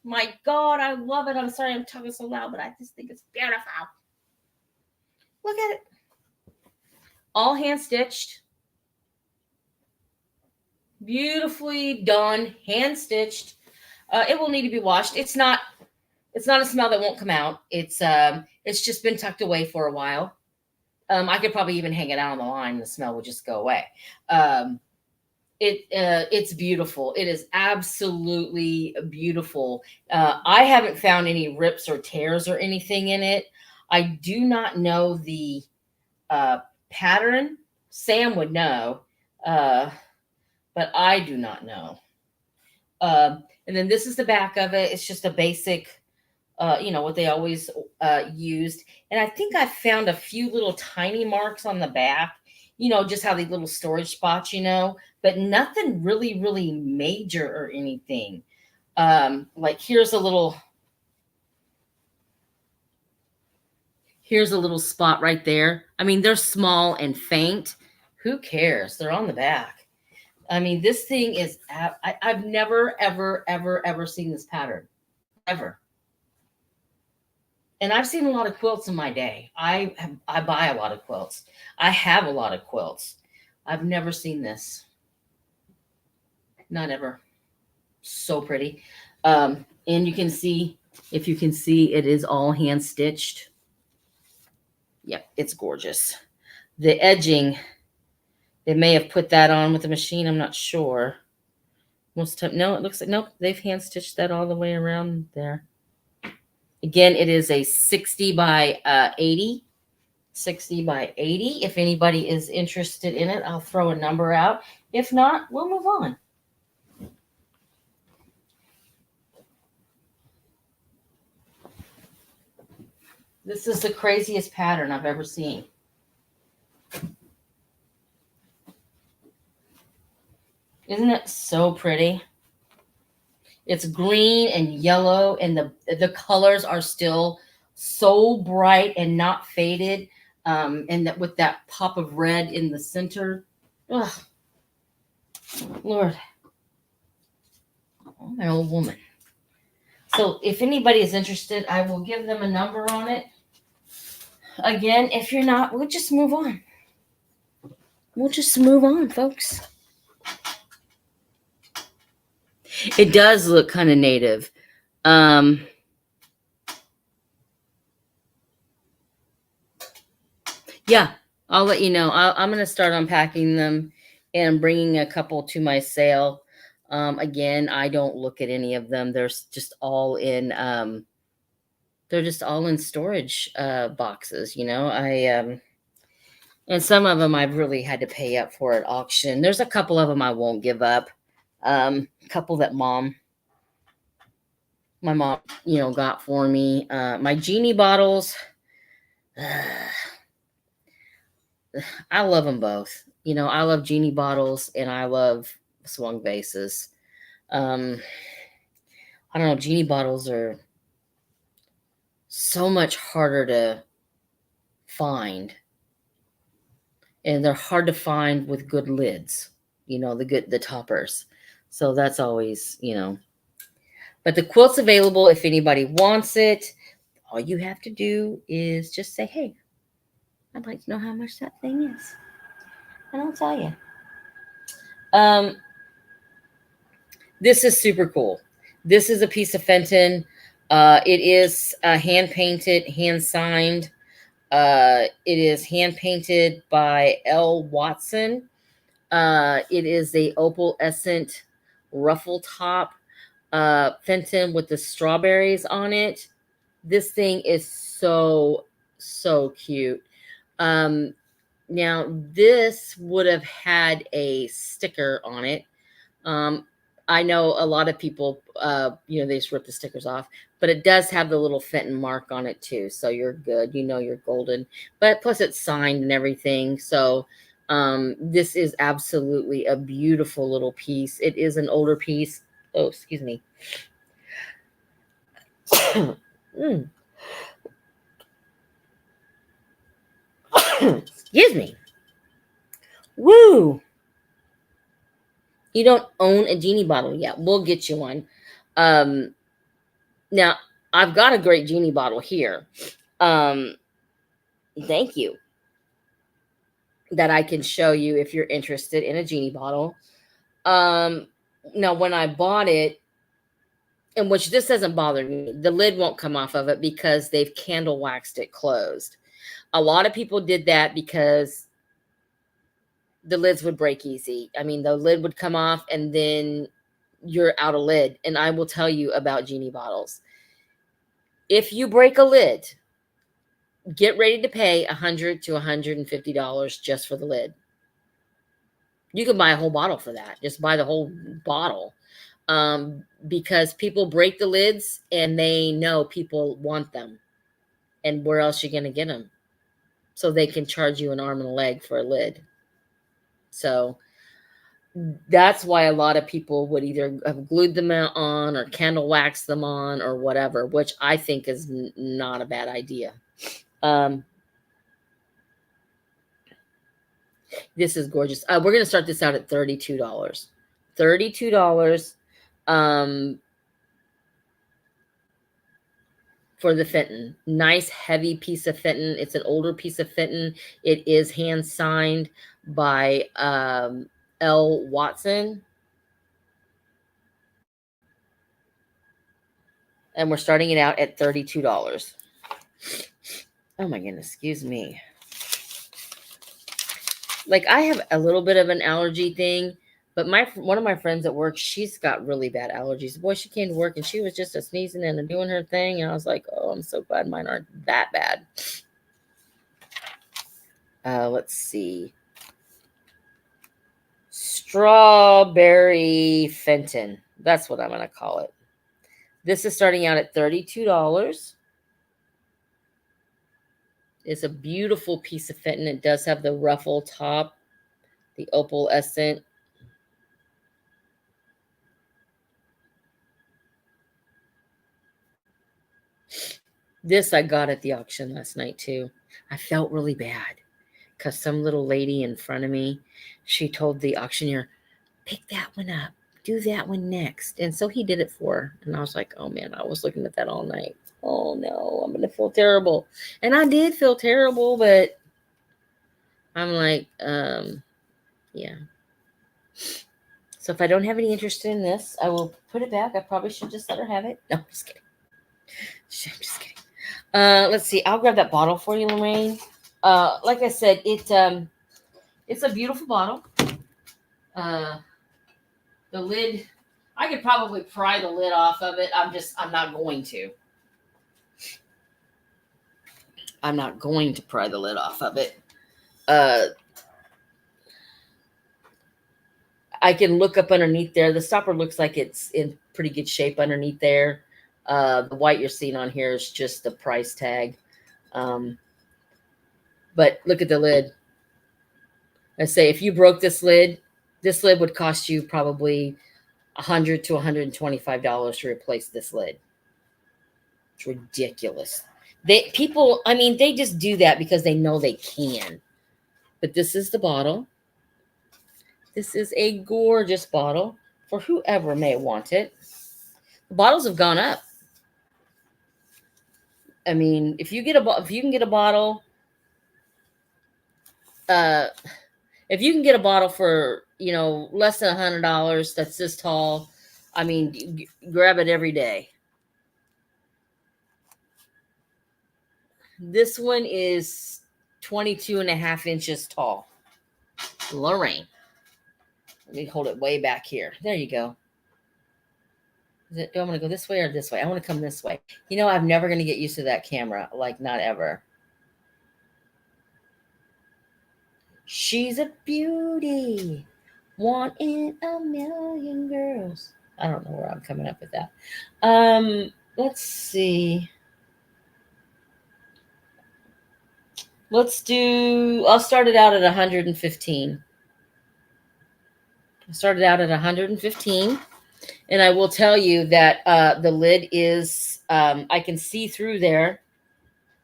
My God, I love it. I'm sorry I'm talking so loud, but I just think it's beautiful. Look at it. All hand stitched. Beautifully done, hand stitched. It will need to be washed. It's not a smell that won't come out. It's just been tucked away for a while. I could probably even hang it out on the line and the smell would just go away. It's beautiful. It is absolutely beautiful. I haven't found any rips or tears or anything in it. I do not know the pattern. Sam would know, but I do not know. And then this is the back of it. It's just a basic what they always used. And I think I found a few little tiny marks on the back, just how these little storage spots, but nothing really, really major or anything. Like here's a little spot right there. I mean, they're small and faint. Who cares? They're on the back. I mean, this thing is, I've never, ever, ever, ever seen this pattern. Ever. And I've seen a lot of quilts in my day. I buy a lot of quilts. I have a lot of quilts. I've never seen this. Not ever. So pretty. And you can see, if you can see, it is all hand stitched. Yep, it's gorgeous. The edging, they may have put that on with the machine. I'm not sure. Most time, no, it looks like, nope, they've hand stitched that all the way around there. Again, it is a 60 by 80. 60 by 80. If anybody is interested in it, I'll throw a number out. If not, we'll move on. This is the craziest pattern I've ever seen. Isn't it so pretty? It's green and yellow, and the colors are still so bright and not faded. And that with that pop of red in the center. Ugh. Lord. Oh, my old woman. So if anybody is interested, I will give them a number on it. Again, if you're not, we'll just move on. We'll just move on, folks. It does look kind of native. Yeah, I'll let you know. I'm going to start unpacking them and bringing a couple to my sale. Again, I don't look at any of them. They're just all in, storage boxes, and some of them I've really had to pay up for at auction. There's a couple of them I won't give up. A couple that my mom, got for me. My genie bottles, I love them both. I love genie bottles and I love swung vases. I don't know. Genie bottles are so much harder to find, and they're hard to find with good lids, the toppers. So that's always, but the quilt's available if anybody wants it. All you have to do is just say, hey, I'd like to know how much that thing is, and I'll tell you. This is super cool. This is a piece of Fenton. It is hand painted, hand signed. It is hand painted by L. Watson. It is a opalescent ruffle top Fenton with the strawberries on it. This thing is so cute. Now this would have had a sticker on it. I know a lot of people, they just rip the stickers off, but it does have the little Fenton mark on it too. So you're good. You're golden, but plus it's signed and everything. So, this is absolutely a beautiful little piece. It is an older piece. Oh, excuse me. Excuse me. Woo. You don't own a genie bottle yet. We'll get you one. Now, I've got a great genie bottle here. Thank you. That I can show you if you're interested in a genie bottle. Now, when I bought it, and which this doesn't bother me, the lid won't come off of it because they've candle waxed it closed. A lot of people did that because the lids would break easy. I mean, the lid would come off and then you're out of lid. And I will tell you about genie bottles. If you break a lid, get ready to pay $100 to $150 just for the lid. You can buy a whole bottle for that. Just buy the whole bottle. because people break the lids and they know people want them. And where else are you going to get them? So they can charge you an arm and a leg for a lid. So that's why a lot of people would either have glued them on or candle wax them on or whatever, which I think is not a bad idea. This is gorgeous. We're going to start this out at $32. $32 for the Fenton. Nice heavy piece of Fenton. It's an older piece of Fenton. It is hand signed by L. Watson. And we're starting it out at $32. Oh my goodness, excuse me. Like, I have a little bit of an allergy thing, but one of my friends at work, she's got really bad allergies. Boy, she came to work and she was just a sneezing and doing her thing. And I was like, oh, I'm so glad mine aren't that bad. Let's see. Strawberry Fenton. That's what I'm going to call it. This is starting out at $32. It's a beautiful piece of Fenton. It does have the ruffle top, the opalescent. This I got at the auction last night too. I felt really bad because some little lady in front of me, she told the auctioneer, pick that one up, do that one next. And so he did it for her. And I was like, oh man, I was looking at that all night. Oh no, I'm going to feel terrible. And I did feel terrible, but I'm like, yeah. So if I don't have any interest in this, I will put it back. I probably should just let her have it. No, I'm just kidding. I'm just kidding. Let's see. I'll grab that bottle for you, Lorraine. Like I said, it's a beautiful bottle. The lid, I could probably pry the lid off of it. I'm not going to. I'm not going to pry the lid off of it. I can look up underneath there. The stopper looks like it's in pretty good shape underneath there. The white you're seeing on here is just the price tag. But look at the lid. I say, if you broke this lid would cost you probably $100 to $125 to replace this lid. It's ridiculous. They just do that because they know they can. But this is the bottle. This is a gorgeous bottle for whoever may want it. The bottles have gone up. I mean, if you can get a bottle, if you can get a bottle for, less than $100, that's this tall, I mean, grab it every day. This one is 22.5 inches tall. Lorraine. Let me hold it way back here. There you go. Do I want to go this way or this way? I want to come this way. I'm never going to get used to that camera. Like, not ever. She's a beauty. One in a million girls. I don't know where I'm coming up with that. Let's see. I'll start it out at 115. I started out at 115. And I will tell you that the lid is, I can see through there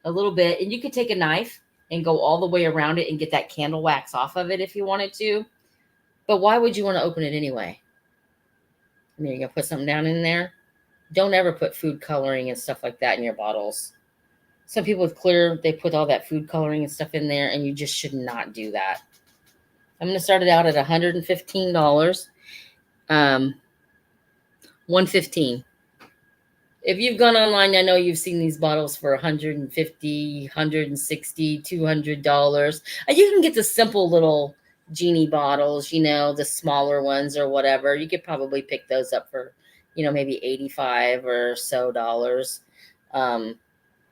a little bit. And you could take a knife and go all the way around it and get that candle wax off of it if you wanted to. But why would you want to open it anyway? I mean, you're going to put something down in there. Don't ever put food coloring and stuff like that in your bottles. Some people with clear, they put all that food coloring and stuff in there, and you just should not do that. I'm going to start it out at $115. $115. If you've gone online, I know you've seen these bottles for $150, $160, $200. You can get the simple little genie bottles, the smaller ones or whatever. You could probably pick those up for, maybe $85 or so dollars.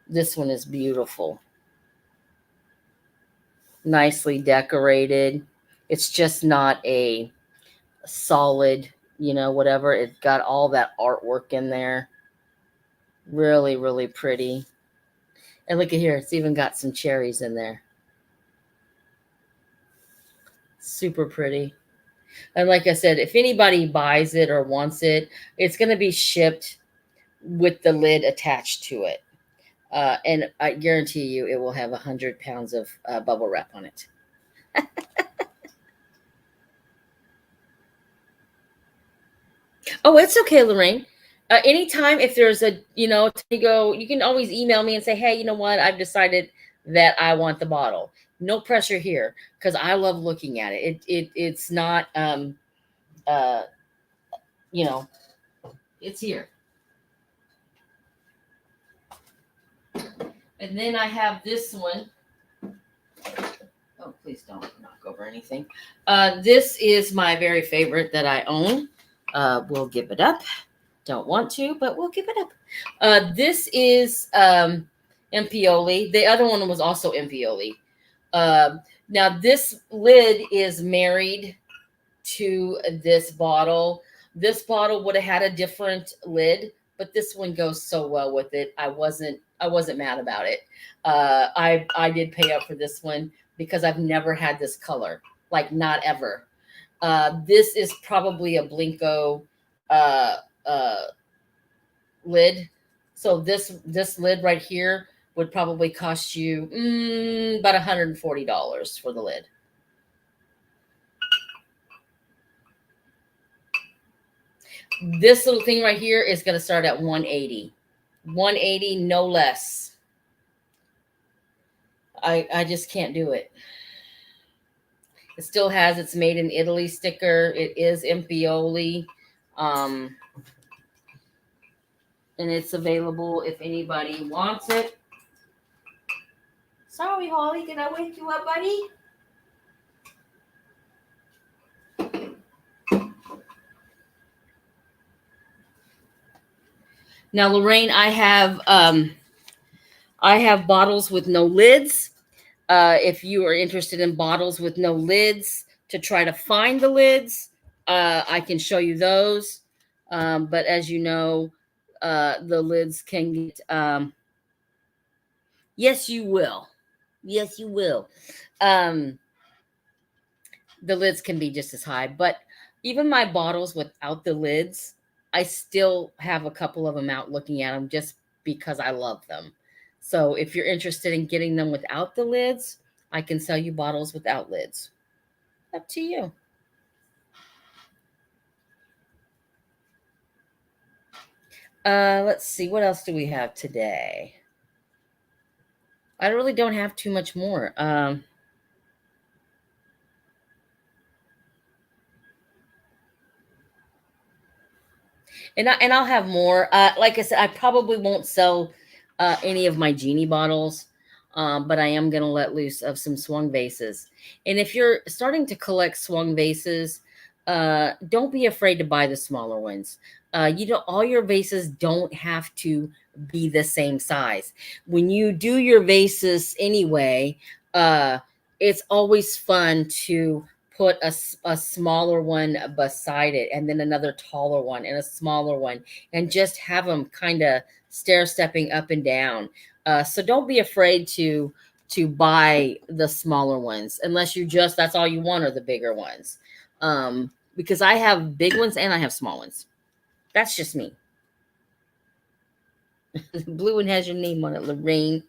This one is beautiful. Nicely decorated. It's just not a solid you know, whatever. It got all that artwork in there. Really, really pretty. And look at here, it's even got some cherries in there. Super pretty. And like I said, if anybody buys it or wants it, it's going to be shipped with the lid attached to it. And I guarantee you it will have 100 pounds of bubble wrap on it. Oh, it's okay, Lorraine. Anytime if there's a, you know, you can always email me and say, hey, you know what? I've decided that I want the bottle. No pressure here because I love looking at it. It's not, uh, you know, it's here. And then I have this one. Oh, please don't knock over anything. This is my very favorite that I own. We'll give it up. Don't want to, but we'll give it up. This is Impioli. The other one was also Impioli. Now this lid is married to this bottle. This bottle would have had a different lid, but this one goes so well with it. I wasn't mad about it. I did pay up for this one because I've never had this color, like not ever. This is probably a Blinko uh, uh, lid. So this lid right here would probably cost you about $140 for the lid. This little thing right here is going to start at 180. 180, no less. I just can't do it. It still has its made in Italy sticker. It is Impioli. And it's available if anybody wants it. Sorry, Holly. Did I wake you up, buddy? Now, Lorraine, I have bottles with no lids. If you are interested in bottles with no lids to try to find the lids, I can show you those. But as you know, the lids can get. Yes, you will. Yes, you will. Um, the lids can be just as high, but even my bottles without the lids, I still have a couple of them out looking at them just because I love them. So if you're interested in getting them without the lids, I can sell you bottles without lids. Up to you. Let's see. What else do we have today? I really don't have too much more. And I'll have more. Like I said, I probably won't sell any of my genie bottles, but I am gonna let loose of some swung vases. And if you're starting to collect swung vases, don't be afraid to buy the smaller ones. You know, all your vases don't have to be the same size. When you do your vases anyway, it's always fun to put a smaller one beside it and then another taller one and a smaller one and just have them kind of stair stepping up and down. So don't be afraid to buy the smaller ones unless you just that's all you want are the bigger ones. Because I have big ones and I have small ones. That's just me. The blue one has your name on it, Lorraine.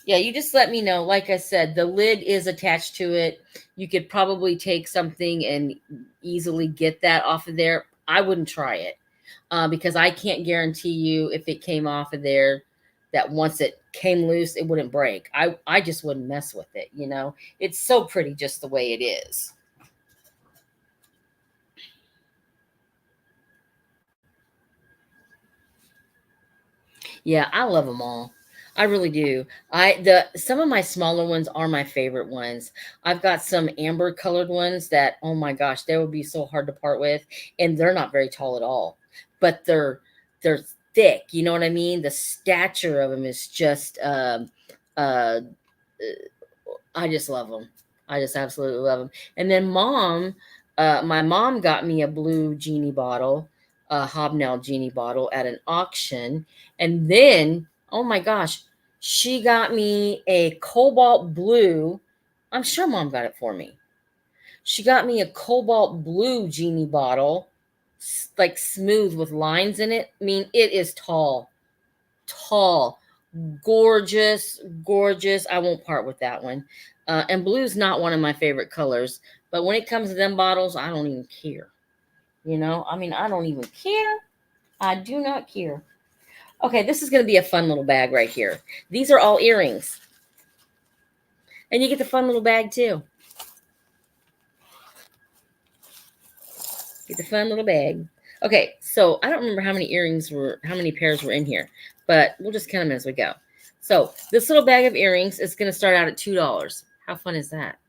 Yeah, you just let me know. Like I said, the lid is attached to it. You could probably take something and easily get that off of there. I wouldn't try it because I can't guarantee you if it came off of there that once it came loose, it wouldn't break. I just wouldn't mess with it. You know, it's so pretty just the way it is. Yeah, I love them all. I really do. The some of my smaller ones are my favorite ones. I've got some amber colored ones that oh my gosh, they would be so hard to part with and they're not very tall at all. But they're thick, you know what I mean? The stature of them is just uh I just love them. I just absolutely love them. And then my mom got me a blue genie bottle, a hobnail genie bottle at an auction. And then, oh my gosh, she got me a cobalt blue. I'm sure mom got it for me. She got me a cobalt blue genie bottle, like smooth with lines in it. I mean, it is tall, tall, gorgeous, gorgeous. I won't part with that one. And blue's not one of my favorite colors, but when it comes to them bottles, I don't even care. You know, I mean, I don't even care. I do not care. Okay, this is going to be a fun little bag right here. These are all earrings. And you get the fun little bag too. Get the fun little bag. Okay, so I don't remember how many pairs were in here, but we'll just count them as we go. So this little bag of earrings is going to start out at $2. How fun is that?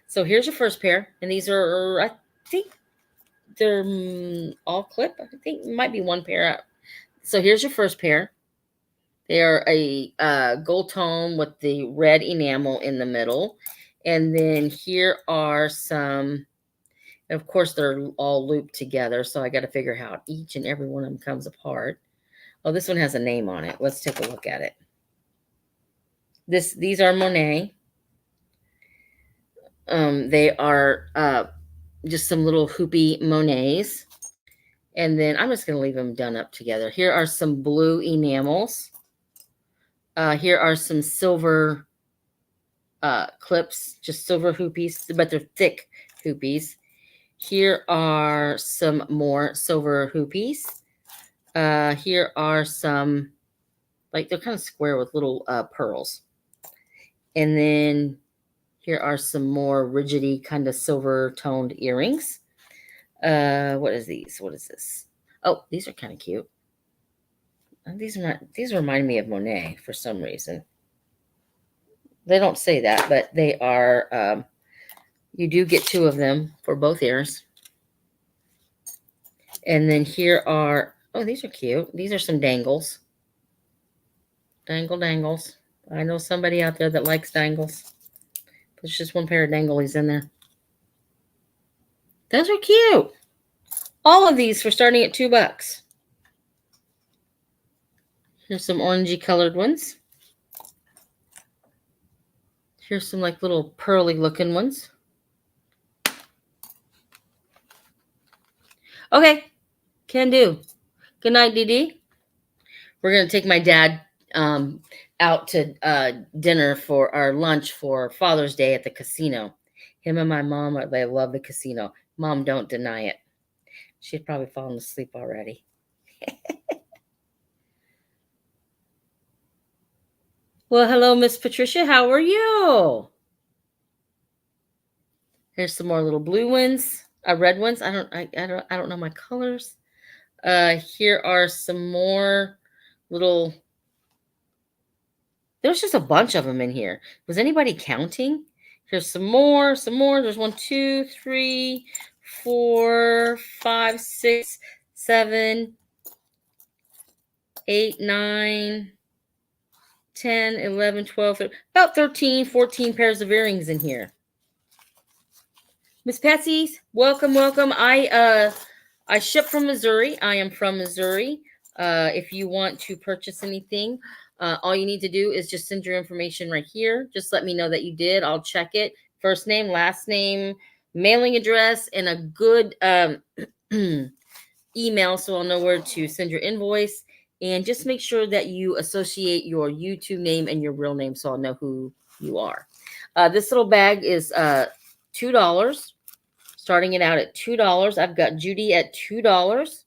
So here's your first pair, and these are, I think they're all clip. I think it might be one pair. So here's your first pair. They are a gold tone with the red enamel in the middle, and then here are some. And of course, they're all looped together, so I got to figure out how each and every one of them comes apart. Oh, this one has a name on it. Let's take a look at it. These are Monet. They are just some little hoopy Monets. And then I'm just going to leave them done up together. Here are some blue enamels. Here are some silver clips, just silver hoopies, but they're thick hoopies. Here are some more silver hoopies. Here are some, like they're kind of square with little pearls. And then here are some more rigidy kind of silver toned earrings. What is these? What is this? Oh, these are kind of cute. These remind me of Monet for some reason. They don't say that, but they are, you do get two of them for both ears. And then here are, oh, these are cute. These are some dangles. Dangles. I know somebody out there that likes dangles. There's just one pair of danglies in there. Those are cute. All of these for starting at $2. Here's some orangey colored ones. Here's some like little pearly looking ones. Okay, can do. Good night, Dee. We're going to take my dad out to dinner for our lunch for Father's Day at the casino. Him and my mom, they love the casino. Mom, don't deny it. She'd probably fallen asleep already. Well, hello, Miss Patricia. How are you? Here's some more little blue ones, red ones. I don't know my colors. Here are some more little. There's just a bunch of them in here. Was anybody counting? Here's some more. There's 1, 2, 3, 4, 5, 6, 7, 8, 9, 10, 11, 12, 13, about 13, 14 pairs of earrings in here. Miss Patsy's, welcome. I ship from Missouri. I am from Missouri. If you want to purchase anything, all you need to do is just send your information right here. Just let me know that you did. I'll check it. First name, last name, mailing address, and a good email so I'll know where to send your invoice. And just make sure that you associate your YouTube name and your real name so I'll know who you are. This little bag is $2. Starting it out at $2. I've got Judy at $2.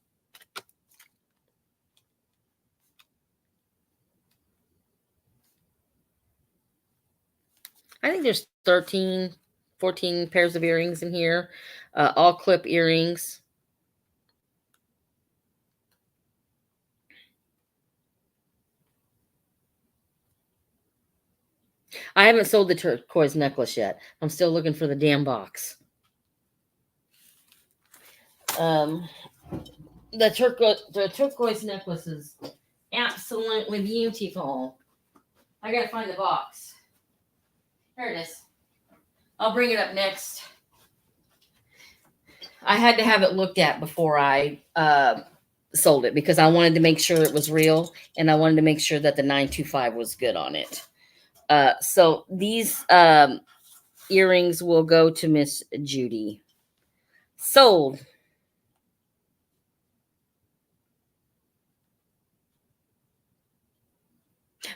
I think there's 13, 14 pairs of earrings in here. All clip earrings. I haven't sold the turquoise necklace yet. I'm still looking for the damn box. The turquoise necklace is absolutely beautiful. I gotta find the box. There it is. I'll bring it up next. I had to have it looked at before I sold it because I wanted to make sure it was real, and I wanted to make sure that the 925 was good on it. So these earrings will go to Miss Judy. Sold.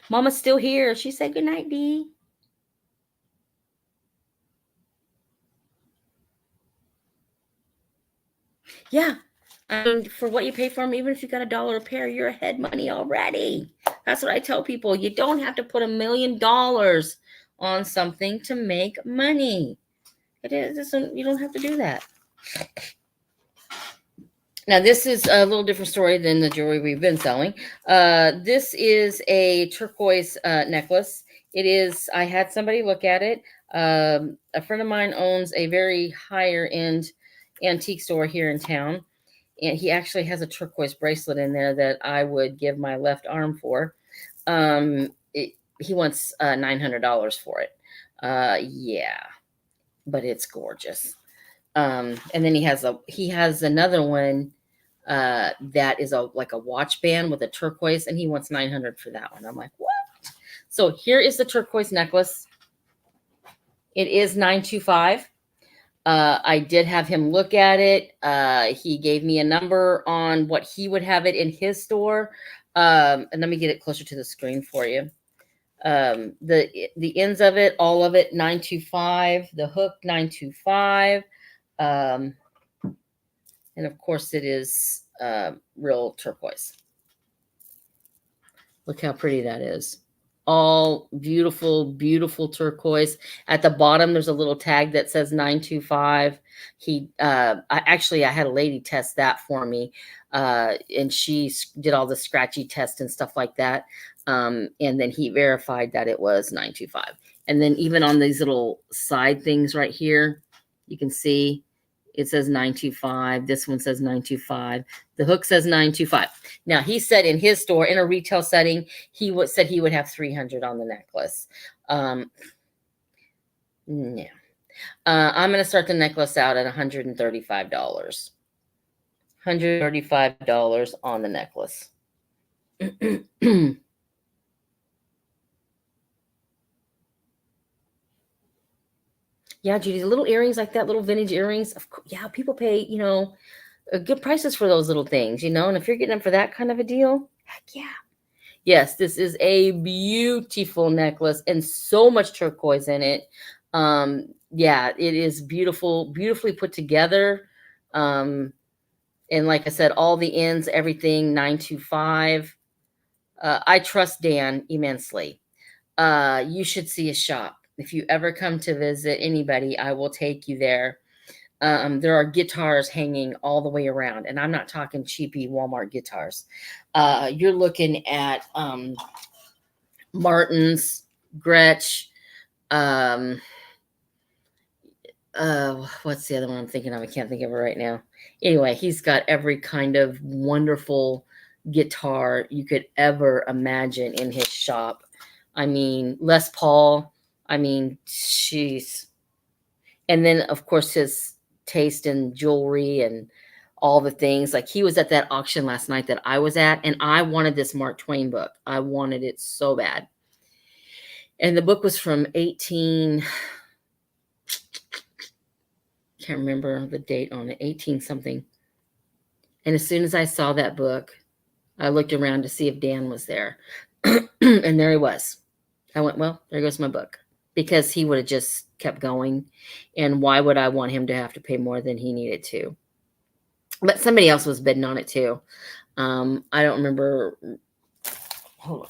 Mama's still here. She said good night, Dee. Yeah. I mean, for what you pay for them, even if you got $1 a pair, you're ahead money already. That's what I tell people. You don't have to put $1 million on something to make money. It is. You don't have to do that. Now, this is a little different story than the jewelry we've been selling. This is a turquoise necklace. It is, I had somebody look at it. A friend of mine owns a very higher end antique store here in town. And he actually has a turquoise bracelet in there that I would give my left arm for. He wants $900 for it. Yeah, but it's gorgeous. And then he has another one that is like a watch band with a turquoise, and he wants $900 for that one. I'm like, what? So here is the turquoise necklace. It is $925. I did have him look at it. He gave me a number on what he would have it in his store. And let me get it closer to the screen for you. The ends of it, all of it, $925. The hook, $925. And of course it is real turquoise. Look how pretty that is. All beautiful, beautiful turquoise. At the bottom, there's a little tag that says 925. I had a lady test that for me, and she did all the scratchy tests and stuff like that. And then he verified that it was 925. And then even on these little side things right here, you can see it says 925. This one says 925. The hook says 925. Now, he said in his store, in a retail setting, said he would have $300 on the necklace. No. I'm going to start the necklace out at $135. $135 on the necklace. Yeah, Judy, the little earrings like that, little vintage earrings. Of course, yeah, people pay, good prices for those little things, and if you're getting them for that kind of a deal, heck yeah. Yes, this is a beautiful necklace and so much turquoise in it. Yeah, it is beautiful, beautifully put together. And like I said, all the ends, everything, 925. I trust Dan immensely. You should see his shop. If you ever come to visit anybody, I will take you there. There are guitars hanging all the way around, and I'm not talking cheapy Walmart guitars. You're looking at Martin's, Gretsch. What's the other one I'm thinking of? I can't think of it right now. Anyway, he's got every kind of wonderful guitar you could ever imagine in his shop. I mean, Les Paul. I mean, jeez. And then, of course, his taste in jewelry and all the things. Like, he was at that auction last night that I was at, and I wanted this Mark Twain book. I wanted it so bad. And the book was from can't remember the date on it, 18 something. And as soon as I saw that book, I looked around to see if Dan was there. And there he was. I went, well, there goes my book. Because he would have just kept going. And why would I want him to have to pay more than he needed to? But somebody else was bidding on it too. I don't remember. Hold on.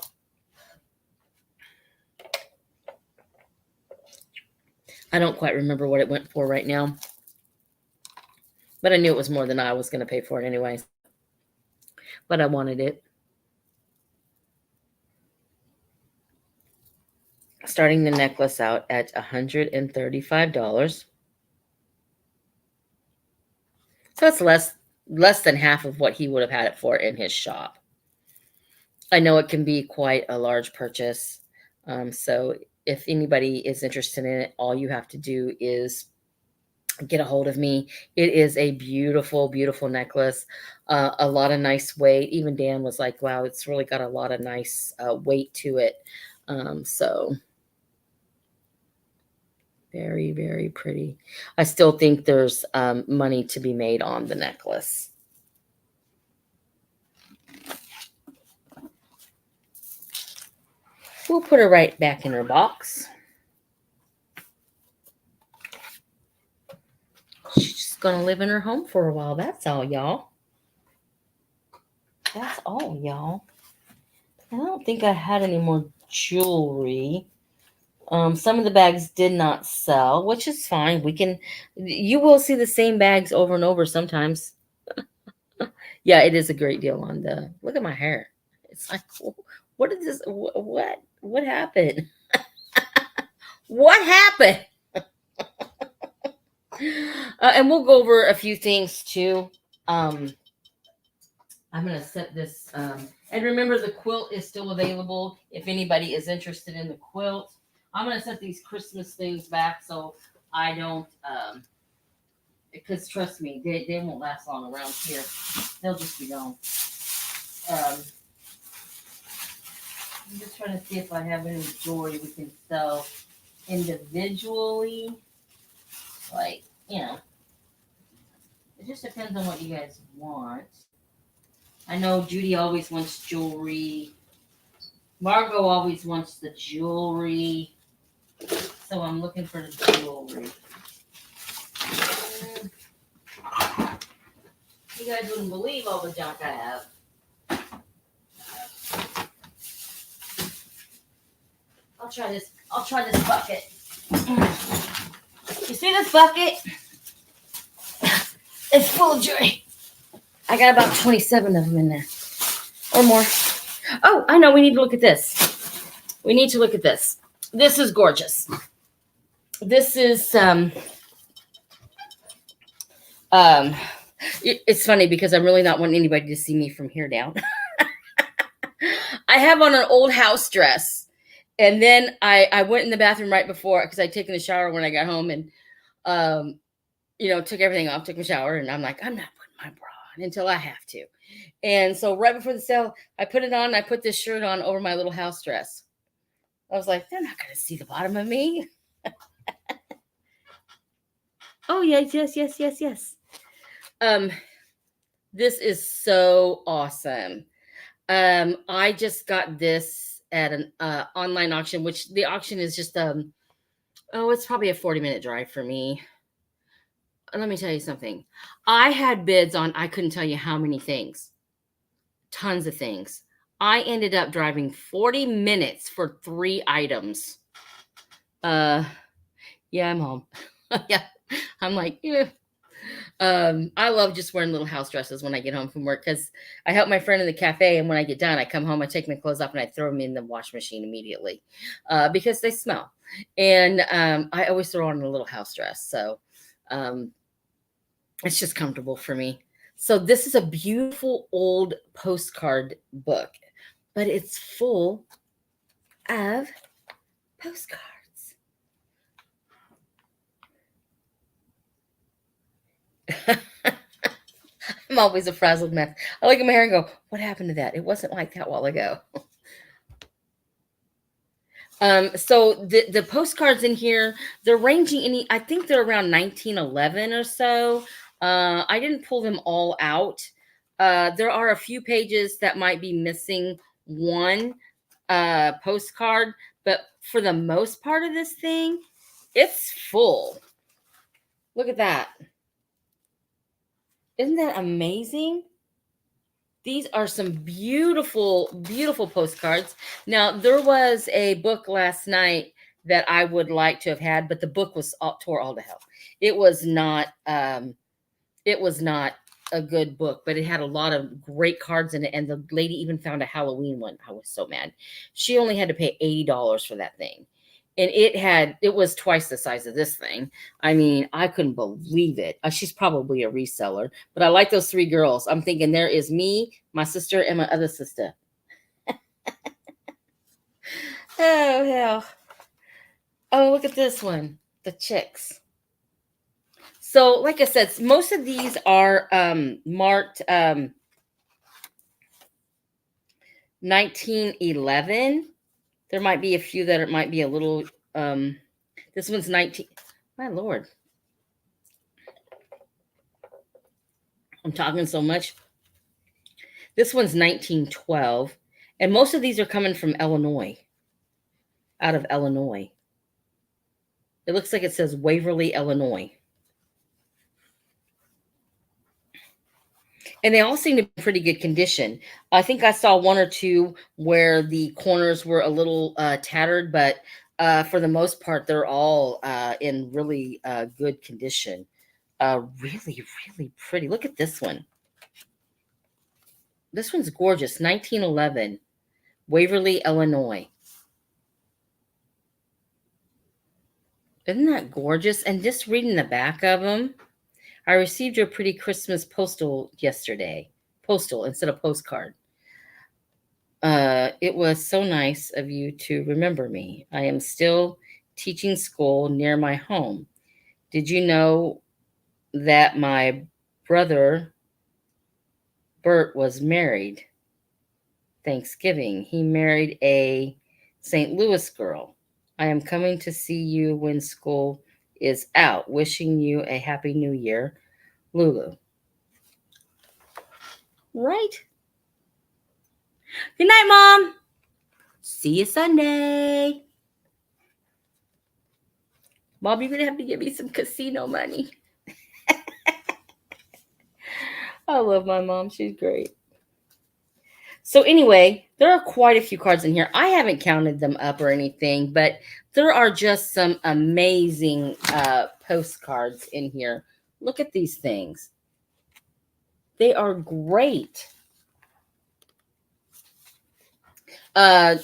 I don't quite remember what it went for right now. But I knew it was more than I was going to pay for it anyway. But I wanted it. Starting the necklace out at $135. So it's less than half of what he would have had it for in his shop. I know it can be quite a large purchase. So if anybody is interested in it, all you have to do is get a hold of me. It is a beautiful, beautiful necklace. A lot of nice weight. Even Dan was like, wow, it's really got a lot of nice weight to it. So very, very pretty. I still think there's money to be made on the necklace. We'll put her right back in her box. She's just going to live in her home for a while. That's all, y'all. That's all, y'all. I don't think I had any more jewelry. Some of the bags did not sell, which is fine. You will see the same bags over and over sometimes. Yeah, it is a great deal on look at my hair. It's like, what is this? What happened? What happened? And we'll go over a few things too. I'm going to set this, and remember the quilt is still available if anybody is interested in the quilt. I'm going to set these Christmas things back so I don't, because trust me, they won't last long around here. They'll just be gone. I'm just trying to see if I have any jewelry we can sell individually. Like, it just depends on what you guys want. I know Judy always wants jewelry. Margot always wants the jewelry. So I'm looking for the jewelry. You guys wouldn't believe all the junk I have. I'll try this bucket. You see this bucket? It's full of jewelry. I got about 27 of them in there. Or more. Oh, I know. We need to look at this. This is gorgeous. This is it's funny because I'm really not wanting anybody to see me from here down. I have on an old house dress. And then I went in the bathroom right before because I'd taken a shower when I got home and took everything off, took a shower, and I'm like, I'm not putting my bra on until I have to. And so right before the sale, I put it on. I put this shirt on over my little house dress. I was like, they're not going to see the bottom of me. Oh, yes. This is so awesome. I just got this at an online auction, which the auction is just it's probably a 40-minute drive for me. Let me tell you something. I had bids on, I couldn't tell you how many things. Tons of things. I ended up driving 40 minutes for 3 items. Yeah, I'm home. Yeah. I'm like, yeah. I love just wearing little house dresses when I get home from work because I help my friend in the cafe, and when I get done, I come home, I take my clothes off, and I throw them in the wash machine immediately because they smell. And I always throw on a little house dress, so it's just comfortable for me. So this is a beautiful old postcard book, but it's full of postcards. I'm always a frazzled mess. I look at my hair and go, what happened to that? It wasn't like that a while ago. So the postcards in here, they're ranging I think they're around 1911 or so. I didn't pull them all out. There are a few pages that might be missing one postcard, but for the most part of this thing, it's full. Look at that. Isn't that amazing? These are some beautiful, beautiful postcards. Now, there was a book last night that I would like to have had, but the book was tore all to hell. It was not a good book, but it had a lot of great cards in it. And the lady even found a Halloween one. I was so mad. She only had to pay $80 for that thing. And it was twice the size of this thing. I mean, I couldn't believe it. She's probably a reseller, but I like those 3 girls. I'm thinking there is me, my sister, and my other sister. Oh, hell. Oh, look at this one. The chicks. So, like I said, most of these are marked 1911. There might be a few that it might be a little. This one's 19. My lord, I'm talking so much. This one's 1912, and most of these are coming from Illinois, out of Illinois. It looks like it says Waverly, Illinois. And they all seem to be in pretty good condition. I think I saw one or two where the corners were a little tattered, but for the most part, they're all in really good condition. Really, really pretty. Look at this one. This one's gorgeous. 1911, Waverly, Illinois. Isn't that gorgeous? And just reading the back of them, I received your pretty Christmas postal yesterday. Postal instead of postcard. It was so nice of you to remember me. I am still teaching school near my home. Did you know that my brother Bert was married? Thanksgiving. He married a St. Louis girl. I am coming to see you when school is out. Wishing you a happy new year, Lulu. Right? Good night, Mom. See you Sunday. Mom, you're going to have to give me some casino money. I love my mom. She's great. So anyway, there are quite a few cards in here. I haven't counted them up or anything, but there are just some amazing postcards in here. Look at these things. They are great. I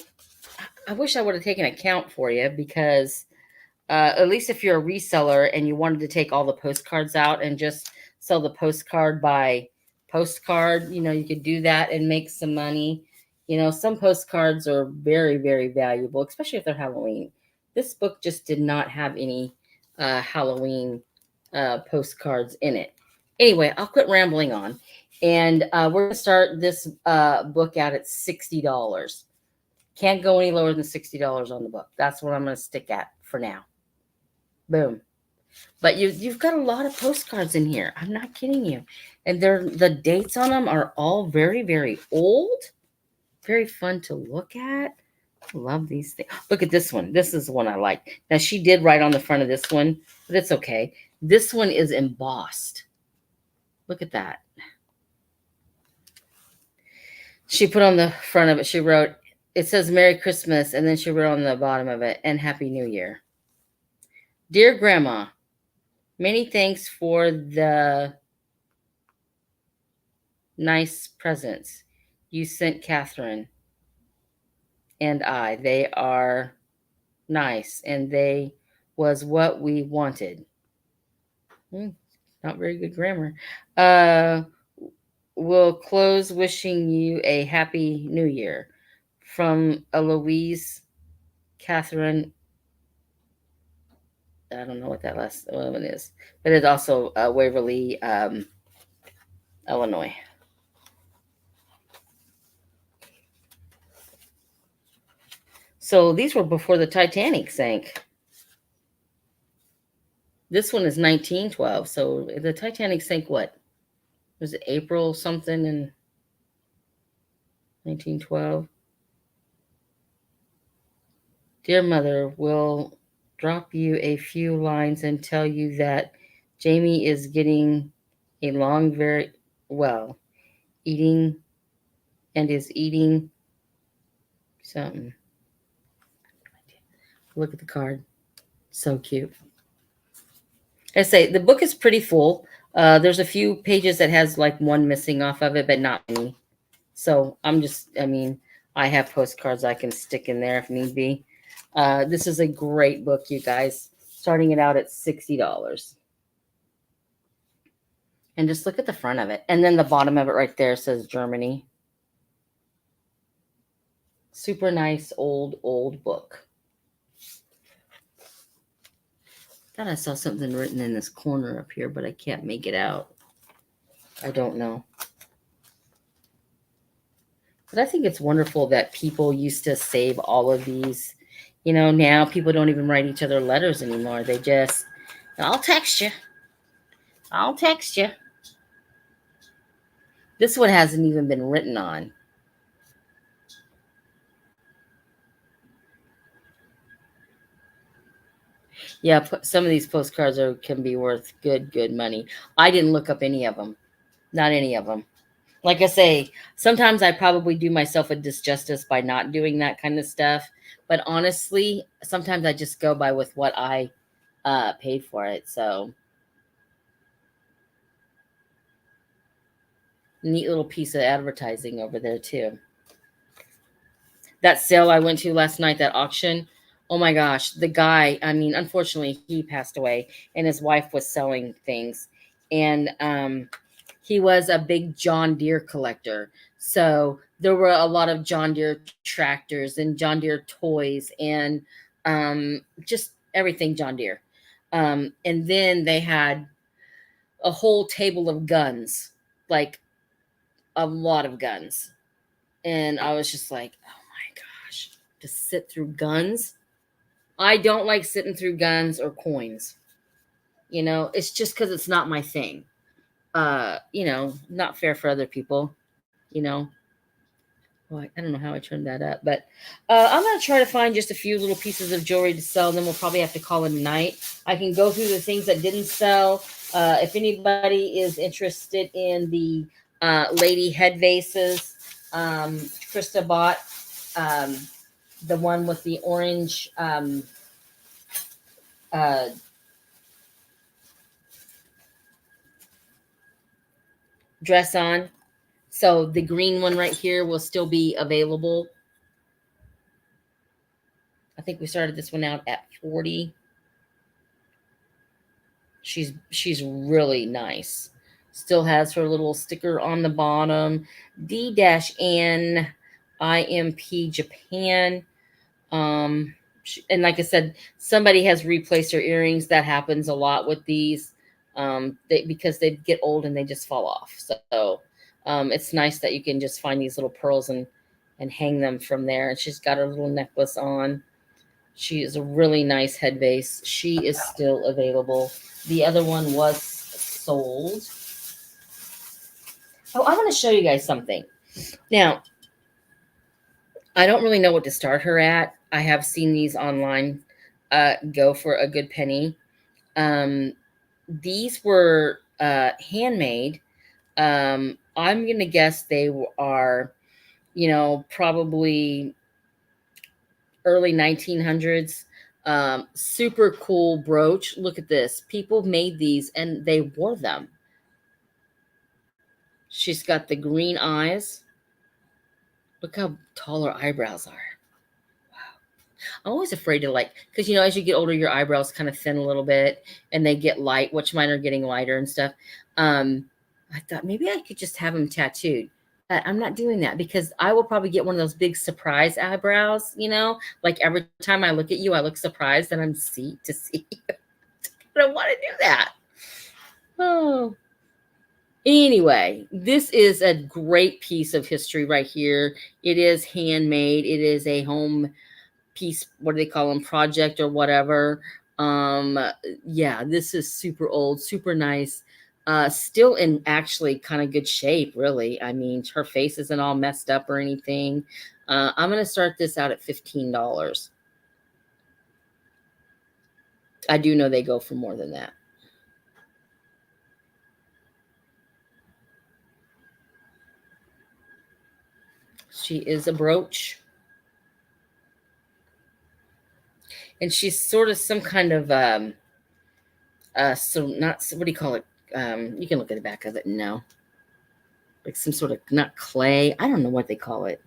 wish I would have taken a count for you because at least if you're a reseller and you wanted to take all the postcards out and just sell the postcard by postcard, you could do that and make some money. Some postcards are very, very valuable, especially if they're Halloween. This book just did not have any Halloween postcards in it. Anyway, I'll quit rambling on. And we're going to start this book out at $60. Can't go any lower than $60 on the book. That's what I'm going to stick at for now. Boom. But you've got a lot of postcards in here. I'm not kidding you. And the dates on them are all very, very old. Very fun to look at. Love these things. Look at this one. This is the one I like. Now, she did write on the front of this one, but it's okay. This one is embossed. Look at that. She put on the front of it, she wrote, it says Merry Christmas, and then she wrote on the bottom of it, and Happy New Year. Dear Grandma, many thanks for the nice presents you sent Catherine and I. They are nice, and they was what we wanted. Not very good grammar. We'll close wishing you a happy new year. From Eloise, Catherine. I don't know what that last one is, but it's also Waverly, Illinois. So these were before the Titanic sank. This one is 1912. So the Titanic sank what? Was it April something in 1912? Dear Mother, we'll drop you a few lines and tell you that Jamie is getting along very well, eating and is eating something. Look at the card. So cute. I say the book is pretty full. There's a few pages that has like one missing off of it, but not many. So I have postcards I can stick in there if need be. This is a great book, you guys. Starting it out at $60. And just look at the front of it. And then the bottom of it right there says Germany. Super nice old book. Thought I saw something written in this corner up here, but I can't make it out. I don't know. But I think it's wonderful that people used to save all of these. You know, now people don't even write each other letters anymore. They just, I'll text you. I'll text you. This one hasn't even been written on. Yeah, some of these postcards can be worth good money. I didn't look up any of them. Not any of them. Like I say, sometimes I probably do myself a disjustice by not doing that kind of stuff. But honestly, sometimes I just go by with what I paid for it. So neat little piece of advertising over there too. That sale I went to last night, that auction. Oh my gosh, the guy, I mean, unfortunately he passed away and his wife was selling things. And he was a big John Deere collector. So there were a lot of John Deere tractors and John Deere toys and just everything John Deere. And then they had a whole table of guns, like a lot of guns. And I was just like, oh my gosh, to sit through guns. I don't like sitting through guns or coins. You know, it's just because it's not my thing. Not fair for other people, you know. Well, I don't know how I turned that up, but I'm going to try to find just a few little pieces of jewelry to sell. Then we'll probably have to call it a night. I can go through the things that didn't sell. If anybody is interested in the lady head vases, Krista bought the one with the orange dress on. So the green one right here will still be available. I think we started this one out at 40. She's really nice. Still has her little sticker on the bottom. D-N IMP Japan. And like I said, somebody has replaced her earrings. That happens a lot with these because they get old and they just fall off. So it's nice that you can just find these little pearls and hang them from there. And she's got her little necklace on. She is a really nice head vase. She is still available. The other one was sold. Oh, I want to show you guys something. Now, I don't really know what to start her at. I have seen these online go for a good penny. These were handmade. I'm going to guess they are, probably early 1900s. Super cool brooch. Look at this. People made these and they wore them. She's got the green eyes. Look how tall her eyebrows are. I'm always afraid to because as you get older, your eyebrows kind of thin a little bit and they get light, which mine are getting lighter and stuff. I thought maybe I could just have them tattooed. But I'm not doing that because I will probably get one of those big surprise eyebrows, like every time I look at you, I look surprised and I'm to see you. I don't want to do that. Oh. Anyway, this is a great piece of history right here. It is handmade. It is a home piece, what do they call them, project or whatever. Yeah, this is super old, super nice. Still in actually kind of good shape, really. I mean, her face isn't all messed up or anything. I'm going to start this out at $15. I do know they go for more than that. She is a brooch. And she's sort of some kind of, what do you call it? You can look at the back of it and know. Like some sort of, not clay. I don't know what they call it.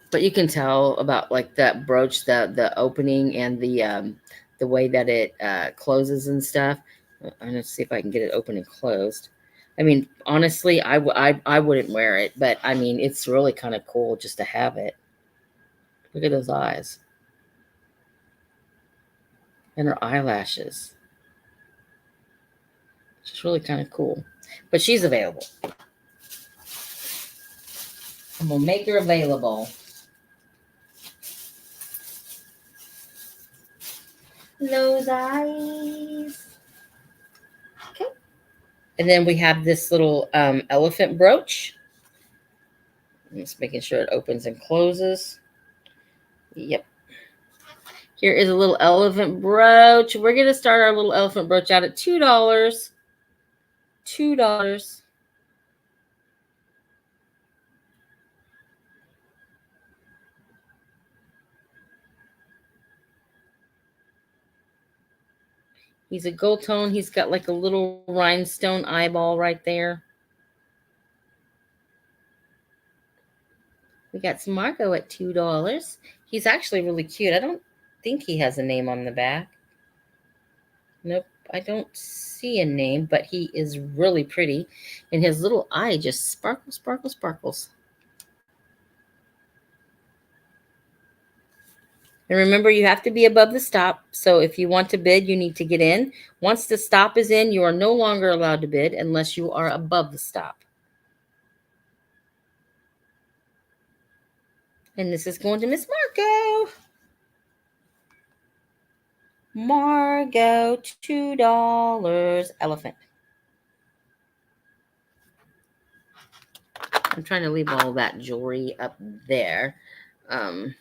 But you can tell about like that brooch, the opening and the way that it closes and stuff. I'm going to see if I can get it open and closed. I mean, honestly, I wouldn't wear it, but I mean, it's really kind of cool just to have it. Look at those eyes and her eyelashes. It's just really kind of cool. But she's available. And we'll make her available. Those eyes. Okay. And then we have this little elephant brooch. I'm just making sure it opens and closes. Yep. Here is a little elephant brooch. We're going to start our little elephant brooch out at $2. $2. He's a gold tone. He's got like a little rhinestone eyeball right there. We got some Marco at $2. He's actually really cute. I don't think he has a name on the back. Nope, I don't see a name, but he is really pretty. And his little eye just sparkles, sparkles, sparkles. And remember, you have to be above the stop. So if you want to bid, you need to get in. Once the stop is in, you are no longer allowed to bid unless you are above the stop. And this is going to Miss Margot. Margot, $2. Elephant. I'm trying to leave all that jewelry up there. And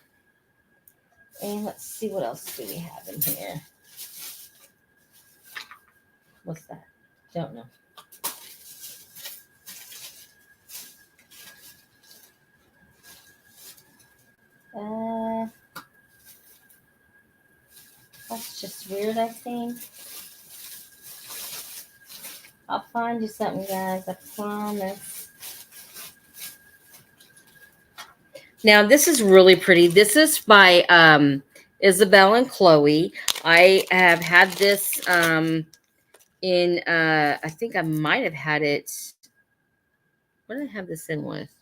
let's see, what else do we have in here? What's that? Don't know. That's just weird, I think. I'll find you something, guys. I promise. Now, this is really pretty. This is by Isabel and Chloe. I have had this in, I think I might have had it. What did I have this in with?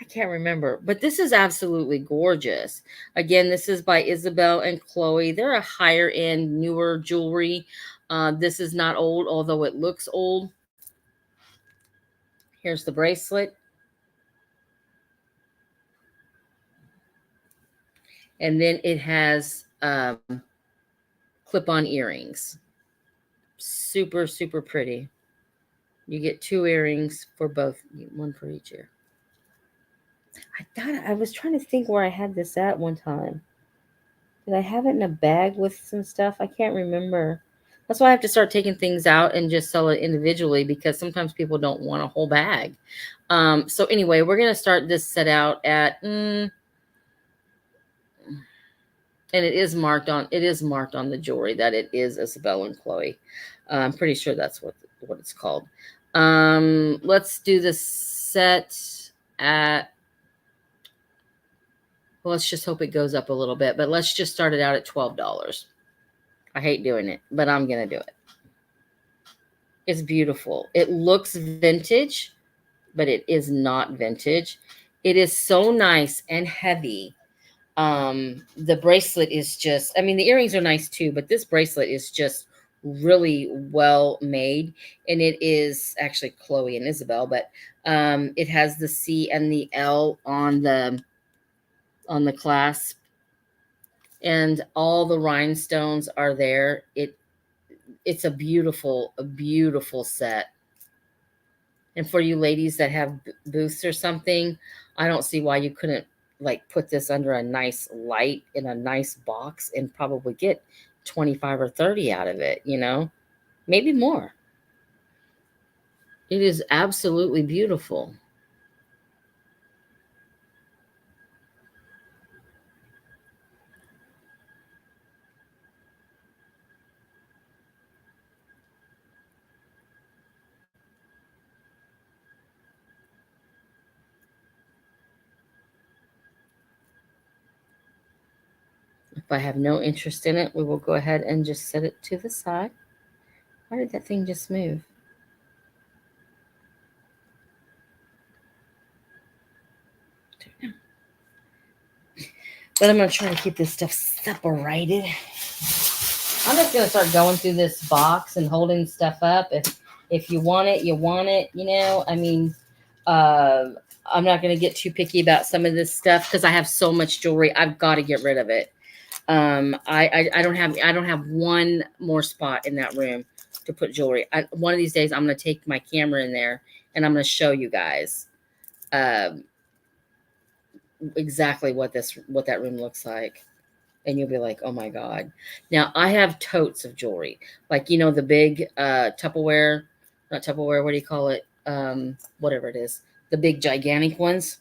I can't remember, but this is absolutely gorgeous. Again, this is by Isabel and Chloe. They're a higher end, newer jewelry. This is not old, although it looks old. Here's the bracelet. And then it has clip-on earrings. Super, super pretty. You get 2 earrings for both, one for each ear. I was trying to think where I had this at one time. Did I have it in a bag with some stuff? I can't remember. That's why I have to start taking things out and just sell it individually, because sometimes people don't want a whole bag. So anyway, we're going to start this set out at, and it is marked on the jewelry that it is Isabel and Chloe. I'm pretty sure that's what it's called. Let's do this set at, well, let's just hope it goes up a little bit, but let's just start it out at $12. I hate doing it, but I'm going to do it. It's beautiful. It looks vintage, but it is not vintage. It is so nice and heavy. The bracelet is just, I mean, the earrings are nice too, but this bracelet is just really well made. And it is actually Chloe and Isabel, but it has the C and the L on the clasp, and all the rhinestones are there. It's a beautiful set. And for you ladies that have booths or something, I don't see why you couldn't like put this under a nice light in a nice box and probably get 25 or 30 out of it, maybe more. It is absolutely beautiful. If I have no interest in it, we will go ahead and just set it to the side. Why did that thing just move? But I'm going to try to keep this stuff separated. I'm just going to start going through this box and holding stuff up. If you want it, you want it, you know. I mean, I'm not going to get too picky about some of this stuff because I have so much jewelry. I've got to get rid of it. I don't have one more spot in that room to put jewelry. One of these days I'm going to take my camera in there and I'm going to show you guys exactly what that room looks like. And you'll be like, oh my God. Now I have totes of jewelry, like, you know, the big Tupperware, not Tupperware, what do you call it? Whatever it is, the big gigantic ones,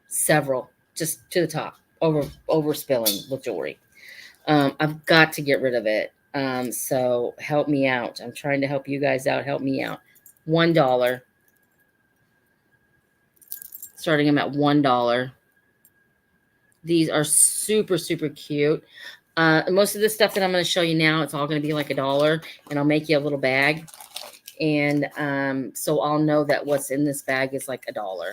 several, just to the top, overspilling with jewelry. I've got to get rid of it. So help me out. I'm trying to help you guys out. Help me out. $1. Starting them at $1. These are super, super cute. Most of the stuff that I'm going to show you now, it's all going to be like $1, and I'll make you a little bag. And so I'll know that what's in this bag is like $1.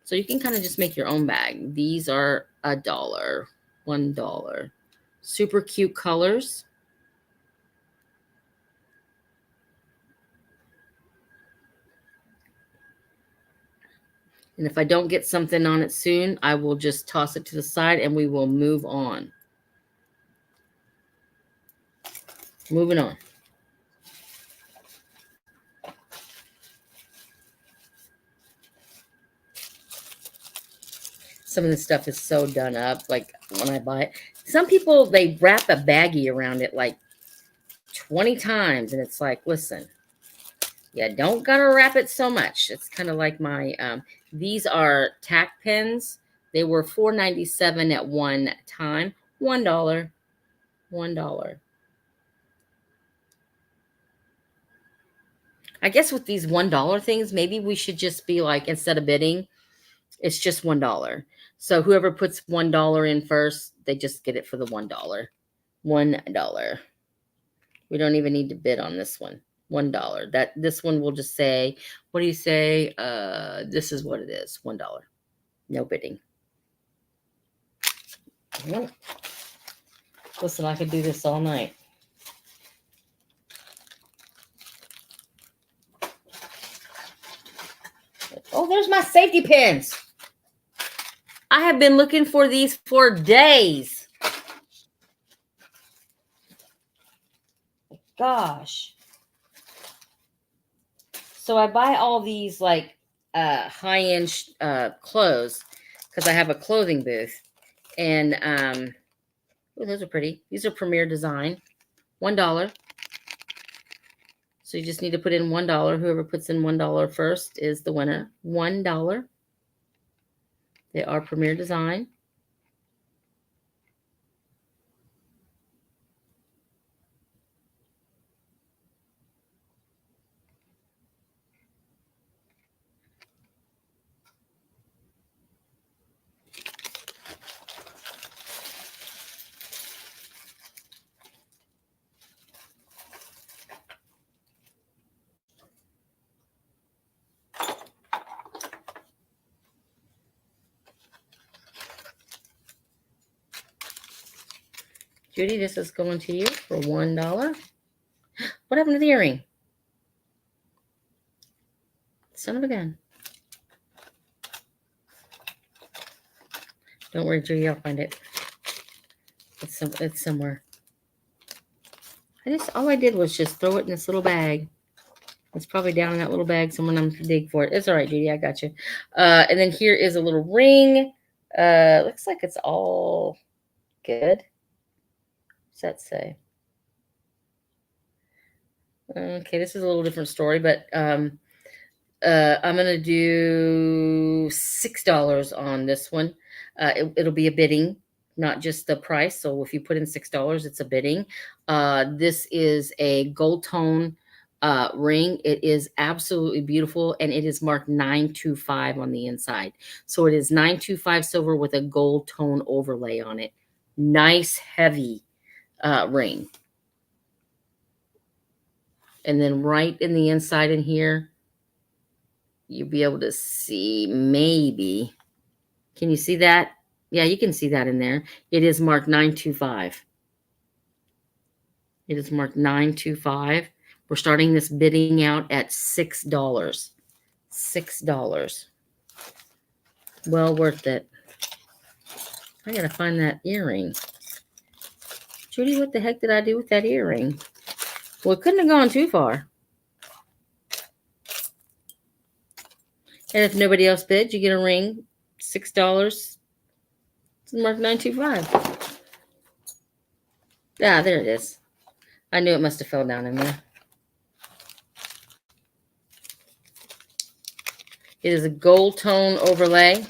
So you can kind of just make your own bag. These are $1. $1. Super cute colors. And if I don't get something on it soon, I will just toss it to the side and we will move on. Moving on. Some of this stuff is so done up, like when I buy it. Some people, they wrap a baggie around it like 20 times. And it's like, listen, yeah, don't gotta wrap it so much. It's kind of like my, these are tack pens. They were $4.97 at one time. $1. $1. I guess with these $1 things, maybe we should just be like, instead of bidding, it's just $1. So whoever puts $1 in first, they just get it for the $1. $1. We don't even need to bid on this one. $1. This one will just say, what do you say? This is what it is. $1. No bidding. Listen, I could do this all night. Oh, there's my safety pins. I have been looking for these for days. Gosh. So I buy all these like high-end clothes because I have a clothing booth. And oh, those are pretty. These are Premier Design. $1. So you just need to put in $1. Whoever puts in $1 first is the winner. $1. They are Premier Design. Judy, this is going to you for $1. What happened to the earring? Son of a gun. Don't worry, Judy, I'll find it. It's somewhere. All I did was just throw it in this little bag. It's probably down in that little bag. Someone I'm to dig for it. It's all right, Judy. I got you. And then here is a little ring. Looks like it's all good. What's that say? Okay, this is a little different story, but I'm gonna do $6 on this one. It'll be a bidding, not just the price. So if you put in $6, it's a bidding. This is a gold tone ring. It is absolutely beautiful, and it is marked 925 on the inside. So it is 925 silver with a gold tone overlay on it. Nice, heavy ring. And then right in the inside in here, you'll be able to see maybe. Can you see that? Yeah, you can see that in there. It is marked 925. It is marked 925. We're starting this bidding out at $6. $6. Well worth it. I gotta find that earring. Judy, what the heck did I do with that earring? Well, it couldn't have gone too far. And if nobody else bids, you get a ring, $6. It's marked 925. Ah, there it is. I knew it must have fell down in there. It is a gold tone overlay.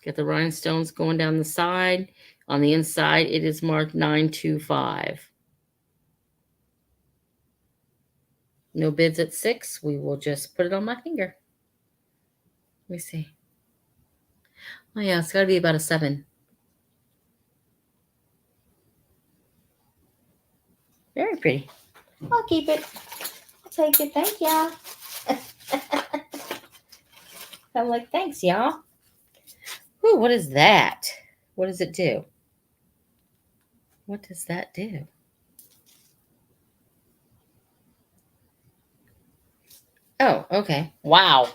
Got the rhinestones going down the side. On the inside, it is marked 925. No bids at 6. We will just put it on my finger. Let me see. Oh, yeah, it's got to be about a 7. Very pretty. I'll keep it. I'll take it. Thank y'all. I'm like, thanks, y'all. Ooh, what is that? What does it do? What does that do? Oh, okay. Wow.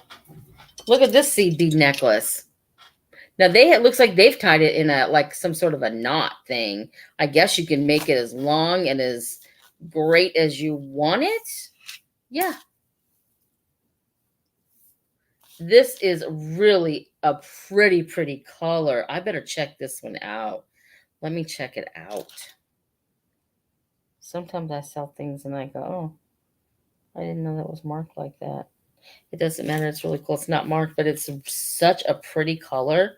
Look at this seed bead necklace. Now it looks like they've tied it in a like some sort of a knot thing. I guess you can make it as long and as great as you want it. Yeah. This is really a pretty color. I better check this one out. Let me check it out. Sometimes I sell things and I go, oh, I didn't know that was marked like that. It doesn't matter. It's really cool. It's not marked, but it's such a pretty color.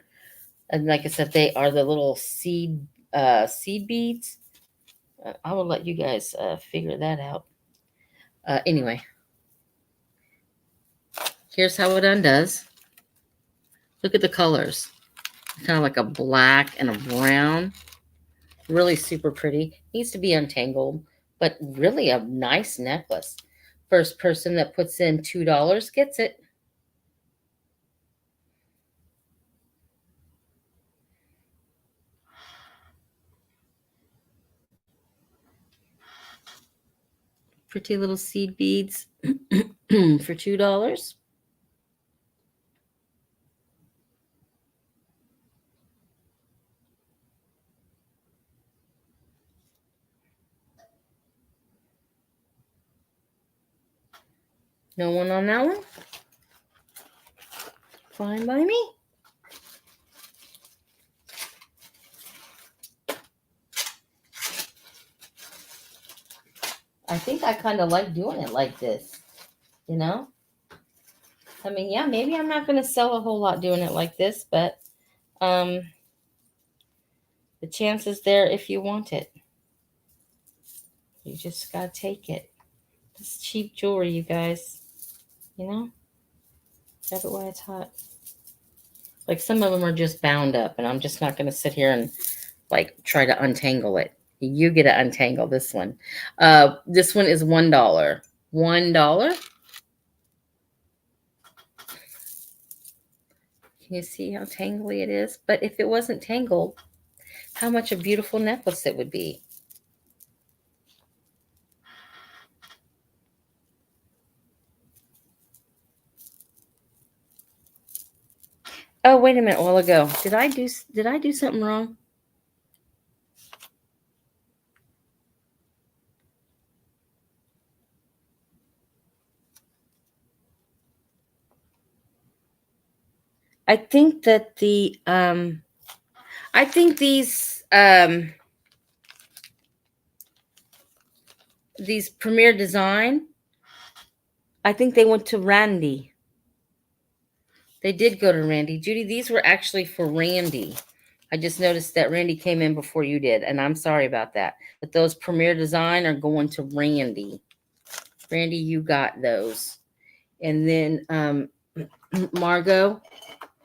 And like I said, they are the little seed beads. I will let you guys figure that out. Anyway, here's how it undoes. Look at the colors. Kind of like a black and a brown. Really super pretty. Needs to be untangled, but really a nice necklace. First person that puts in $2 gets it. Pretty little seed beads for $2. No one on that one? Fine by me. I think I kind of like doing it like this, you know? I mean, yeah, maybe I'm not going to sell a whole lot doing it like this, but the chance is there if you want it. You just got to take it. This cheap jewelry, you guys, you know? Grab it while it's hot. Like some of them are just bound up, and I'm just not going to sit here and like try to untangle it. You get to untangle this one. This one is $1. $1. Can you see how tangly it is? But if it wasn't tangled, how much a beautiful necklace it would be. Oh, wait a minute, a while ago. Did I do something wrong? I think that I think these Premier Design, I think they went to Randy. They did go to Randy. Judy, these were actually for Randy. I just noticed that Randy came in before you did, and I'm sorry about that. But those Premier Design are going to Randy. Randy, you got those. And then Margot,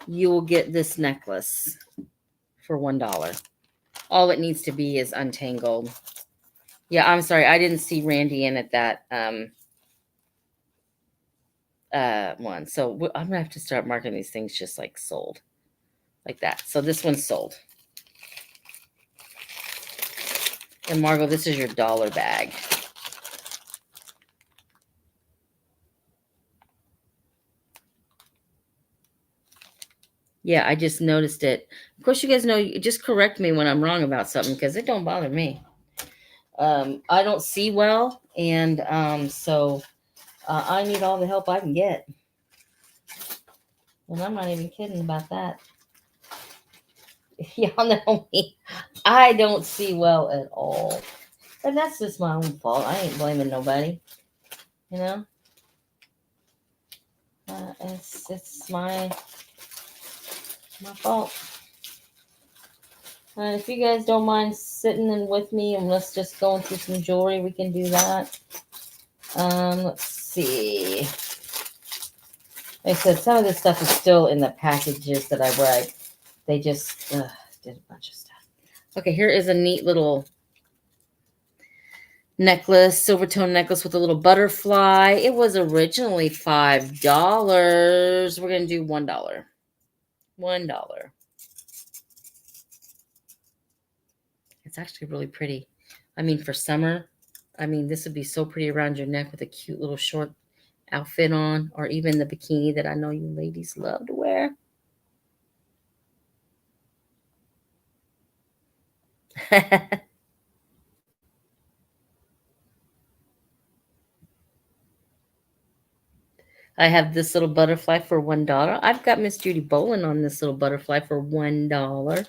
you will get this necklace for $1. All it needs to be is untangled. Yeah, I'm sorry. I didn't see Randy in at that one. So I'm gonna have to start marking these things just like sold, like that. So this one's sold. And Margot, this is your dollar bag. Yeah, I just noticed it. Of course, you guys know, just correct me when I'm wrong about something because it don't bother me. I don't see well, and so I need all the help I can get. And I'm not even kidding about that. Y'all know me. I don't see well at all. And that's just my own fault. I ain't blaming nobody. You know? It's my fault. And if you guys don't mind sitting in with me and let's just go through some jewelry, we can do that. Let's see. Like I said, some of this stuff is still in the packages that I read. They just did a bunch of stuff. Okay, here is a neat little necklace, silver tone necklace with a little butterfly. It was originally $5. We're going to do $1. $1. It's actually really pretty. I mean, for summer, I mean, this would be so pretty around your neck with a cute little short outfit on, or even the bikini that I know you ladies love to wear. I have this little butterfly for $1. I've got Miss Judy Bolin on this little butterfly for $1.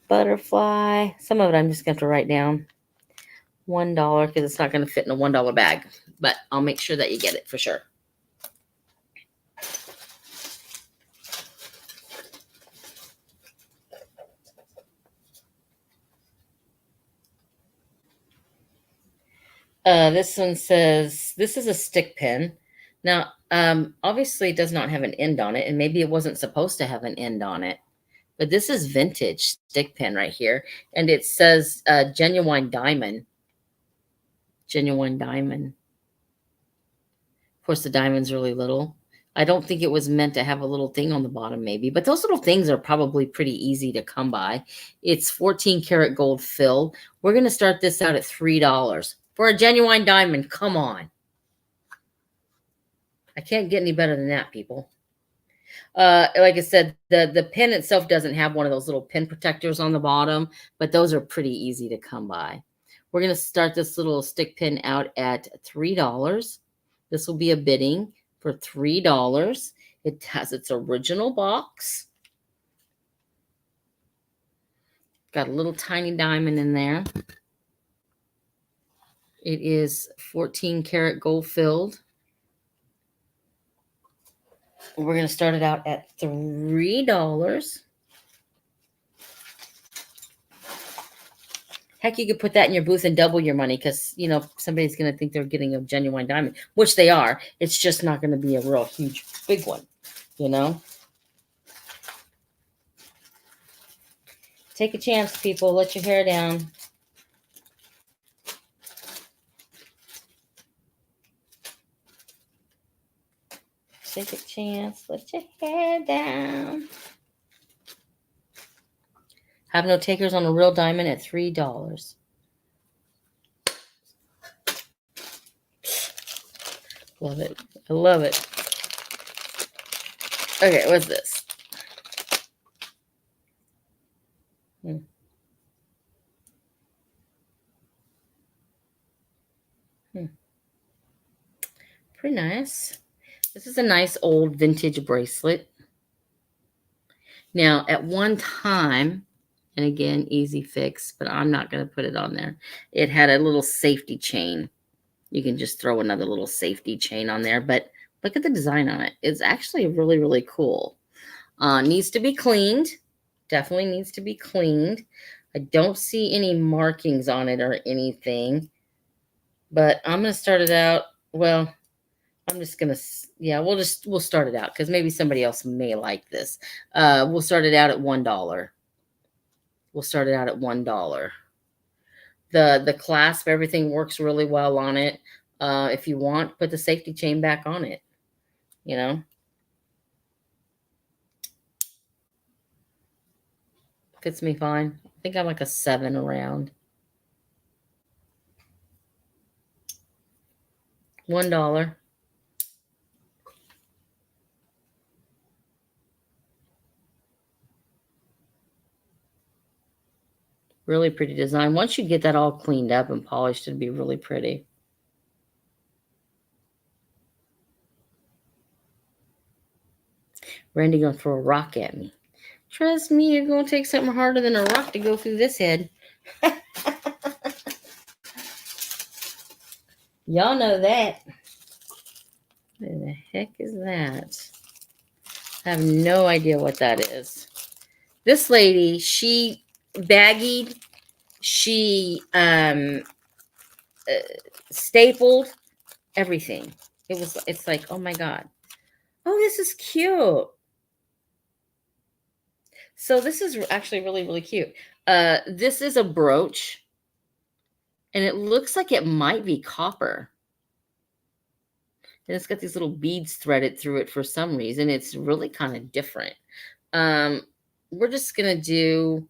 Butterfly. Some of it I'm just going to have to write down. $1 because it's not going to fit in a $1 bag. But I'll make sure that you get it for sure. This one says, this is a stick pin. Now, obviously it does not have an end on it, and maybe it wasn't supposed to have an end on it. But this is vintage stick pin right here. And it says genuine diamond. Genuine diamond. Of course, the diamond's really little. I don't think it was meant to have a little thing on the bottom, maybe. But those little things are probably pretty easy to come by. It's 14 karat gold filled. We're going to start this out at $3. For a genuine diamond, come on. I can't get any better than that, people. Like I said, the pin itself doesn't have one of those little pin protectors on the bottom, but those are pretty easy to come by. We're going to start this little stick pin out at $3. This will be a bidding for $3. It has its original box. Got a little tiny diamond in there. It is 14 karat gold filled. We're going to start it out at $3. Heck, you could put that in your booth and double your money because, you know, somebody's going to think they're getting a genuine diamond, which they are. It's just not going to be a real huge, big one, you know? Take a chance, people. Let your hair down. Take a chance. Let your hair down. Have no takers on a real diamond at $3. Love it. I love it. Okay, what's this? Pretty nice. This is a nice old vintage bracelet. Now, at one time, and again, easy fix, but I'm not going to put it on there. It had a little safety chain. You can just throw another little safety chain on there, but look at the design on it. It's actually really, really cool. Needs to be cleaned. Definitely needs to be cleaned. I don't see any markings on it or anything, but I'm going to start it out. Well, I'm just going to, yeah, we'll start it out because maybe somebody else may like this. We'll start it out at $1. We'll start it out at $1. The clasp, everything works really well on it. If you want, put the safety chain back on it. you know? Fits me fine. I think I'm like a 7 around. $1. Really pretty design. Once you get that all cleaned up and polished, it'd be really pretty. Randy gonna throw a rock at me. Trust me, you're gonna take something harder than a rock to go through this head. Y'all know that. What the heck is that? I have no idea what that is. This lady, she baggied, she stapled everything. It's like, oh my God. Oh, this is cute. So this is actually really, really cute. This is a brooch, and it looks like it might be copper. And it's got these little beads threaded through it for some reason. It's really kind of different. We're just gonna do,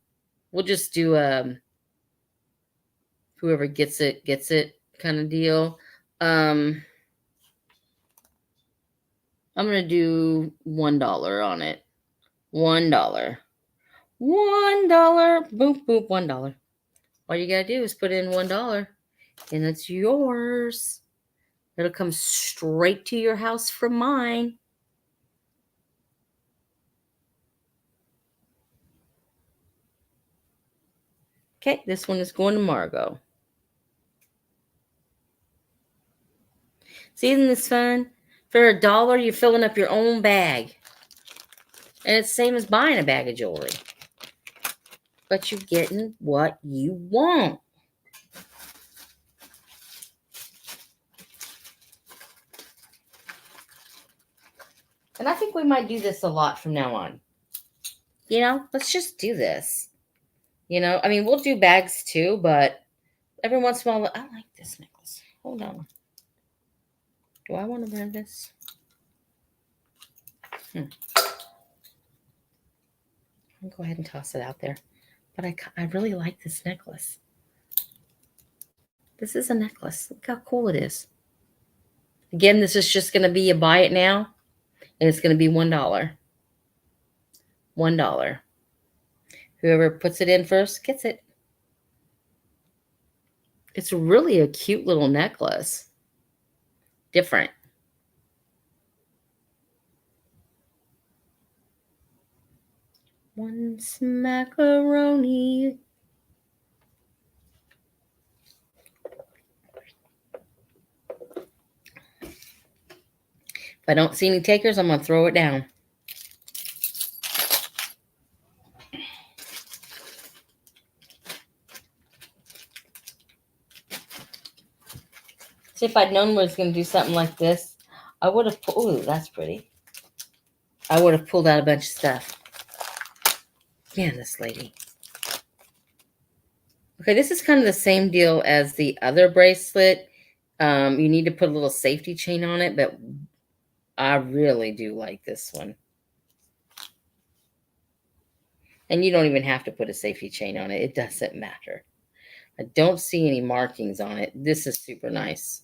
we'll just do whoever gets it kind of deal. I'm gonna do $1 on it. $1. $1. Boop boop. $1. All you gotta do is put in $1, and it's yours. It'll come straight to your house from mine. Okay, this one is going to Margot. See, isn't this fun? For $1, you're filling up your own bag. And it's the same as buying a bag of jewelry. But you're getting what you want. And I think we might do this a lot from now on. You know, let's just do this. You know, I mean, we'll do bags too, but every once in a while, I like this necklace. Hold on. Do I want to wear this? I'll go ahead and toss it out there. But I really like this necklace. This is a necklace. Look how cool it is. Again, this is just going to be you buy it now, and it's going to be $1. $1. Whoever puts it in first gets it. It's really a cute little necklace. Different. Once macaroni. If I don't see any takers, I'm going to throw it down. See, if I'd known we was going to do something like this, I would have pulled. Ooh, that's pretty. I would have pulled out a bunch of stuff. Yeah, this lady. Okay, this is kind of the same deal as the other bracelet. You need to put a little safety chain on it, but I really do like this one. And you don't even have to put a safety chain on it. It doesn't matter. I don't see any markings on it. This is super nice.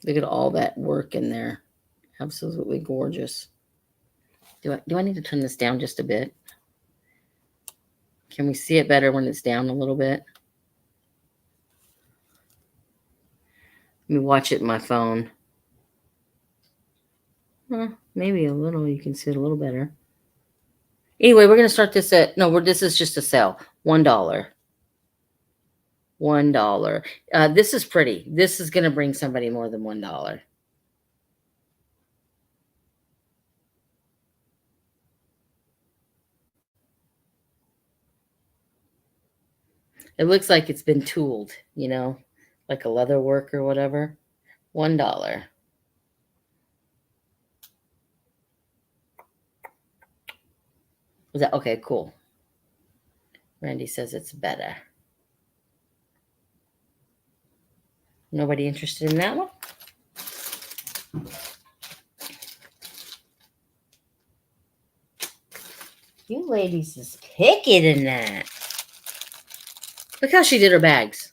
Look at all that work in there. Absolutely gorgeous. Do I need to turn this down just a bit? Can we see it better when it's down a little bit? Let me watch it in my phone. Maybe a little. You can see it a little better. Anyway, we're going to start this at, no, this is just a sale. $1. $1. This is pretty. This is going to bring somebody more than $1. It looks like it's been tooled, you know, like a leather work or whatever. $1. Was that okay? Cool. Randy says it's better. Nobody interested in that one? You ladies is picky tonight. Look how she did her bags.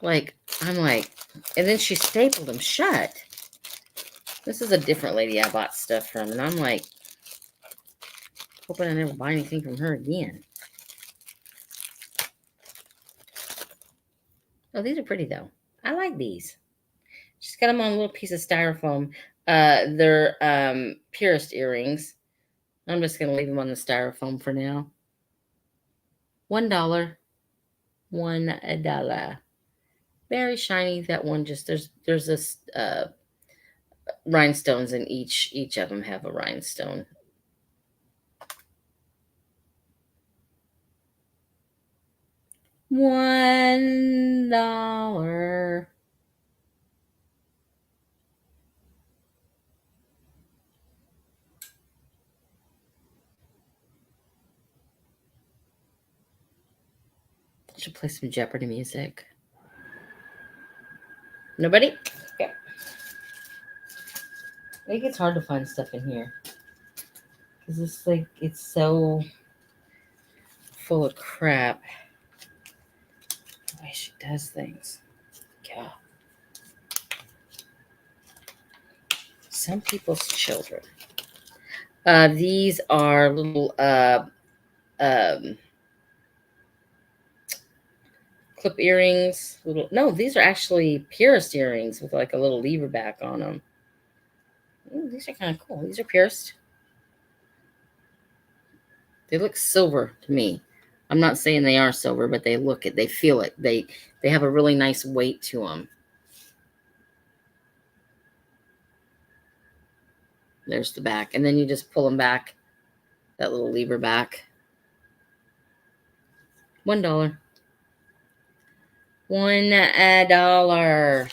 Like, I'm like, and then she stapled them shut. This is a different lady I bought stuff from, and I'm like, hoping I never buy anything from her again. Oh, these are pretty though. I like these. She's got them on a little piece of styrofoam. They're pierced earrings. I'm just gonna leave them on the styrofoam for now. $1. $1. Very shiny. That one just there's this rhinestones in each of them have a rhinestone. $1. Should play some Jeopardy music. Nobody? Okay. I think it's hard to find stuff in here. Because it's like, it's so full of crap. The way she does things. Yeah. Some people's children. These are little clip earrings. No, these are actually pierced earrings with like a little lever back on them. Ooh, these are kind of cool. These are pierced. They look silver to me. I'm not saying they are silver, but they look it. They feel it. They have a really nice weight to them. There's the back, and then you just pull them back. That little lever back. $1. $1.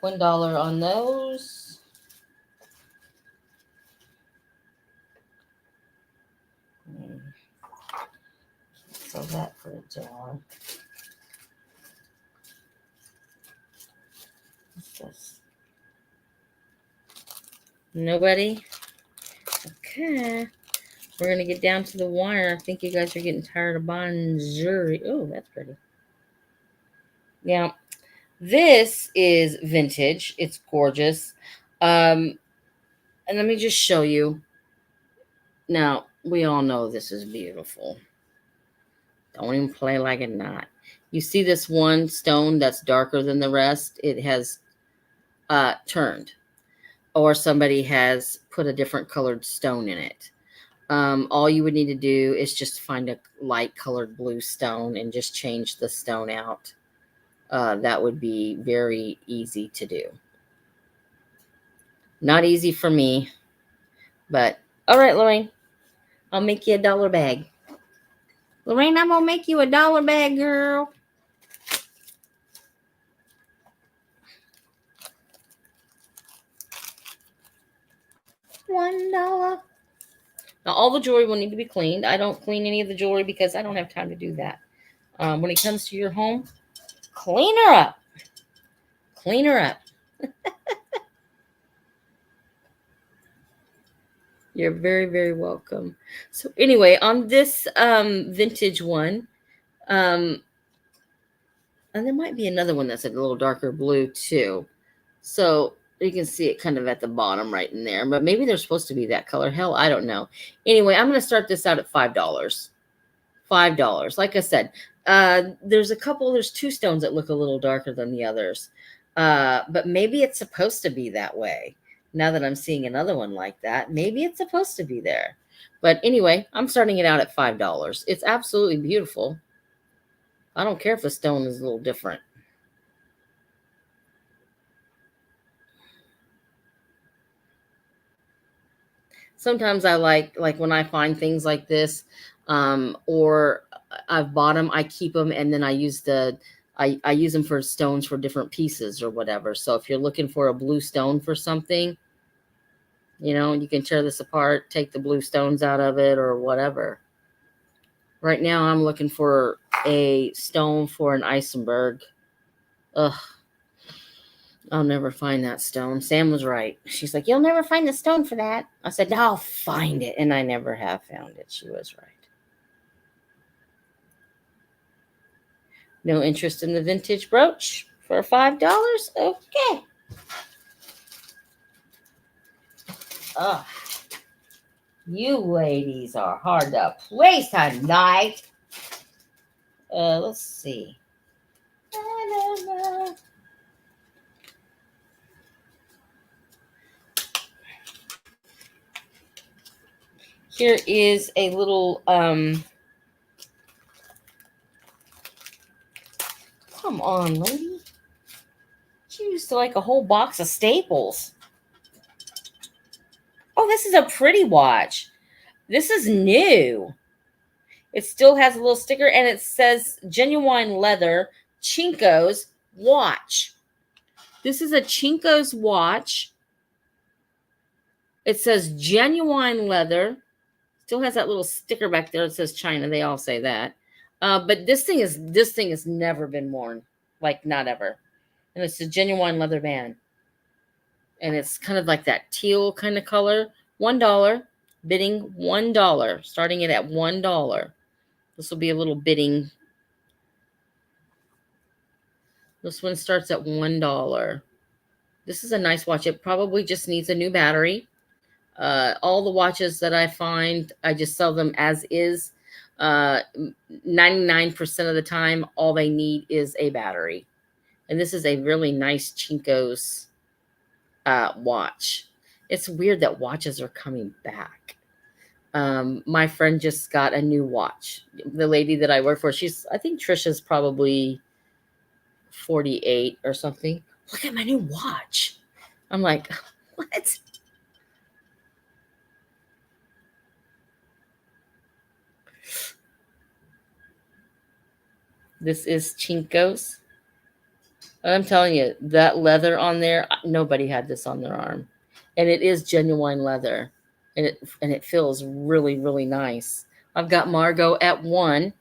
$1 on those. Sell that for $1. What's this? Nobody? Okay. We're going to get down to the wire. I think you guys are getting tired of buying jewelry. Oh, that's pretty. Now, this is vintage. It's gorgeous. And let me just show you. Now, we all know this is beautiful. Don't even play like it's not. You see this one stone that's darker than the rest? It has turned. Or somebody has put a different colored stone in it. All you would need to do is just find a light colored blue stone and just change the stone out. That would be very easy to do. Not easy for me, but all right, Lorraine, I'll make you $1 bag. Lorraine, I'm gonna make you $1 bag, girl. $1. Now, all the jewelry will need to be cleaned. I don't clean any of the jewelry because I don't have time to do that. When it comes to your home, clean her up. Clean her up. You're very, very welcome. So anyway, on this vintage one, and there might be another one that's a little darker blue too. So you can see it kind of at the bottom right in there, but maybe they're supposed to be that color. Hell, I don't know. Anyway, I'm going to start this out at $5. $5. Like I said, there's two stones that look a little darker than the others. But maybe it's supposed to be that way. Now that I'm seeing another one like that, maybe it's supposed to be there. But anyway, I'm starting it out at $5. It's absolutely beautiful. I don't care if the stone is a little different. Sometimes I like when I find things like this, or I've bought them, I keep them, and then I use them for stones for different pieces or whatever. So if you're looking for a blue stone for something, you can tear this apart, take the blue stones out of it or whatever. Right now, I'm looking for a stone for an Eisenberg. Ugh, I'll never find that stone. Sam was right. She's like, you'll never find the stone for that. I said, no, I'll find it. And I never have found it. She was right. No interest in the vintage brooch for $5? Okay. Ugh. You ladies are hard to place tonight. Let's see. Here is a little, come on, lady. She used to like a whole box of staples. Oh, this is a pretty watch. This is new. It still has a little sticker and it says genuine leather Chinko's watch. This is a Chinko's watch. It says genuine leather. Still has that little sticker back there that says China. They all say that. But this thing has never been worn. Like not ever. And it's a genuine leather band. And it's kind of like that teal kind of color. $1. Bidding $1. Starting it at $1. This will be a little bidding. This one starts at $1. This is a nice watch. It probably just needs a new battery. All the watches that I find, I just sell them as is. 99% of the time, all they need is a battery. And this is a really nice Chinko's watch. It's weird that watches are coming back. My friend just got a new watch. The lady that I work for, I think Trisha's probably 48 or something. Look at my new watch. I'm like, what? This is Chinko's. I'm telling you, that leather on there, nobody had this on their arm. And it is genuine leather. And it feels really, really nice. I've got Margot at 1.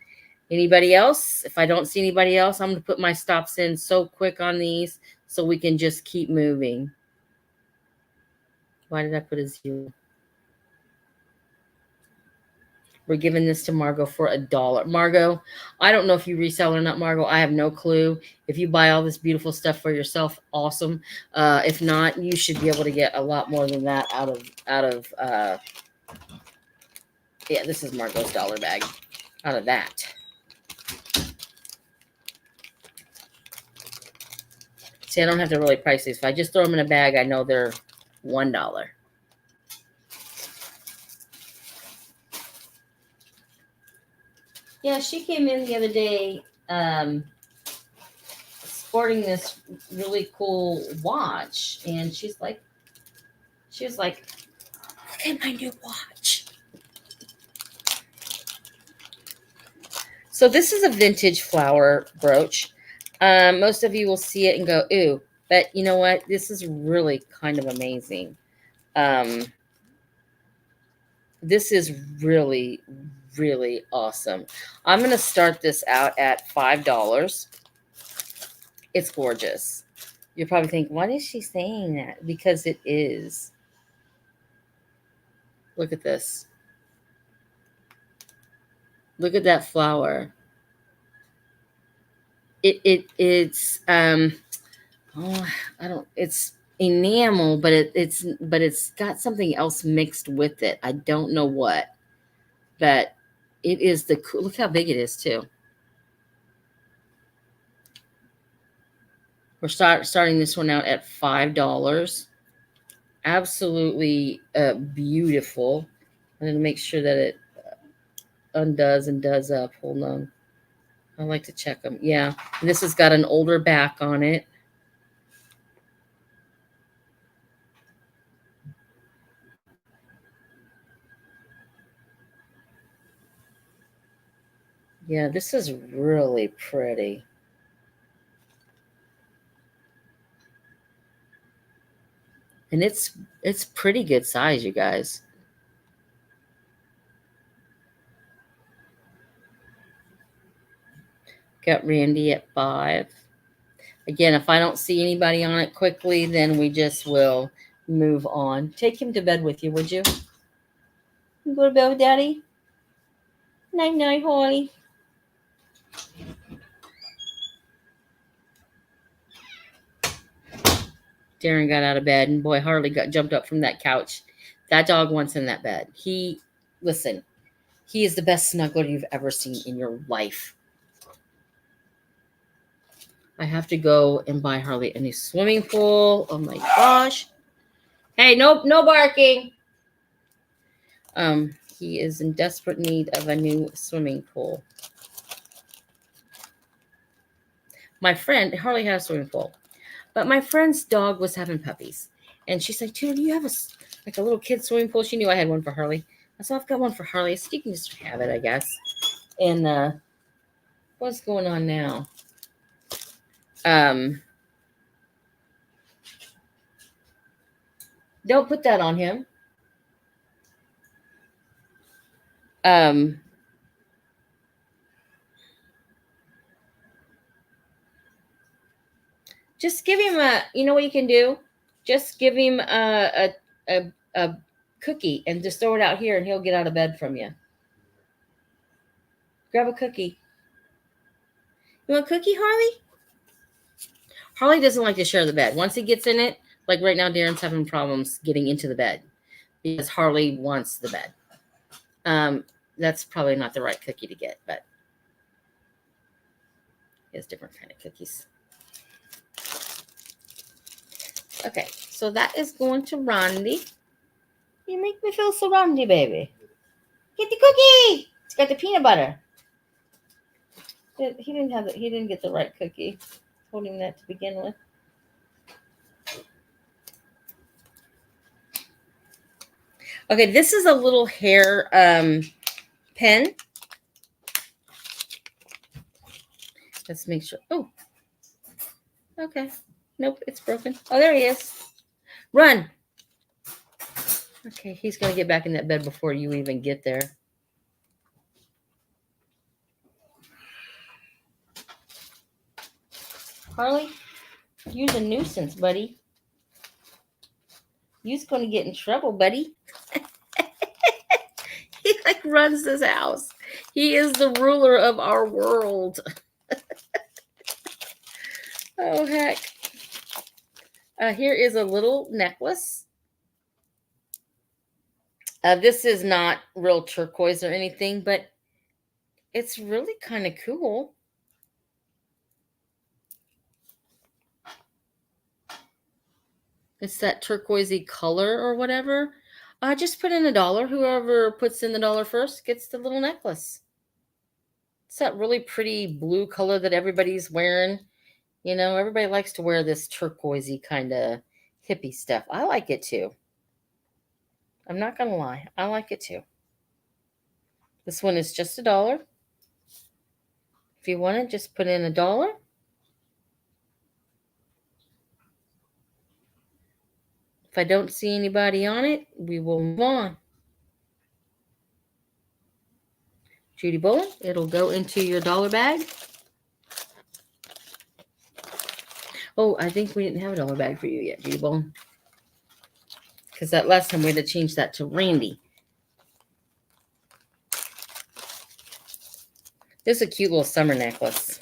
Anybody else? If I don't see anybody else, I'm going to put my stops in so quick on these so we can just keep moving. Why did I put a 0? We're giving this to Margot for $1. Margot, I don't know if you resell or not, Margot. I have no clue. If you buy all this beautiful stuff for yourself, awesome. If not, you should be able to get a lot more than that out of yeah, this is Margot's dollar bag. Out of that. See, I don't have to really price these. If I just throw them in a bag, I know they're $1. Yeah, she came in the other day sporting this really cool watch. And she was like, look at my new watch. So this is a vintage flower brooch. Most of you will see it and go, ooh. But you know what? This is really kind of amazing. This is really, really awesome. I'm going to start this out at $5. It's gorgeous. You'll probably think, why is she saying that? Because it is. Look at this. Look at that flower. It's it's enamel, but it's got something else mixed with it. I don't know what, but it is look how big it is too. We're starting this one out at $5. Absolutely beautiful. I'm going to make sure that it undoes and does up. Hold on. I like to check them. Yeah. And this has got an older back on it. Yeah, this is really pretty. And it's pretty good size, you guys. Got Randy at 5. Again, if I don't see anybody on it quickly, then we just will move on. Take him to bed with you, would you? You go to bed with Daddy? Night, night, Holly. Darren got out of bed, and boy, Harley jumped up from that couch. That dog wants in that bed. Listen, he is the best snuggler you've ever seen in your life. I have to go and buy Harley a new swimming pool. Oh my gosh. Hey, no barking. He is in desperate need of a new swimming pool. My friend, Harley had a swimming pool, but my friend's dog was having puppies. And she's like, Tina, do you have a little kid swimming pool? She knew I had one for Harley. I said, I've got one for Harley. So you can just have it, I guess. And what's going on now? Don't put that on him. Just give him you know what you can do? Just give him a cookie and just throw it out here and he'll get out of bed from you. Grab a cookie. You want a cookie, Harley? Harley doesn't like to share the bed. Once he gets in it, like right now, Darren's having problems getting into the bed because Harley wants the bed. That's probably not the right cookie to get, but he has different kind of cookies. Okay, so that is going to Randy. You make me feel so Randy, baby. Get the cookie. It's got the peanut butter. He didn't get the right cookie. Told him that to begin with. Okay, this is a little hair pen. Let's make sure. Oh, okay. Nope, it's broken. Oh, there he is. Run. Okay, he's going to get back in that bed before you even get there. Harley, you're a nuisance, buddy. You're going to get in trouble, buddy. He like runs this house. He is the ruler of our world. Oh, heck. Here is a little necklace. This is not real turquoise or anything, but it's really kind of cool. It's that turquoisey color or whatever. Just put in $1. Whoever puts in the $1 first gets the little necklace. It's that really pretty blue color that everybody's wearing. You know, everybody likes to wear this turquoisey kind of hippie stuff. I like it too. I'm not going to lie. I like it too. This one is just $1. If you want it, just put in $1. If I don't see anybody on it, we will move on. Judy Bullen, it'll go into your $1 bag. Oh, I think we didn't have a $1 bag for you yet, Judy Bullen. Because that last time we had to change that to Randy. This is a cute little summer necklace.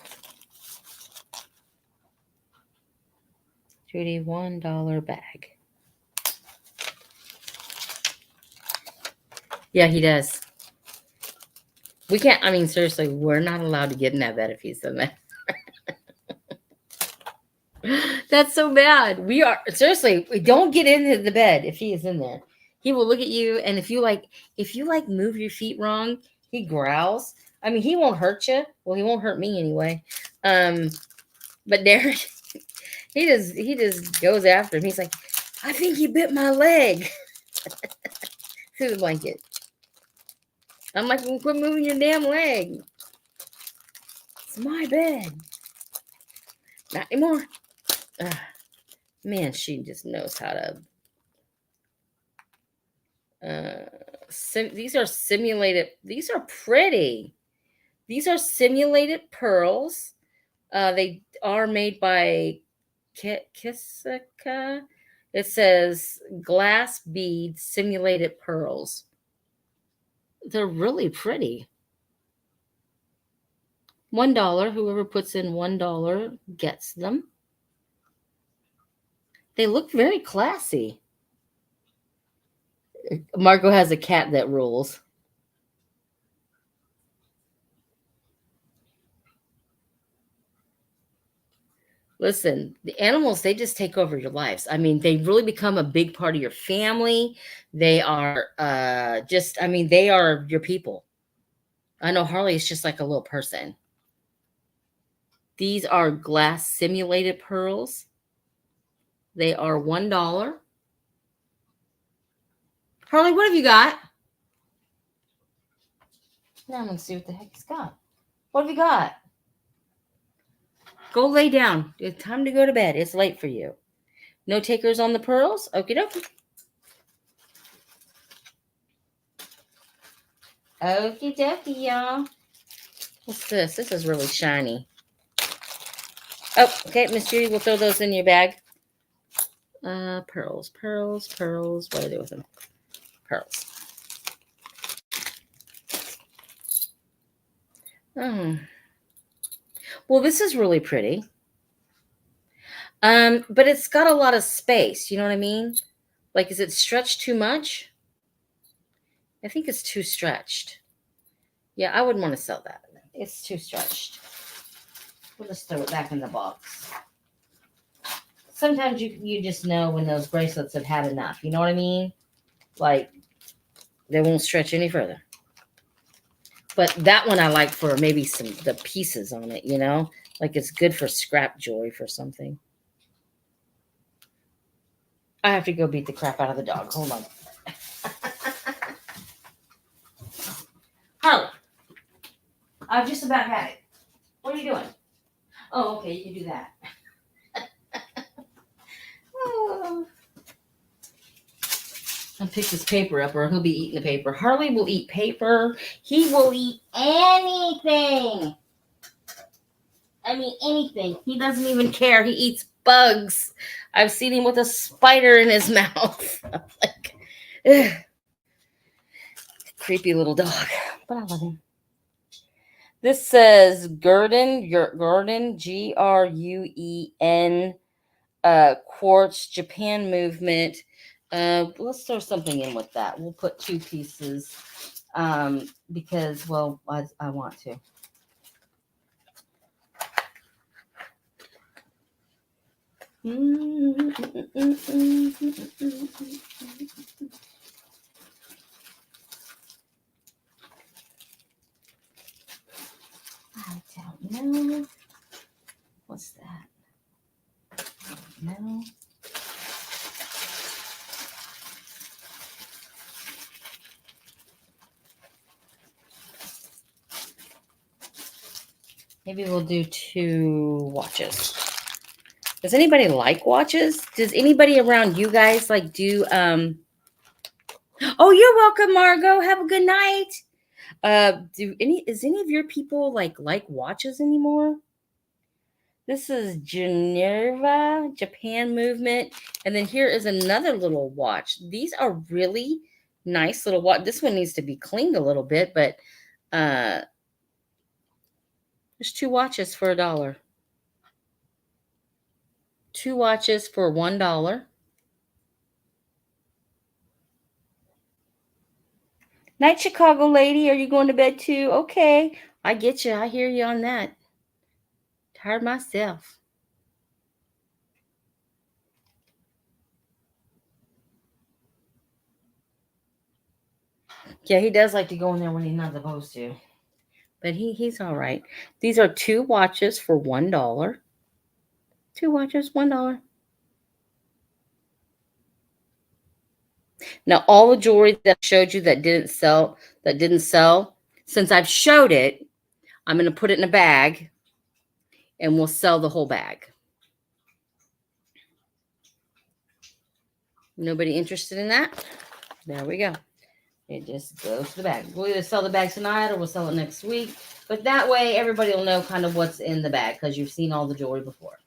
Judy, $1 bag. Yeah, he does. We can't, I mean, seriously, we're not allowed to get in that bed if he's in there. That's so bad. We are, seriously, we don't get into the bed if he is in there. He will look at you, and if you move your feet wrong, he growls. I mean, he won't hurt you. Well, he won't hurt me anyway. But Derek, he just goes after him. He's like, I think he bit my leg. Through the blanket. I'm like, well, quit moving your damn leg. It's my bed. Not anymore. Man, she just knows how to. These are simulated. These are pretty. These are simulated pearls. They are made by Kisaka. It says glass beads, simulated pearls. They're really pretty. $1. Whoever puts in $1 gets them. They look very classy. Margot has a cat that rules. Listen, the animals, they just take over your lives. I mean, they really become a big part of your family. They are they are your people. I know Harley is just like a little person. These are glass simulated pearls. They are $1. Harley, what have you got? Now I'm going to see what the heck he's got. What have you got? Go lay down. It's time to go to bed. It's late for you. No takers on the pearls? Okie dokie. Okie dokie, y'all. What's this? This is really shiny. Oh, okay, Miss Judy, we'll throw those in your bag. Pearls. What do I do with them? Pearls. Oh. Well, this is really pretty. But it's got a lot of space. You know what I mean? Like, is it stretched too much? I think it's too stretched. Yeah, I wouldn't want to sell that. It's too stretched. We'll just throw it back in the box. Sometimes you just know when those bracelets have had enough. You know what I mean? Like, they won't stretch any further. But that one I like for maybe the pieces on it, you know? Like, it's good for scrap jewelry for something. I have to go beat the crap out of the dog. Hold on. Harley, I've just about had it. What are you doing? Oh, okay, you can do that. Oh. I'll pick this paper up or he'll be eating the paper. Harley will eat paper. He will eat anything. I mean, anything. He doesn't even care. He eats bugs. I've seen him with a spider in his mouth. I'm like, ugh. Creepy little dog. But I love him. This says Gurden, Gruen, quartz, Japan movement. Let's throw something in with that. We'll put 2 pieces because, well, I want to. I don't know. What's that? No. Maybe we'll do 2 watches. Does anybody like watches? Does anybody around you guys like do Oh, you're welcome, Margot. Have a good night. Is any of your people like watches anymore? This is Geneva, Japan movement. And then here is another little watch. These are really nice little watch. This one needs to be cleaned a little bit, but there's 2 watches for $1. 2 watches for $1. Night, Chicago lady. Are you going to bed too? Okay. I get you. I hear you on that. Tired myself. Yeah, he does like to go in there when he's not supposed to. But he's all right. These are 2 watches for $1. 2 watches, $1. Now, all the jewelry that I showed you that didn't sell, since I've showed it, I'm going to put it in a bag and we'll sell the whole bag. Nobody interested in that? There we go. It just goes to the bag. We'll either sell the bag tonight or we'll sell it next week. But that way, everybody will know kind of what's in the bag because you've seen all the jewelry before.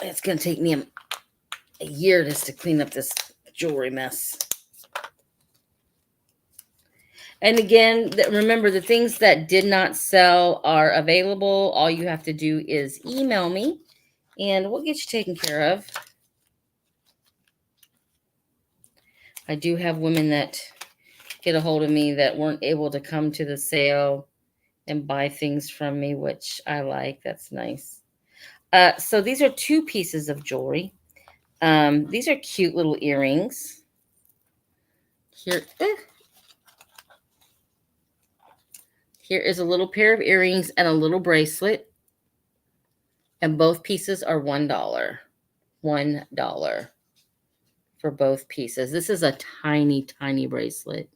It's going to take me a year just to clean up this jewelry mess. And again, remember, the things that did not sell are available. All you have to do is email me and we'll get you taken care of. I do have women that get a hold of me that weren't able to come to the sale and buy things from me, which I like. That's nice. So these are 2 pieces of jewelry. These are cute little earrings. Here is a little pair of earrings and a little bracelet. And both pieces are $1. $1 for both pieces. This is a tiny, tiny bracelet.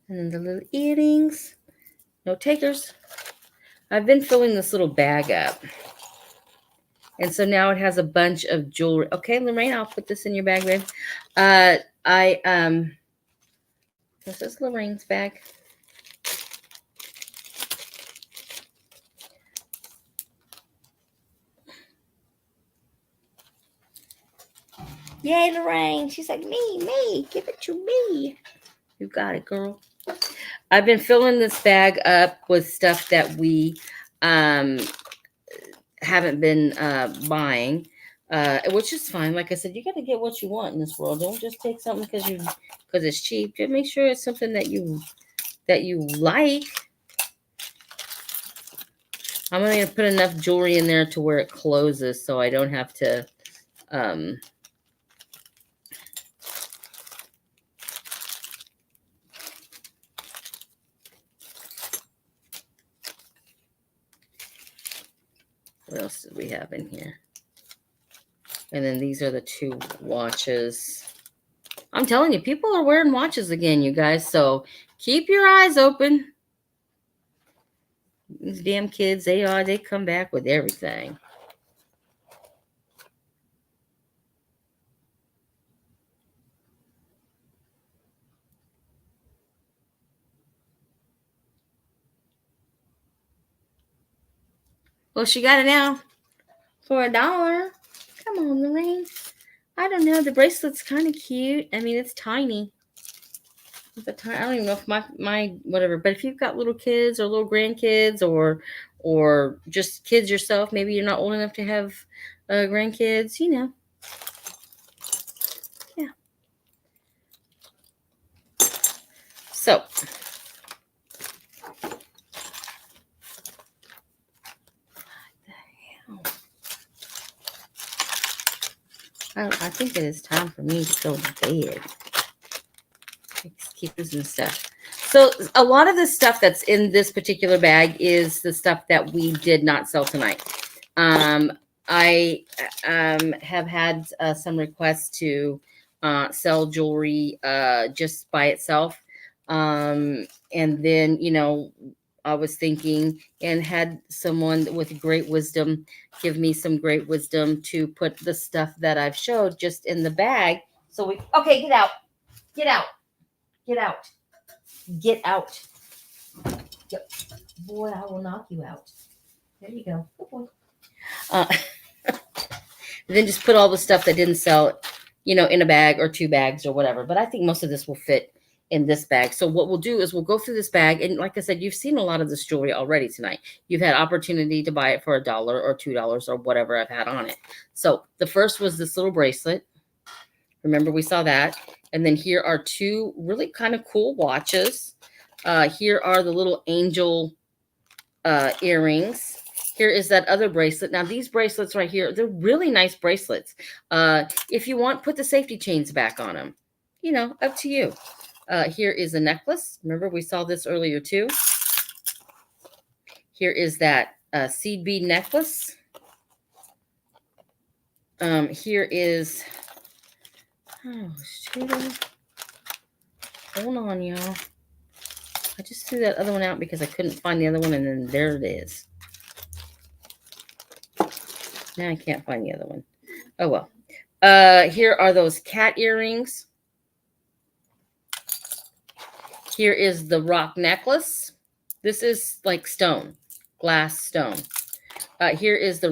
And then the little earrings. No takers. I've been filling this little bag up. And so now it has a bunch of jewelry. Okay, Lorraine, I'll put this in your bag, babe. This is Lorraine's bag. Yay, Lorraine. She's like, me, give it to me. You got it, girl. I've been filling this bag up with stuff that we haven't been buying, which is fine. Like I said, you got to get what you want in this world. Don't just take something because it's cheap. Just make sure it's something that you like. I'm going to put enough jewelry in there to where it closes so I don't have to what else did we have in here? And then these are the 2 watches. I'm telling you, people are wearing watches again, you guys. So keep your eyes open. These damn kids, they come back with everything. Well, she got it now for $1. Come on, Lorraine. I don't know. The bracelet's kind of cute. I mean, it's tiny. I don't even know if my whatever. But if you've got little kids or little grandkids or just kids yourself, maybe you're not old enough to have grandkids, you know. Yeah. So. I think it is time for me to go to bed. Let's keep losing stuff. So a lot of the stuff that's in this particular bag is the stuff that we did not sell tonight. I have had some requests to sell jewelry just by itself. And then, you know, I was thinking and had someone with great wisdom give me some great wisdom to put the stuff that I've showed just in the bag. So okay, get out. Get out. Get out. Get out. Yep. Boy, I will knock you out. There you go. Good boy. Then just put all the stuff that didn't sell, you know, in a bag or 2 bags or whatever. But I think most of this will fit in this bag. So what we'll do is we'll go through this bag. And like I said, you've seen a lot of this jewelry already tonight. You've had opportunity to buy it for $1 or $2 or whatever I've had on it. So the first was this little bracelet. Remember, we saw that. And then here are 2 really kind of cool watches. Here are the little angel earrings. Here is that other bracelet. Now, these bracelets right here, they're really nice bracelets. If you want, put the safety chains back on them. You know, up to you. Here is a necklace. Remember, we saw this earlier too. Here is that seed bead necklace. Here is, oh, shoot. Hold on, y'all. I just threw that other one out because I couldn't find the other one, and then there it is. Now I can't find the other one. Oh, well. Here are those cat earrings. Here is the rock necklace. This is like stone, glass stone. Here is the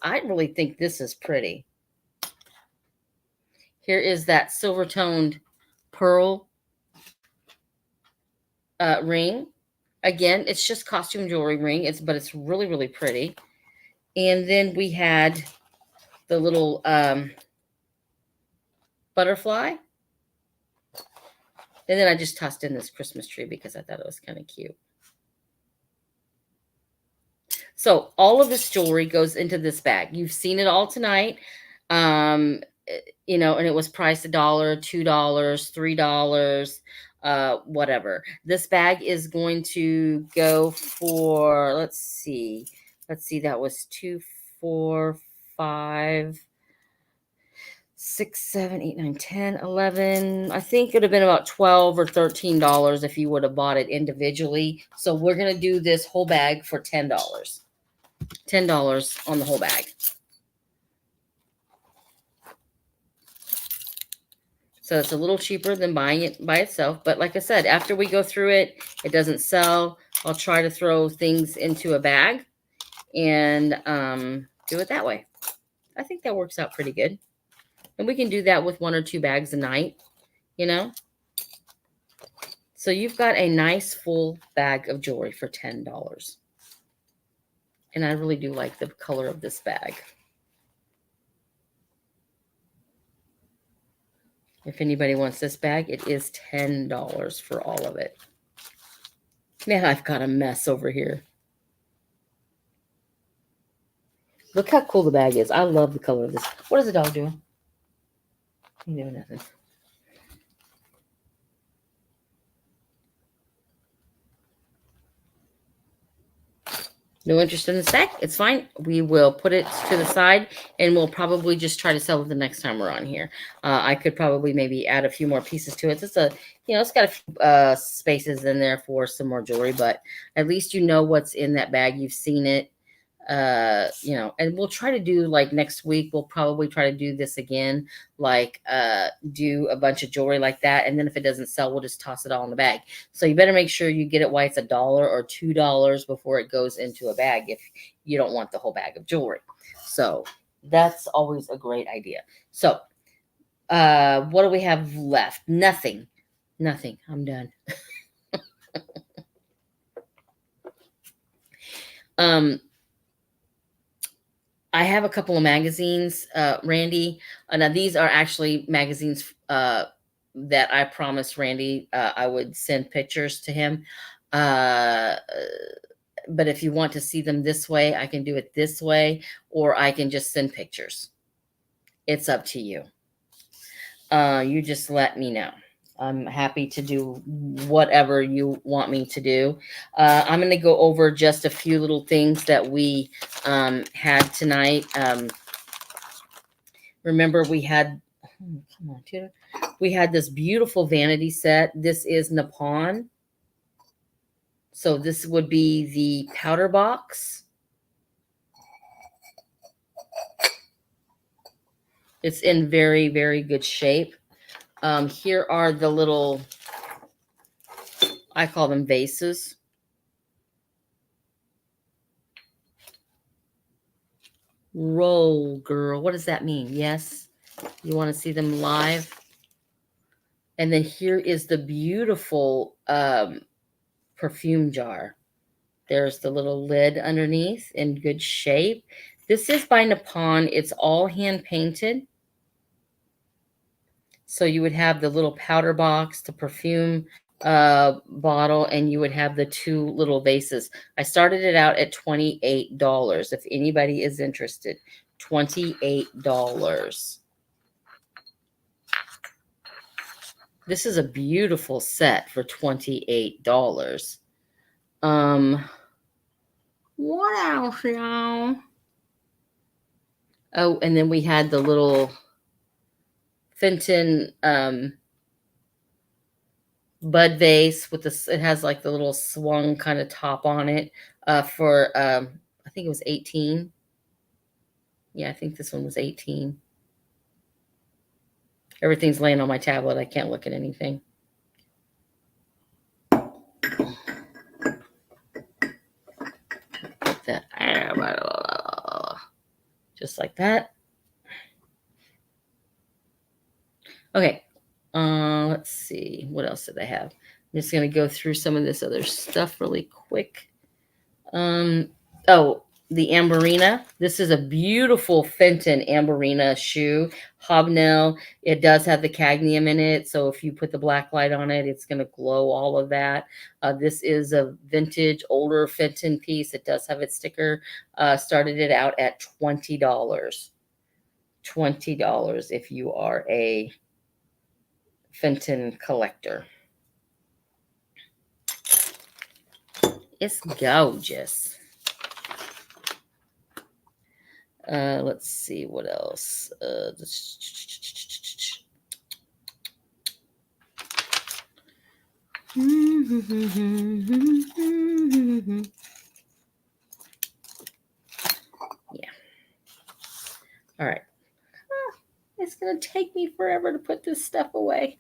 I really think this is pretty. Here is that silver toned pearl ring. Again, it's just costume jewelry ring. But it's really, really pretty. And then we had the little butterfly. And then I just tossed in this Christmas tree because I thought it was kind of cute. So all of this jewelry goes into this bag. You've seen it all tonight. And it was priced $1, $2, $3, whatever. This bag is going to go for, let's see, that was 2, 4, 5, 6, 7, 8, 9, 10, 11. I think it would have been about $12 or $13 if you would have bought it individually. So we're going to do this whole bag for $10. $10 on the whole bag. So it's a little cheaper than buying it by itself. But like I said, after we go through it, it doesn't sell. I'll try to throw things into a bag and do it that way. I think that works out pretty good. And we can do that with 1 or 2 bags a night, So you've got a nice full bag of jewelry for $10. And I really do like the color of this bag. If anybody wants this bag, it is $10 for all of it. Man, I've got a mess over here. Look how cool the bag is. I love the color of this. What is the dog doing? He's doing nothing. No interest in this bag? It's fine. We will put it to the side, and we'll probably just try to sell it the next time we're on here. I could probably maybe add a few more pieces to it. It's it's got a few spaces in there for some more jewelry, but at least you know what's in that bag. You've seen it. And we'll try to do, like, next week, we'll probably try to do this again, like do a bunch of jewelry like that, and then if it doesn't sell, we'll just toss it all in the bag. So you better make sure you get it while it's $1 or $2 before it goes into a bag if you don't want the whole bag of jewelry. So that's always a great idea. So what do we have left? Nothing. I'm done. I have a couple of magazines, Randy. Now, these are actually magazines that I promised Randy I would send pictures to him. But if you want to see them this way, I can do it this way, or I can just send pictures. It's up to you. You just let me know. I'm happy to do whatever you want me to do. I'm going to go over just a few little things that we had tonight. Remember, we had, come on, Tutor. We had this beautiful vanity set. This is Nippon. So this would be the powder box. It's in very, very good shape. Here are the little, I call them vases. Roll, girl. What does that mean? Yes. You want to see them live? And then here is the beautiful perfume jar. There's the little lid underneath in good shape. This is by Nippon. It's all hand painted. So you would have the little powder box, the perfume bottle, and you would have the 2 little vases. I started it out at $28. If anybody is interested, $28. This is a beautiful set for $28. What else, y'all? Oh, and then we had the little Fenton bud vase with this. It has like the little swung kind of top on it for I think it was 18. Yeah, I think this one was 18. Everything's laying on my tablet. I can't look at anything. Put that just like that. Okay. Let's see. What else did I have? I'm just gonna go through some of this other stuff really quick. Oh, the Amberina. This is a beautiful Fenton Amberina shoe, hobnail. It does have the cadmium in it, so if you put the black light on it, it's going to glow all of that. This is a vintage, older Fenton piece. It does have its sticker. Started it out at $20. $20 if you are a Fenton collector. It's gorgeous. Let's see what else. Yeah. All right. It's going to take me forever to put this stuff away.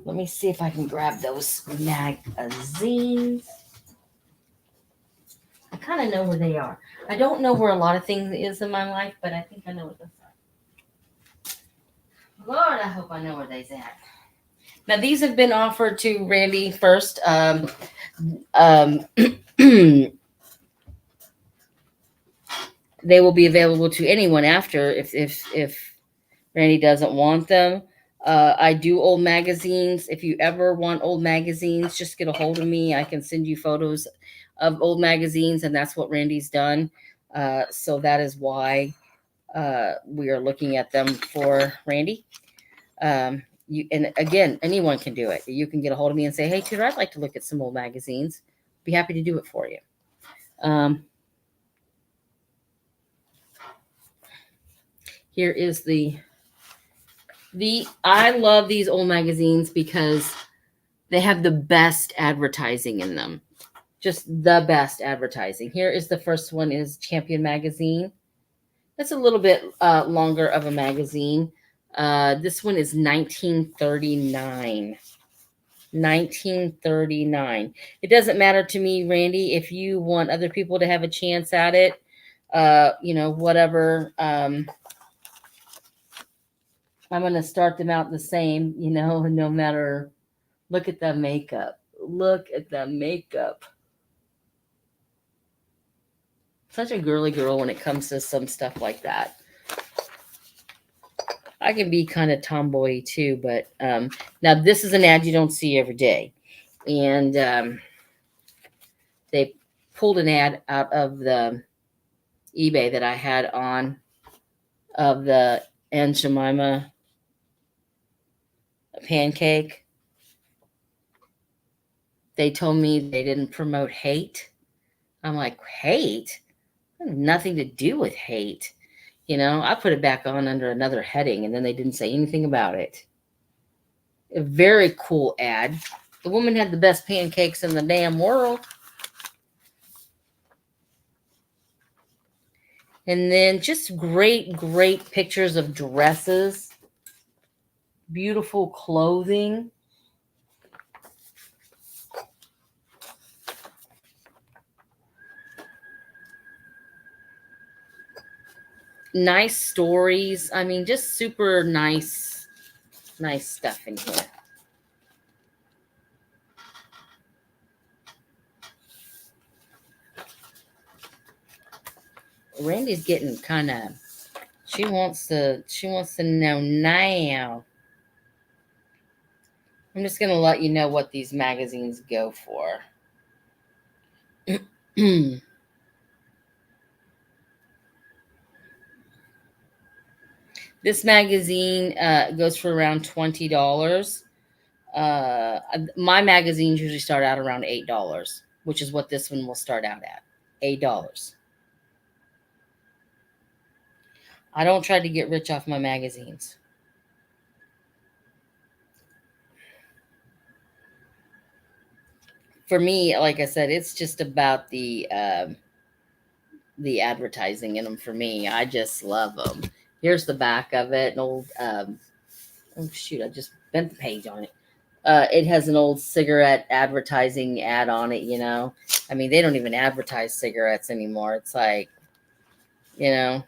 Let me see if I can grab those magazines. I kind of know where they are. I don't know where a lot of things is in my life, but I think I know where those are. Lord, I hope I know where they's at. Now, these have been offered to Randy first. They will be available to anyone after if Randy doesn't want them. I do old magazines. If you ever want old magazines, just get a hold of me. I can send you photos of old magazines, and that's what Randy's done. So that is why we are looking at them for Randy. And again, anyone can do it. You can get a hold of me and say, "Hey, Tudor, I'd like to look at some old magazines." Be happy to do it for you. Here is the I love these old magazines because they have the best advertising in them. Just the best advertising. Here is the first one is Champion Magazine. That's a little bit longer of a magazine. This one is 1939. 1939. It doesn't matter to me, Randy, if you want other people to have a chance at it. Whatever. I'm going to start them out the same, no matter. Look at the makeup. Look at the makeup. Such a girly girl when it comes to some stuff like that. I can be kind of tomboy too, but now this is an ad you don't see every day. And they pulled an ad out of the eBay that I had on of the Aunt Jemima pancake. They told me they didn't promote hate. I'm like, hate? Nothing to do with hate. I put it back on under another heading, and then they didn't say anything about it. A very cool ad. The woman had the best pancakes in the damn world. And then just great, great pictures of dresses. Beautiful clothing. Nice stories. I mean, just super nice stuff in here. Randy's getting kind of, she wants to know now. I'm just going to let you know what these magazines go for. This magazine goes for around $20. My magazines usually start out around $8, which is what this one will start out at. $8. I don't try to get rich off my magazines. For me, like I said, it's just about the advertising in them. For me, I just love them. Here's the back of it. An old oh shoot, I just bent the page on it. It has an old cigarette advertising ad on it. I mean, they don't even advertise cigarettes anymore. It's like, you know,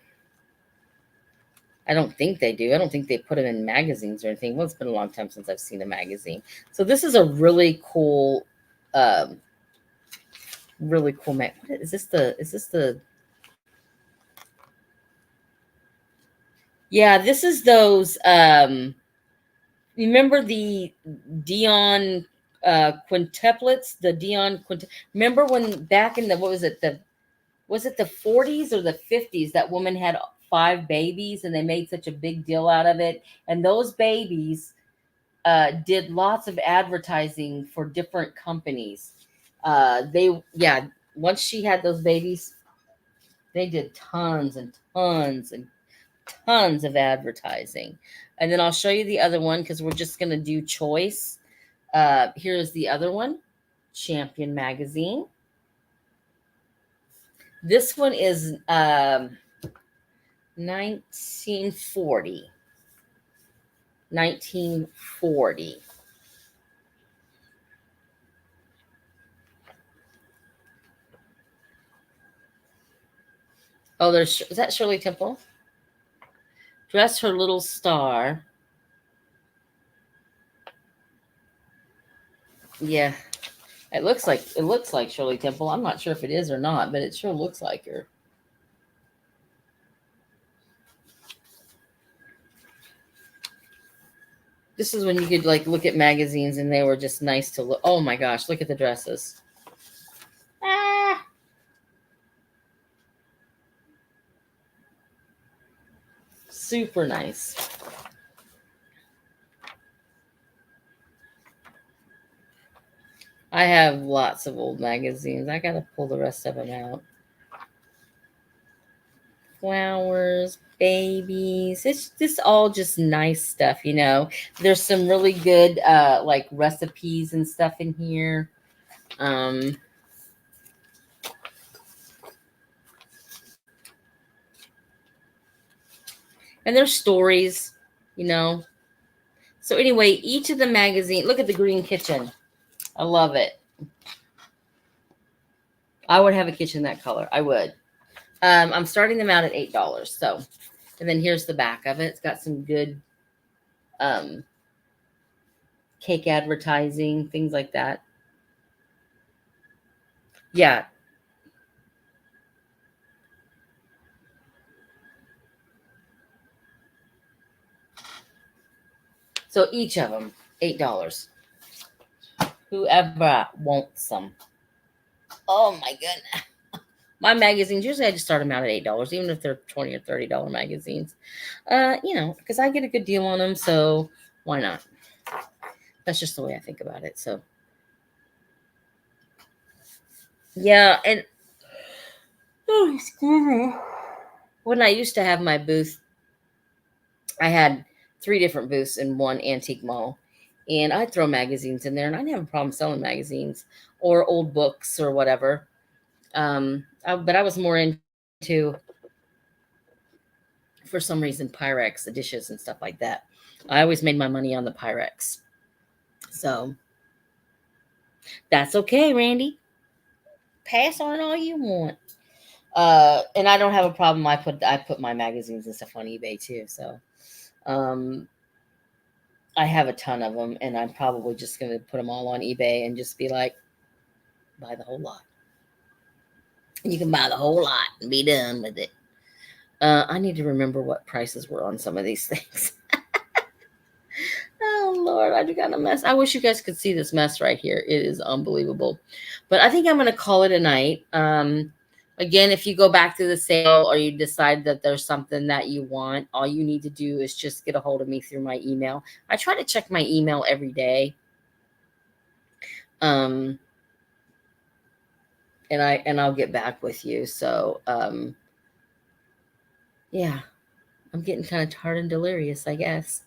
I don't think they do. I don't think they put them in magazines or anything. Well, it's been a long time since I've seen a magazine. So this is a um, really cool mag. What is this? Is this the? Yeah, this is those. Remember the Dion quintuplets? The Dion quint. Remember when back in the what was it the 40s or the 50s that woman had 5 babies and they made such a big deal out of it, and those babies did lots of advertising for different companies. Yeah, once she had those babies, they did tons and tons and tons of advertising. And then I'll show you the other one because we're just going to do choice. Here's the other one, Champion Magazine. This one is 1940. 1940. Oh, is that Shirley Temple? Dress her little star. Yeah, it looks like Shirley Temple. I'm not sure if it is or not, but it sure looks like her. This is when you could like look at magazines and they were just nice to look. Oh my gosh, look at the dresses. Ah. Super nice. I have lots of old magazines. I gotta pull the rest of them out. Flowers, babies. It's just all just nice stuff. There's some really good like recipes and stuff in here. Um and there's stories. So anyway, each of the magazine, look at the green kitchen. I love it. I would have a kitchen that color. I would. I'm starting them out at $8. So, and then here's the back of it. It's got some good um, cake advertising, things like that. Yeah. So each of them, $8. Whoever wants some. Oh my goodness. My magazines, usually I just start them out at $8, even if they're $20 or $30 magazines. Because I get a good deal on them, so why not? That's just the way I think about it. So yeah, and oh, excuse me. When I used to have my booth, I had 3 different booths in one antique mall, and I'd throw magazines in there, and I didn't have a problem selling magazines or old books or whatever. But I was more into, for some reason, Pyrex, the dishes and stuff like that. I always made my money on the Pyrex. So that's okay, Randy. Pass on all you want. And I don't have a problem. I put my magazines and stuff on eBay too. So um I have a ton of them, and I'm probably just gonna put them all on eBay and just be like, buy the whole lot. You can buy the whole lot and be done with it. I need to remember what prices were on some of these things. Oh Lord, I just got a mess. I wish you guys could see this mess right here. It is unbelievable. But I think I'm gonna call it a night. Again, if you go back to the sale or you decide that there's something that you want, all you need to do is just get a hold of me through my email. I try to check my email every day. Um, and I'll get back with you. So, yeah, I'm getting kind of tired and delirious, I guess.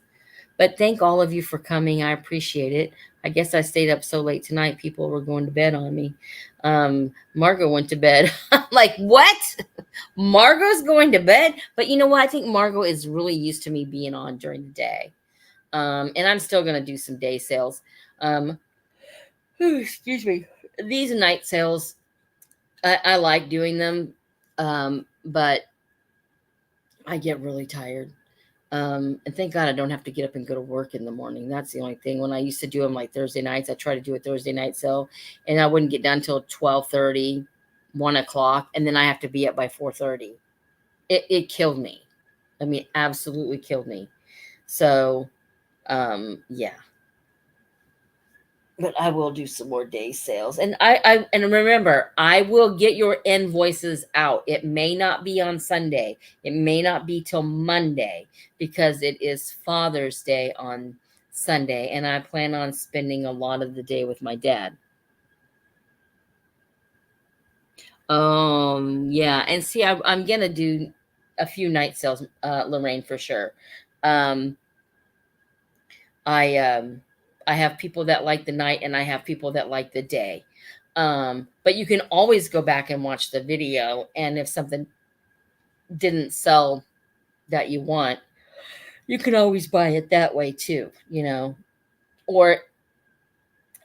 But thank all of you for coming. I appreciate it. I guess I stayed up so late tonight. People were going to bed on me. Margot went to bed. I'm like, what? Margot's going to bed? But you know what? I think Margot is really used to me being on during the day. And I'm still going to do some day sales. Excuse me. These night sales, I like doing them. But I get really tired. And thank God I don't have to get up and go to work in the morning. That's the only thing. When I used to do them like Thursday nights, I try to do a Thursday night sale, and I wouldn't get done till 12:30, 1 o'clock, and then I have to be up by 4:30. It killed me. I mean, absolutely killed me. So, yeah. But I will do some more day sales. And and remember, I will get your invoices out. It may not be on Sunday. It may not be till Monday because it is Father's Day on Sunday. And I plan on spending a lot of the day with my dad. Yeah. And see, I'm gonna do a few night sales, Lorraine, for sure. Um, I I have people that like the night and I have people that like the day. But you can always go back and watch the video, and if something didn't sell that you want, you can always buy it that way too, you know. Or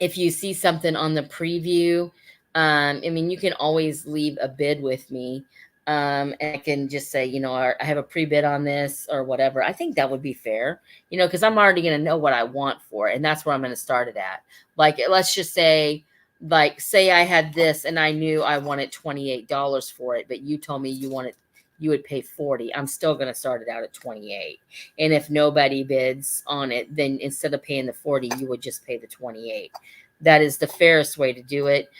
if you see something on the preview, I mean, you can always leave a bid with me. And I can just say, you know, I have a pre-bid on this or whatever. I think that would be fair, you know, because I'm already going to know what I want for it. And that's where I'm going to start it at. Like, let's just say, like, say I had this and I knew I wanted $28 for it, but you told me you would pay 40. I'm still going to start it out at 28. And if nobody bids on it, then instead of paying the 40, you would just pay the 28. That is the fairest way to do it.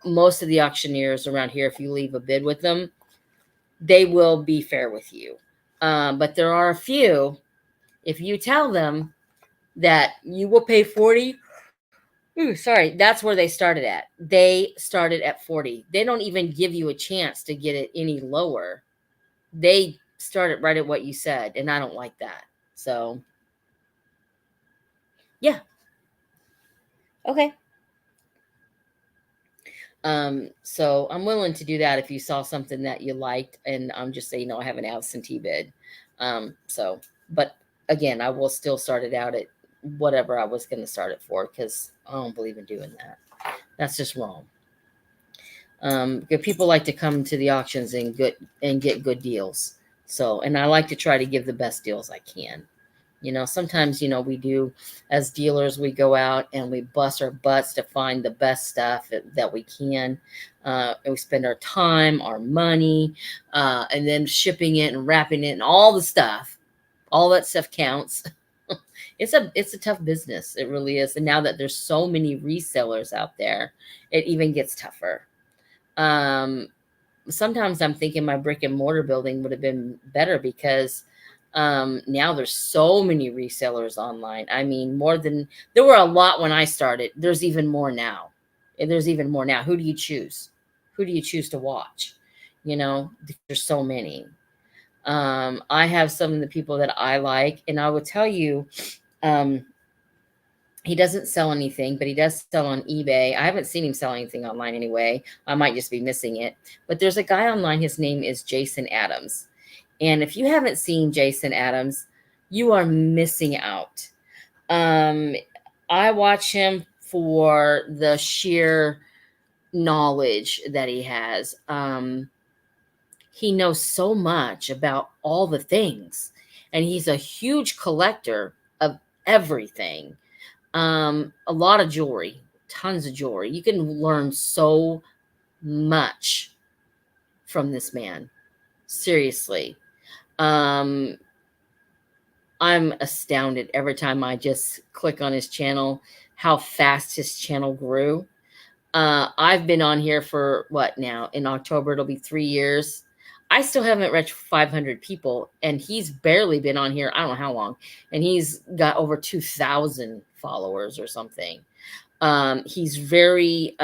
Most of the auctioneers around here, if you leave a bid with them, they will be fair with you. But there are a few, if you tell them that you will pay 40, sorry, that's where they started at. They started at 40. They don't even give you a chance to get it any lower. They started right at what you said, and I don't like that. So, yeah. Okay. So I'm willing to do that if you saw something that you liked, and I'm just saying, I have an absentee bid. So, but again, I will still start it out at whatever I was going to start it for, because I don't believe in doing that. That's just wrong. People like to come to the auctions and get good deals. So, and I like to try to give the best deals I can. You know, sometimes, we do, as dealers, we go out and we bust our butts to find the best stuff that we can. And we spend our time, our money, and then shipping it and wrapping it and all the stuff. All that stuff counts. It's a tough business. It really is. And now that there's so many resellers out there, it even gets tougher. Sometimes I'm thinking my brick and mortar building would have been better because now there's so many resellers online. I mean, there were a lot when I started. There's even more now. There's even more now. Who do you choose? Who do you choose to watch? There's so many. I have some of the people that I like, and I will tell you, he doesn't sell anything, but he does sell on eBay. I haven't seen him sell anything online anyway. I might just be missing it. But there's a guy online. His name is Jason Adams. And if you haven't seen Jason Adams, you are missing out. I watch him for the sheer knowledge that he has. He knows so much about all the things, and he's a huge collector of everything. A lot of jewelry, tons of jewelry. You can learn so much from this man. Seriously. I'm astounded every time I just click on his channel, how fast his channel grew. I've been on here for what now? In October, it'll be 3 years. I still haven't reached 500 people, and he's barely been on here. I don't know how long, and he's got over 2,000 followers or something. He's very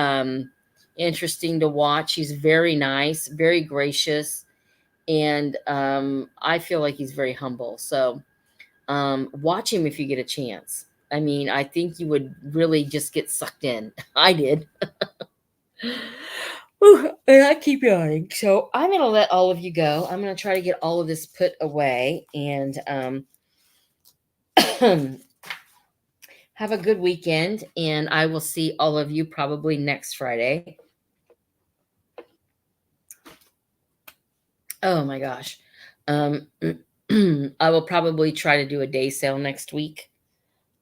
interesting to watch. He's very nice, very gracious, and I feel like he's very humble. So watch him if you get a chance. I mean, I think you would really just get sucked in. I did. Ooh, and I keep yawning. So I'm going to let all of you go. I'm going to try to get all of this put away and have a good weekend. And I will see all of you probably next Friday. Oh my gosh. I will probably try to do a day sale next week.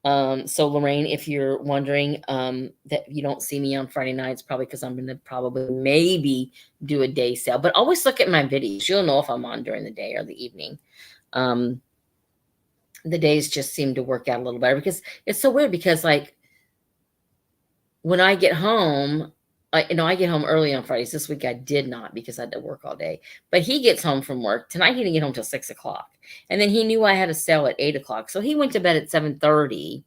So Lorraine, if you're wondering that you don't see me on Friday nights, probably because I'm going to probably maybe do a day sale. But always look at my videos. You'll know if I'm on during the day or the evening. The days just seem to work out a little better because it's so weird because like when I get home, I get home early on Fridays. This week I did not because I had to work all day. But he gets home from work. Tonight he didn't get home till 6 o'clock. And then he knew I had a sale at 8 o'clock. So he went to bed at 7:30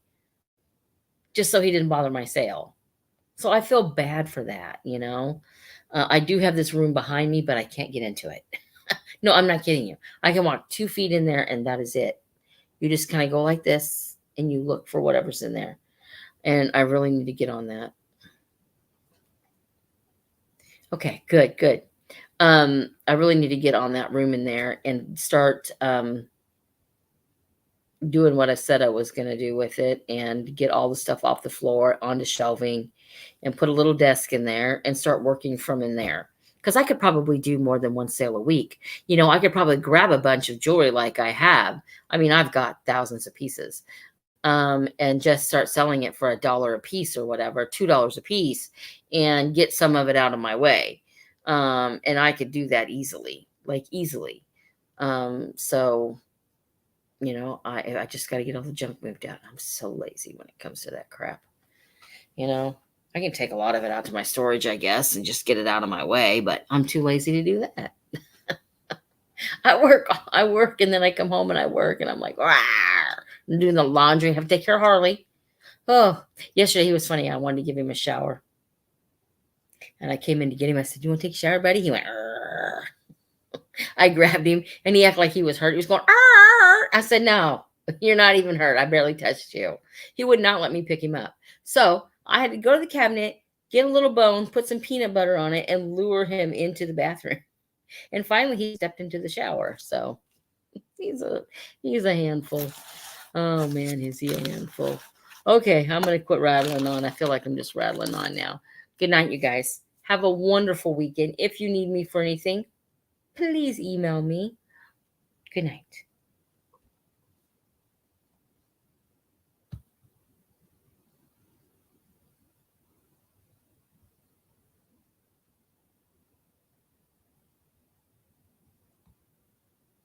just so he didn't bother my sale. So I feel bad for that, you know. I do have this room behind me, but I can't get into it. No, I'm not kidding you. I can walk 2 feet in there and that is it. You just kind of go like this and you look for whatever's in there. And I really need to get on that. Okay, good, good. I really need to get on that room in there and start doing what I said I was going to do with it and get all the stuff off the floor onto shelving and put a little desk in there and start working from in there. Because I could probably do more than one sale a week. You know, I could probably grab a bunch of jewelry like I have. I mean, I've got thousands of pieces. And just start selling it for $1 a piece or whatever, $2 a piece, and get some of it out of my way. And I could do that easily, like easily. So, you know, I just got to get all the junk moved out. I'm so lazy when it comes to that crap. You know, I can take a lot of it out to my storage, I guess, and just get it out of my way, but I'm too lazy to do that. I work, and then I come home and I work, and I'm like, I'm doing the laundry. I have to take care of Harley. Oh, yesterday he was funny. I wanted to give him a shower. And I came in to get him. I said, "You want to take a shower, buddy?" He went, "Arr." I grabbed him, and he acted like he was hurt. He was going, "Arr." I said, "No, you're not even hurt. I barely touched you." He would not let me pick him up. So I had to go to the cabinet, get a little bone, put some peanut butter on it, and lure him into the bathroom. And finally, he stepped into the shower. So he's a handful. Oh man, is he a handful? Okay, I'm gonna quit rattling on. I feel like I'm just rattling on now. Good night, you guys. Have a wonderful weekend. If you need me for anything, please email me. Good night.